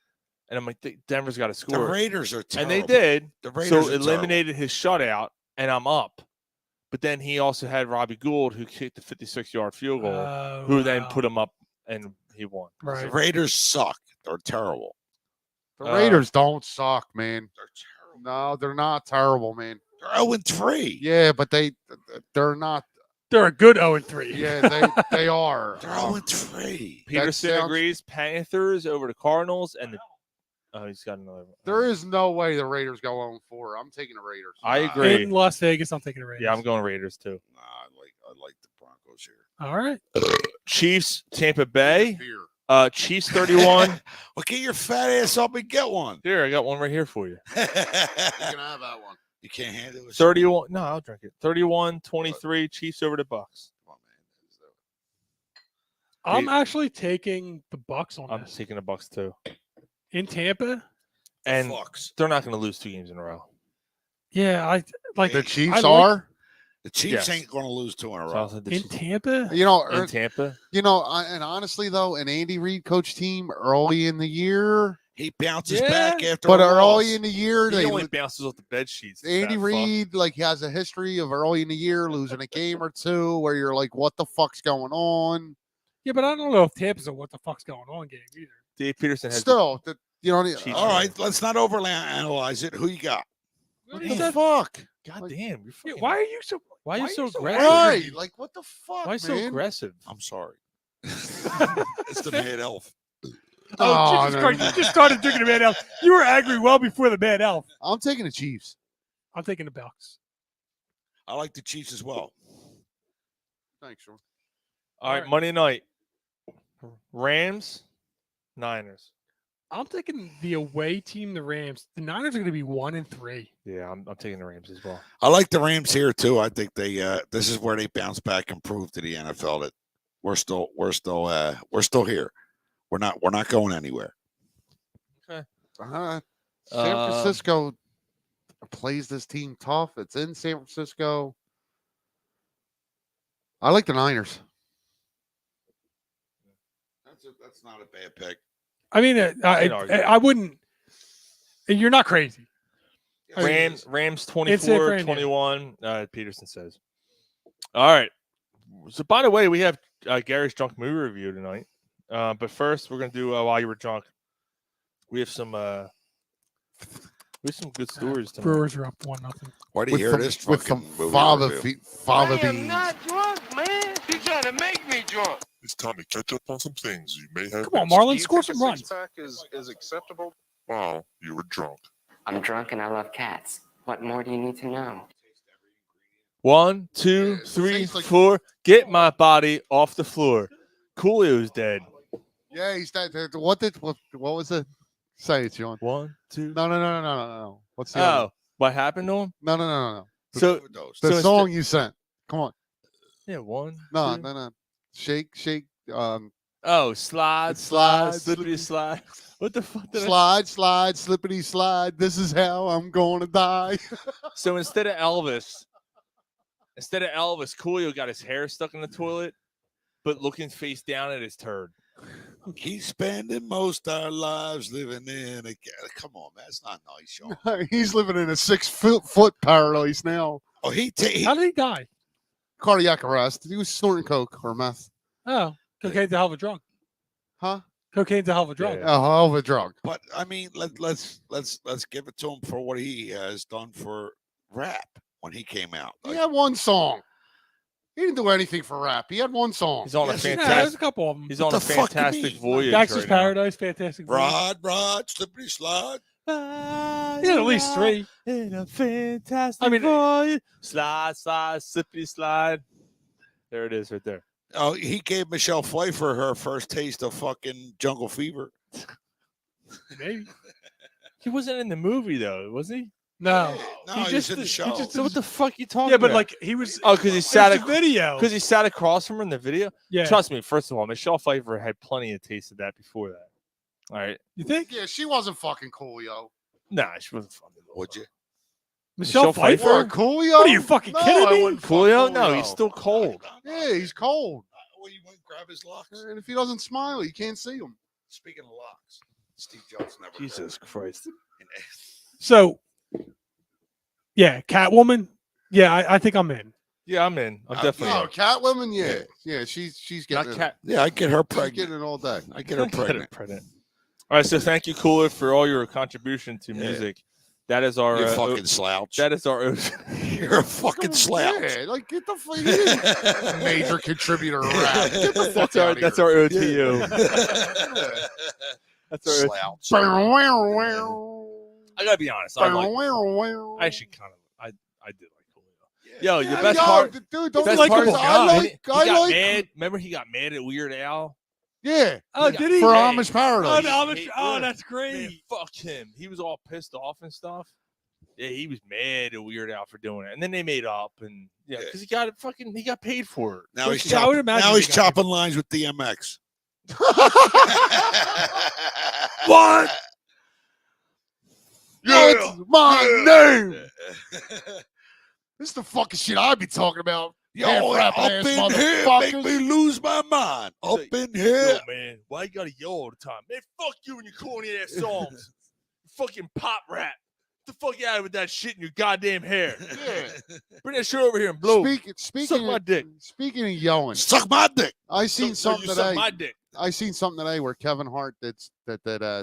and I'm like, Denver's got to The score. Raiders are terrible. And they did. The Raiders So are terrible. eliminated his shutout, and I'm up. But then he also had Robbie Gould, who kicked the 56-yard field goal, who then put him up, and he won. The Right. Raiders suck. They're terrible. The Raiders don't suck, man. They're terrible. No, they're not terrible, man. They're 0-3. Yeah, but they're not. They're a good 0-3. Yeah, they are. They're 0-3. Peterson sounds- agrees. Panthers over the Cardinals, and he's got another one. There is no way the Raiders go 0-4. I'm taking the Raiders. I agree. In Las Vegas, I'm taking the Raiders. Yeah, I'm going Raiders too. Nah, I like the Broncos here. All right. Chiefs, Tampa Bay. Fear. Chiefs 31. Well, get your fat ass up and get one. Here, I got one right here for you. You can have that one. You can't handle it. 31. No, I'll drink it. 31-23. Chiefs over the Bucks. Come on, man. I'm actually taking the Bucks on I'm this. taking the Bucks too. In Tampa? And Fucks. they're not going to lose 2 games in a row. Yeah, I like The Chiefs I are. The Chiefs Yes. ain't going to lose 2 in a So row. I'll say the in Chiefs- Tampa. You know, in Tampa. and honestly though, an Andy Reid coach team early in the year, He bounces Yeah, back after but a loss. early in the year, He they only bounces off the bed sheets. Andy Reid like has a history of early in the year losing a game or two where you're like, what the fuck's going on? Yeah, but I don't know if Tampa's a what the fuck's going on game either. Dave Peterson has Still, you know, Chiefs. All right, let's not overanalyze it. Who you got? what He the said- fuck? God Like- damn. You're Yeah, fucking, why are you so? why are you so so aggressive? Right, like what the fuck, Why so man? aggressive? I'm sorry. It's the Mad Elf. Oh, Jesus no, Christ! no. You just started drinking the Mad Elf. You were angry well before the Mad Elf. I'm taking the Chiefs. I'm taking the Bucks. I like the Chiefs as well. Thanks, Sean. All right, Monday night. Rams, Niners. I'm taking the away team, the Rams. The Niners are going to be 1-3. Yeah, I'm taking the Rams as well. I like the Rams here too. I think they this is where they bounce back and prove to the NFL that we're still here. We're not going anywhere. Okay. San Francisco plays this team tough. It's in San Francisco. I like the Niners. That's not a bad pick. I mean, I wouldn't. You're not crazy. Rams 24-21. Peterson says. All right. So, by the way, we have Gary's drunk movie review tonight. But first, we're gonna do while you were drunk. We have some good stories tonight. Brewers are up 1-0. Why do you hear this? With some Father fava I am beans. not drunk, man. You're trying to make me drunk. It's time to catch up on some things you may have. Come on, Marlon, score some runs. Pack is acceptable. Wow, you were drunk. I'm drunk and I love cats. What more do you need to know? 1, 2, 3, 4. Get my body off the floor. Coolio's dead. Yeah, he's dead. What was it? Say it, Sean. 1, 2. No. What's the other? What happened to him? No. So The song you sent. Come on. Yeah, 1. No. 2. Shake. Slide, slippity slide. What the fuck? Slide, slippity slide. This is how I'm gonna die. So instead of Elvis, Coolio got his hair stuck in the toilet, but looking face down at his turd. He's spending most our lives living in a. Come on, man, that's not nice, Sean. He's living in a 6-foot paradise now. Oh, How did he die? Cardiac arrest. He was snorting coke or meth. Oh, cocaine's a hell of a drug. Huh? Cocaine's a hell of a drug. A hell of a drug. But I mean, let's give it to him for what he has done for rap when he came out. He had one song. He didn't do anything for rap. He had one song. He's on a fantastic. There's a couple of them. He's on a fantastic voyage. Gangster's right Paradise, fantastic. Rod, slippery slide. He had at least 3. In a fantastic voyage. Slide, slippity slide. There it is, right there. Oh, he gave Michelle Pfeiffer her first taste of fucking Jungle Fever. Maybe. He wasn't in the movie though, was he? No, no, he just in the show. So what the fuck you talking Yeah, about? but like he was. Oh, because he sat the video. Because he sat across from her in the video. Yeah. Trust me. First of all, Michelle Pfeiffer had plenty of taste of that before that. All right. You think? Yeah, she wasn't fucking cool, yo. Nah, she wasn't fucking. Would you? Michelle Pfeiffer? Or Coolio? What are you fucking kidding me? Coolio? No, he's still cold. Yeah, he's cold. Well, you went grab his locks. And if he doesn't smile, you can't see him. Speaking of locks, Steve Jobs never. Jesus Christ. So, yeah, Catwoman. Yeah, I think I'm in. Yeah, I'm in. I'm definitely No, in. Catwoman, yeah, she's getting Not it. cat. Yeah, I get her She's pregnant. getting it all day. I get her pregnant. All right, so thank you, Cooler, for all your contribution to music. That is our You fucking slouch. That is our. You're a fucking slouch. Yeah, like get the fuck major contributor rap. Get the fuck out of here. That's our OTU. That's our Slouch. I gotta be honest. I actually kind of I did like Coolio. Yo, your best part, dude. Don't best like part him. is I got like. mad. Remember, he got mad at Weird Al. Yeah. Oh, did he? For Amish Paradise. That's great. Man, fuck him. He was all pissed off and stuff. Yeah, he was mad at Weird Al for doing it, and then they made up, and because he got paid for it. Now he's I would imagine now he's he got chopping lines with DMX. What? What's my name? This is the fucking shit I be talking about. Yo, Half-rap up ass in here, make motherfuckers. me lose my mind. Up in here. Yo, man, why you gotta yell all the time? Man, fuck you and your corny ass songs. Fucking pop rap. Get the fuck out of here with that shit in your goddamn hair. Yeah. Bring that shit over here and blow. Speaking my dick. Speaking of yelling, Suck my dick. I seen So something you suck today. my dick. I seen something today where Kevin Hart did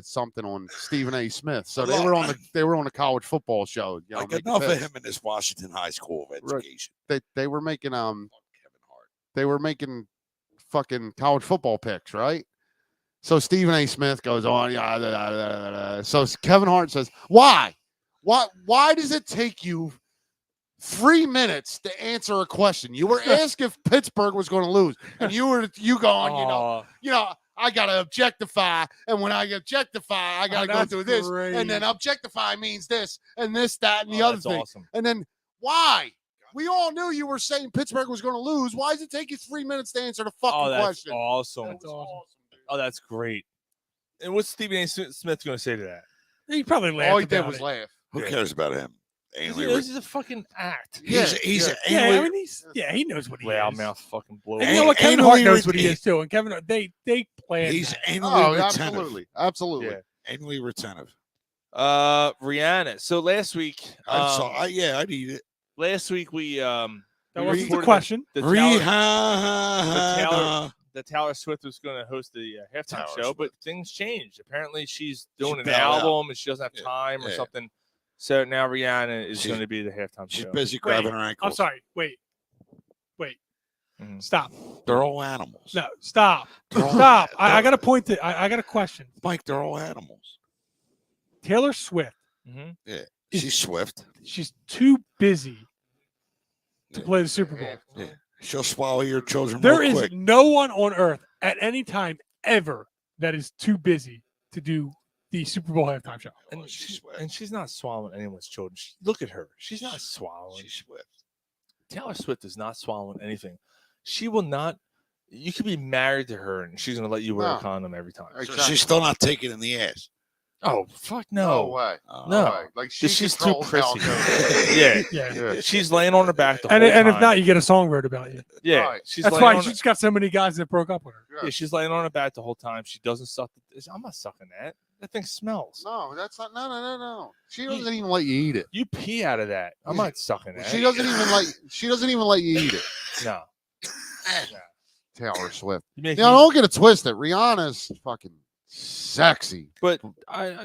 something on Stephen A. Smith. So Look, they were on a college football show. You know, Like making enough of picks. him in this Washington High School of Right. Education. They were making Kevin Hart. they were making fucking college football picks, right? So Stephen A. Smith goes on. So Kevin Hart says, Why does it take you 3 minutes to answer a question. You were asked if Pittsburgh was going to lose, and you going, I gotta objectify, and when I objectify, I gotta go through this, and then objectify means this and this, that, and the other thing. Awesome. And then why? We all knew you were saying Pittsburgh was going to lose. Why does it take you 3 minutes to answer the fucking question? Awesome. That's awesome. Oh, that's great. And what's Stephen A. Smith going to say to that? He probably laughed. All he did was laugh. Who cares about him? This is a fucking act. he knows what he is. Loudmouth fucking blow. And you know what? Kevin Hart knows what he is too. And Kevin, they planned. He's that. anally retentive. Absolutely. Yeah. Anally retentive. Rihanna. So last week, I need it. last week we that wasn't the question. That Taylor Swift was going to host the halftime show, but things changed. Apparently, she's doing an album and she doesn't have time or something. So now Rihanna is going to be the halftime show. She's busy grabbing her ankles. I'm sorry. Wait. Stop. They're all animals. No, stop. Stop. I got a point. I got a question. Mike, they're all animals. Taylor Swift. Mm-hmm. Yeah, she's swift. She's too busy to play the Super Bowl. Yeah. She'll swallow your children There real is quick. no one on earth at any time ever that is too busy to do the Super Bowl halftime show. And she's not swallowing anyone's children. Look at her. She's not swallowing. She's swift. Taylor Swift is not swallowing anything. She will not. You could be married to her, and she's going to let you wear a condom every time. So she's still not taking in the ass. Oh, fuck no. No way. No. way. Like she's too controls how it prissy. goes. Yeah. She's laying on her back the And whole time. if not, you get a song wrote about you. Yeah. Right. That's why she's got so many guys that broke up with her. Yeah, she's laying on her back the whole time. She doesn't suck. I'm not sucking that. That thing smells. No, that's not. No. She doesn't even let you eat it. You pee out of that. I'm not sucking that. She doesn't even like. She doesn't even let you eat it. No. Taylor Swift. You don't get it twisted. Rihanna's fucking sexy. But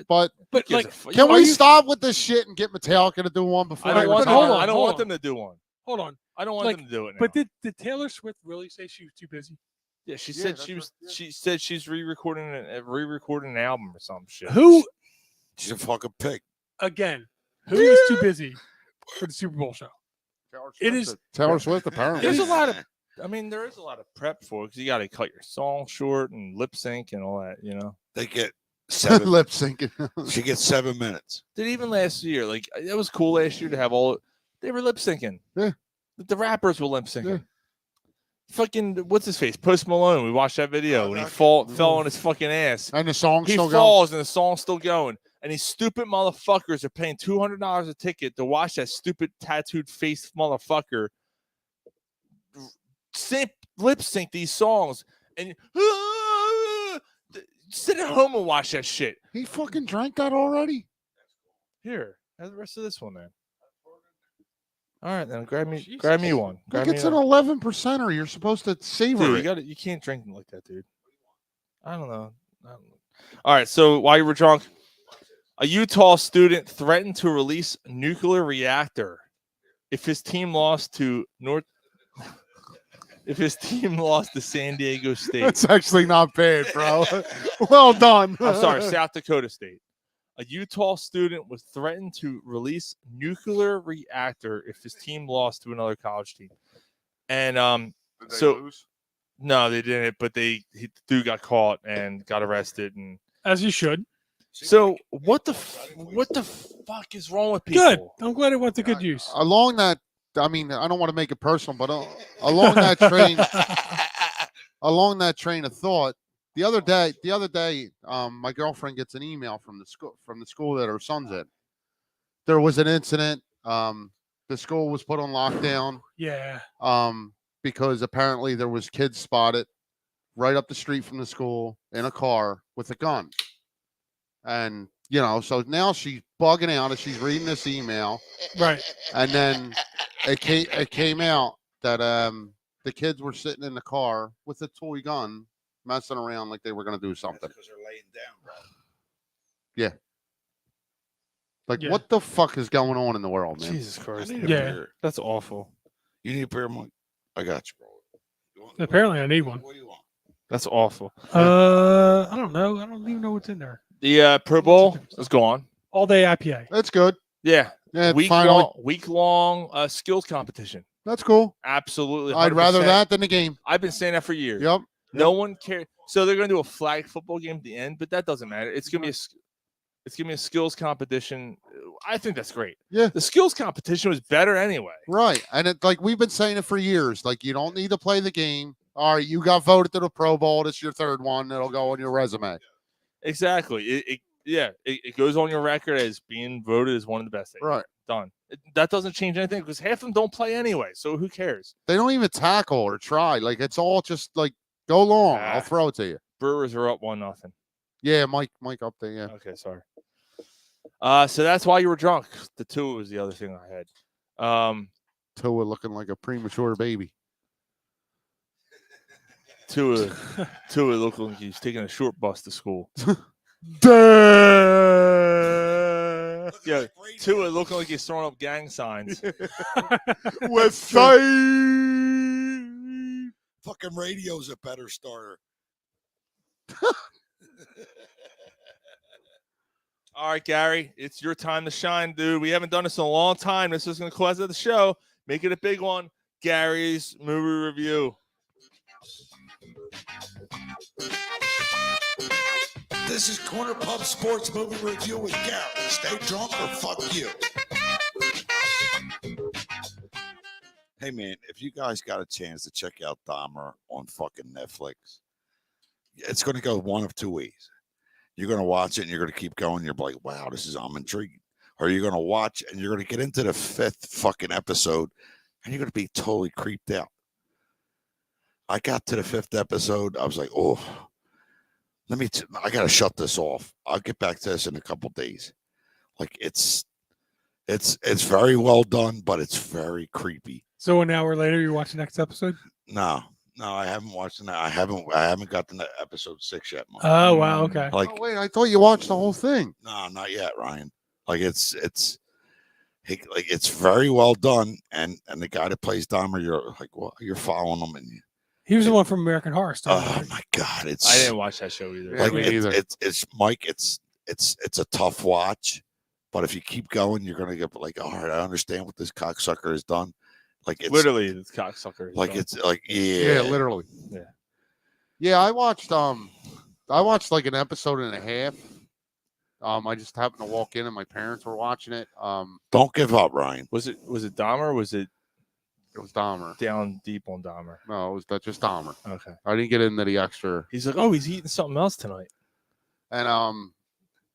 but like, can we stop with this shit and get Metallica to do one before? I don't want them to do one. Hold on. I don't want them to do it now. But did Taylor Swift really say she was too busy? Yeah, she said she was. She said she's re-recording an album or some shit. Who? She's a fucking pig. Again, who is too busy for the Super Bowl show? It is Taylor Swift. Apparently, there's a lot of. I mean, there is a lot of prep for it because you got to cut your song short and lip sync and all that. You know, they get 7 lip syncing. She gets 7 minutes. Did even last year? Like it was cool last year to have all. They were lip syncing. Yeah, the rappers were lip syncing. Yeah. Fucking what's his face? Post Malone. We watched that video when he fell on his fucking ass. And the song's still going. He falls and the song's still going. And these stupid motherfuckers are paying $200 a ticket to watch that stupid tattooed face motherfucker lip sync these songs. And sit at home and watch that shit. He fucking drank that already. Here, have the rest of this one, man. All right, then grab me one. Look, it's an 11%er. You're supposed to savor it. You can't drink like that, dude. I don't know. All right, so while you were drunk, a Utah student threatened to release a nuclear reactor if his team lost to San Diego State. That's actually not bad, bro. Well done. I'm sorry, South Dakota State. A Utah student was threatened to release nuclear reactor if his team lost to another college team. And Did they lose? No, they didn't. But the dude got caught and got arrested, and as he should. So what the fuck is wrong with people? Good. I'm glad it went to good use. Along that, I mean, I don't want to make it personal, but along that train of thought. The other day, my girlfriend gets an email from the school that her son's in. There was an incident. The school was put on lockdown. Yeah. Because apparently there was kids spotted right up the street from the school in a car with a gun. And so now she's bugging out as she's reading this email. Right. And then it came out that the kids were sitting in the car with a toy gun, messing around like they were going to do something. Because they're laying down, bro. Yeah. What the fuck is going on in the world, man? Jesus Christ. Yeah. That's awful. You need a beer, Mike? I got you, bro. Apparently, I need one. What do you want? That's awful. I don't know. I don't even know what's in there. The Pro Bowl is gone. All day IPA. That's good. Yeah. Yeah, final. Week long skills competition. That's cool. Absolutely. 100%. I'd rather that than the game. I've been saying that for years. Yep. No one cares. So they're going to do a flag football game at the end, but that doesn't matter. It's going to be a skills competition. I think that's great. Yeah. The skills competition was better anyway. Right. And it, like we've been saying it for years. Like you don't need to play the game. All right, you got voted to the Pro Bowl. It's your third one. It'll go on your resume. Exactly. It goes on your record as being voted as one of the best. Right. Done. That doesn't change anything because half of them don't play anyway. So who cares? They don't even tackle or try. Like it's all just like go long. I'll throw it to you. Brewers are up 1-0. Yeah, Mike up there. Yeah. Okay, sorry. So that's why you were drunk. The two was the other thing I had. Tua looking like a premature baby. Tua looking like he's taking a short bus to school. Yeah, Tua looking like he's throwing up gang signs. West Side. Fucking radio's a better starter. All right, Gary, it's your time to shine, dude. We haven't done this in a long time. This is going to close out the show. Make it a big one. Gary's movie review. This is Corner Pub Sports Movie Review with Gary. Stay drunk or fuck you. Hey, man, if you guys got a chance to check out Dahmer on fucking Netflix, it's going to go one of two ways. You're going to watch it and you're going to keep going. You're like, wow, I'm intrigued. Or you're going to watch and you're going to get into the fifth fucking episode and you're going to be totally creeped out. I got to the fifth episode. I was like, oh, I got to shut this off. I'll get back to this in a couple days. Like it's very well done, but it's very creepy. So an hour later, you watch the next episode? No, I haven't watched that. I haven't got to episode 6 yet. Mom. Oh wow, okay. Oh wait, I thought you watched the whole thing. No, not yet, Ryan. Like it's very well done, and the guy that plays Dahmer, you're like, well, you're following him, and he was the one from American Horror Story. Oh my God, I didn't watch that show either. Like either. It's Mike. It's a tough watch, but if you keep going, you're gonna get like, all right, I understand what this cocksucker has done. Like it's literally this cocksucker. Like it's like yeah, literally. Yeah. I watched like an episode and a half. I just happened to walk in and my parents were watching it. Don't give up, Ryan. Was it Dahmer? Or was it? It was Dahmer. Down deep on Dahmer. No, it was just Dahmer. Okay. I didn't get into the extra. He's like, oh, he's eating something else tonight. And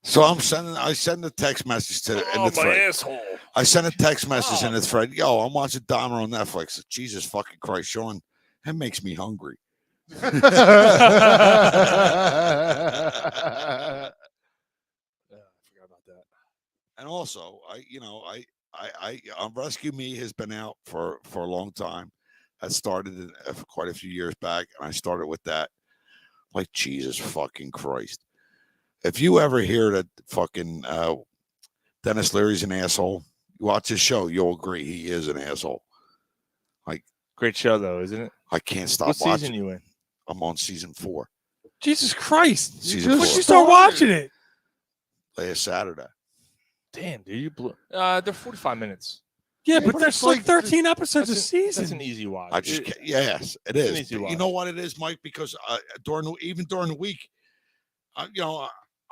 so I send a text message to in the thread. Asshole. I sent a text message in the thread. Yo, I'm watching Dahmer on Netflix. Jesus fucking Christ, Sean, that makes me hungry. Yeah, I forgot about that. And also, Rescue Me has been out for a long time. That started quite a few years back, and I started with that. Like Jesus fucking Christ! If you ever hear that fucking Dennis Leary's an asshole, you watch his show, you'll agree he is an asshole. Like great show though, isn't it? I can't stop watching. What season you in? I'm on season 4. Jesus Christ! Season When 4. did you start watching it? Last Saturday. Damn, dude, you blew. They're 45 minutes. Yeah, but there's like 13 episodes a season. That's an easy watch. Yes, it it's is. an easy You watch. know what it is, Mike? Because during the week, I'm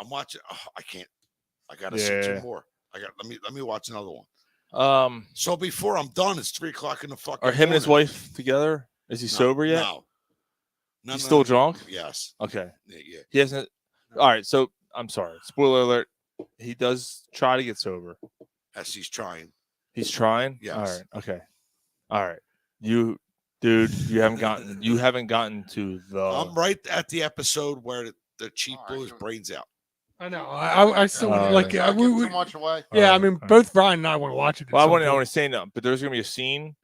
watching. Oh, I can't. I gotta see 2 more. Let me watch another one. So before I'm done, it's 3:00 in the fucking. Are him and his morning. wife together? Is he sober yet? No. He's still drunk? Yes. Okay. Yeah. He hasn't. All right. So I'm sorry. Spoiler alert. He does try to get sober. Yes, he's trying. He's trying. Yes. All right. Okay. All right. You haven't gotten to the. I'm right at the episode where the chief blew his brains out. I know. I still like. Too much away. Yeah, I mean, both Brian and I want to watch it. Well, I want to say no, but there's gonna be a scene.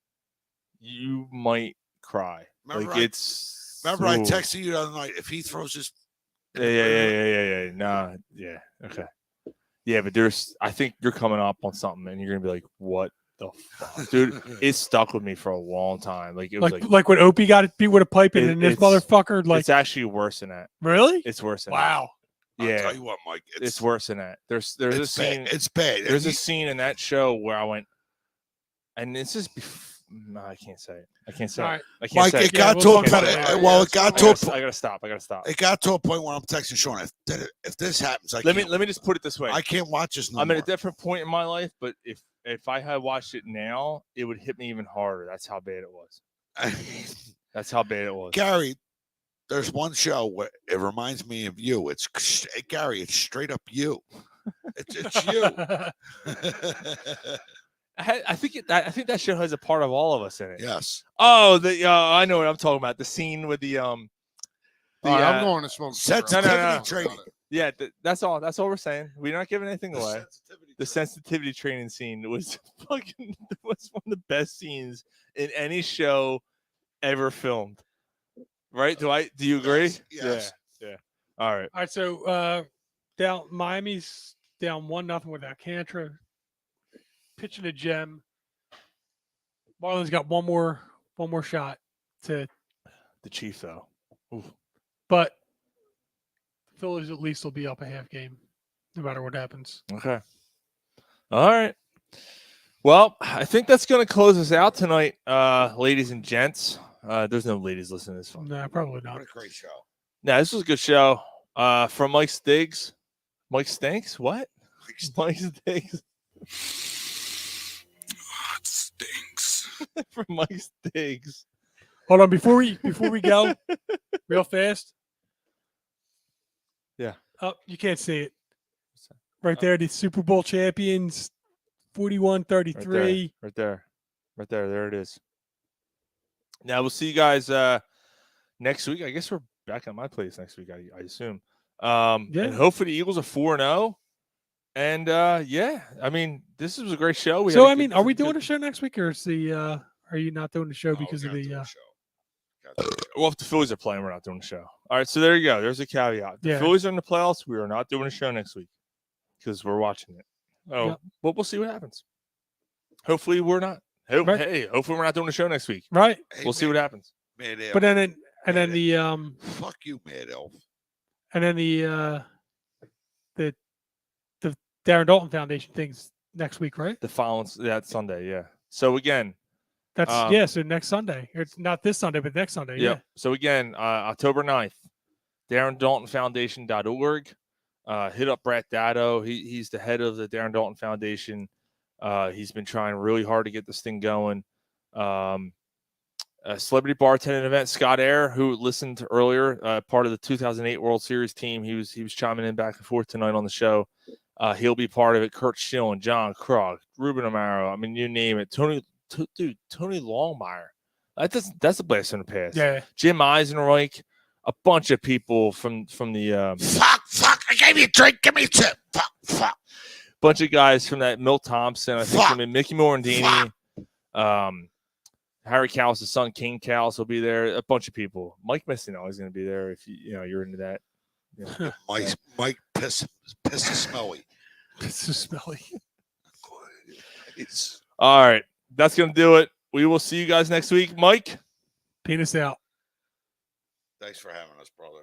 You might cry. Remember, I I texted you the other night. If he throws his. Yeah. Nah. Yeah. Okay. Yeah, but I think you're coming up on something, and you're gonna be like, "What the fuck, dude?" It stuck with me for a long time. Like it was like when Opie got beat with a pipe, and then this motherfucker. Like it's actually worse than that. Really? It's worse than wow. Yeah, I'll tell you what, Mike. It's worse than that. There's a scene. It's bad. There's a scene in that show where I went, and this is. No, I can't say it. I can't say All it. right. I can't Mike, say it got to a point. Well, it got to. I gotta stop. I gotta stop. It got to a point where I'm texting Sean. If this happens, let me just put it this way. I can't watch this no I'm more. at a different point in my life, but if I had watched it now, it would hit me even harder. That's how bad it was. That's how bad it was. Gary, there's one show where it reminds me of you. It's Gary. It's straight up you. It's you. I think that show has a part of all of us in it. Yes. Oh, I know what I'm talking about. The scene with the I'm going to smoke. Sensitivity training. Yeah, that's all. That's all we're saying. We're not giving anything away. The sensitivity training scene was one of the best scenes in any show ever filmed. Right? Do you agree? Yes. Yeah. All right. All right. So Miami's down 1-0 with Alcantara pitching a gem. Marlins got one more shot to the Chief though. Ooh. But the Phillies at least will be up a half game, no matter what happens. Okay. All right. Well, I think that's going to close us out tonight, ladies and gents. There's no ladies listening to this one. No, probably not. What a great show. No, this was a good show. From Mike Stiggs. Mike Stinks? What? Mike Stiggs. It stinks. From Mike Stiggs. Hold on, before we go, real fast. Yeah. Oh, you can't see it. Right there, the Super Bowl champions, 41-33. Right there. There it is. Now we'll see you guys next week. I guess we're back at my place next week, I assume. And hopefully the Eagles are 4-0. And I mean, this was a great show. Are we doing a show next week, or is are you not doing the show because of the well, if the Phillies are playing, we're not doing the show. All right, so there you go. There's a caveat. The Phillies are in the playoffs. We are not doing a show next week because we're watching it. But we'll see what happens. Hopefully we're not. Hey, hopefully we're not doing the show next week. Right. We'll see what happens. Mad Elf. But then the fuck you, Mad Elf. And then the Darren Dalton Foundation thing's next week, right? The following Sunday, yeah. So again, that's so next Sunday. It's not this Sunday, but next Sunday. Yep. Yeah. So again, October 9th, DarrenDaltonFoundation.org. Hit up Brett Dado. He's the head of the Darren Dalton Foundation. He's been trying really hard to get this thing going. A celebrity bartending event. Scott Air, who listened earlier, part of the 2008 World Series team, he was chiming in back and forth tonight on the show. He'll be part of it. Kurt Schilling, John Krog, Ruben Amaro. I mean, you name it. Tony Longmire. That's a blast in the past. Yeah. Jim Eisenreich, a bunch of people from the fuck. I gave you a drink. Give me a tip. Fuck. Bunch of guys from that. Milt Thompson. I think Mickey Morandini. Harry Cowles' son, King Cowles, will be there. A bunch of people. Mike Messina is going to be there if you're into that. Yeah. Mike piss smelly. Piss smelly. All right. That's going to do it. We will see you guys next week. Mike? Penis out. Thanks for having us, brother.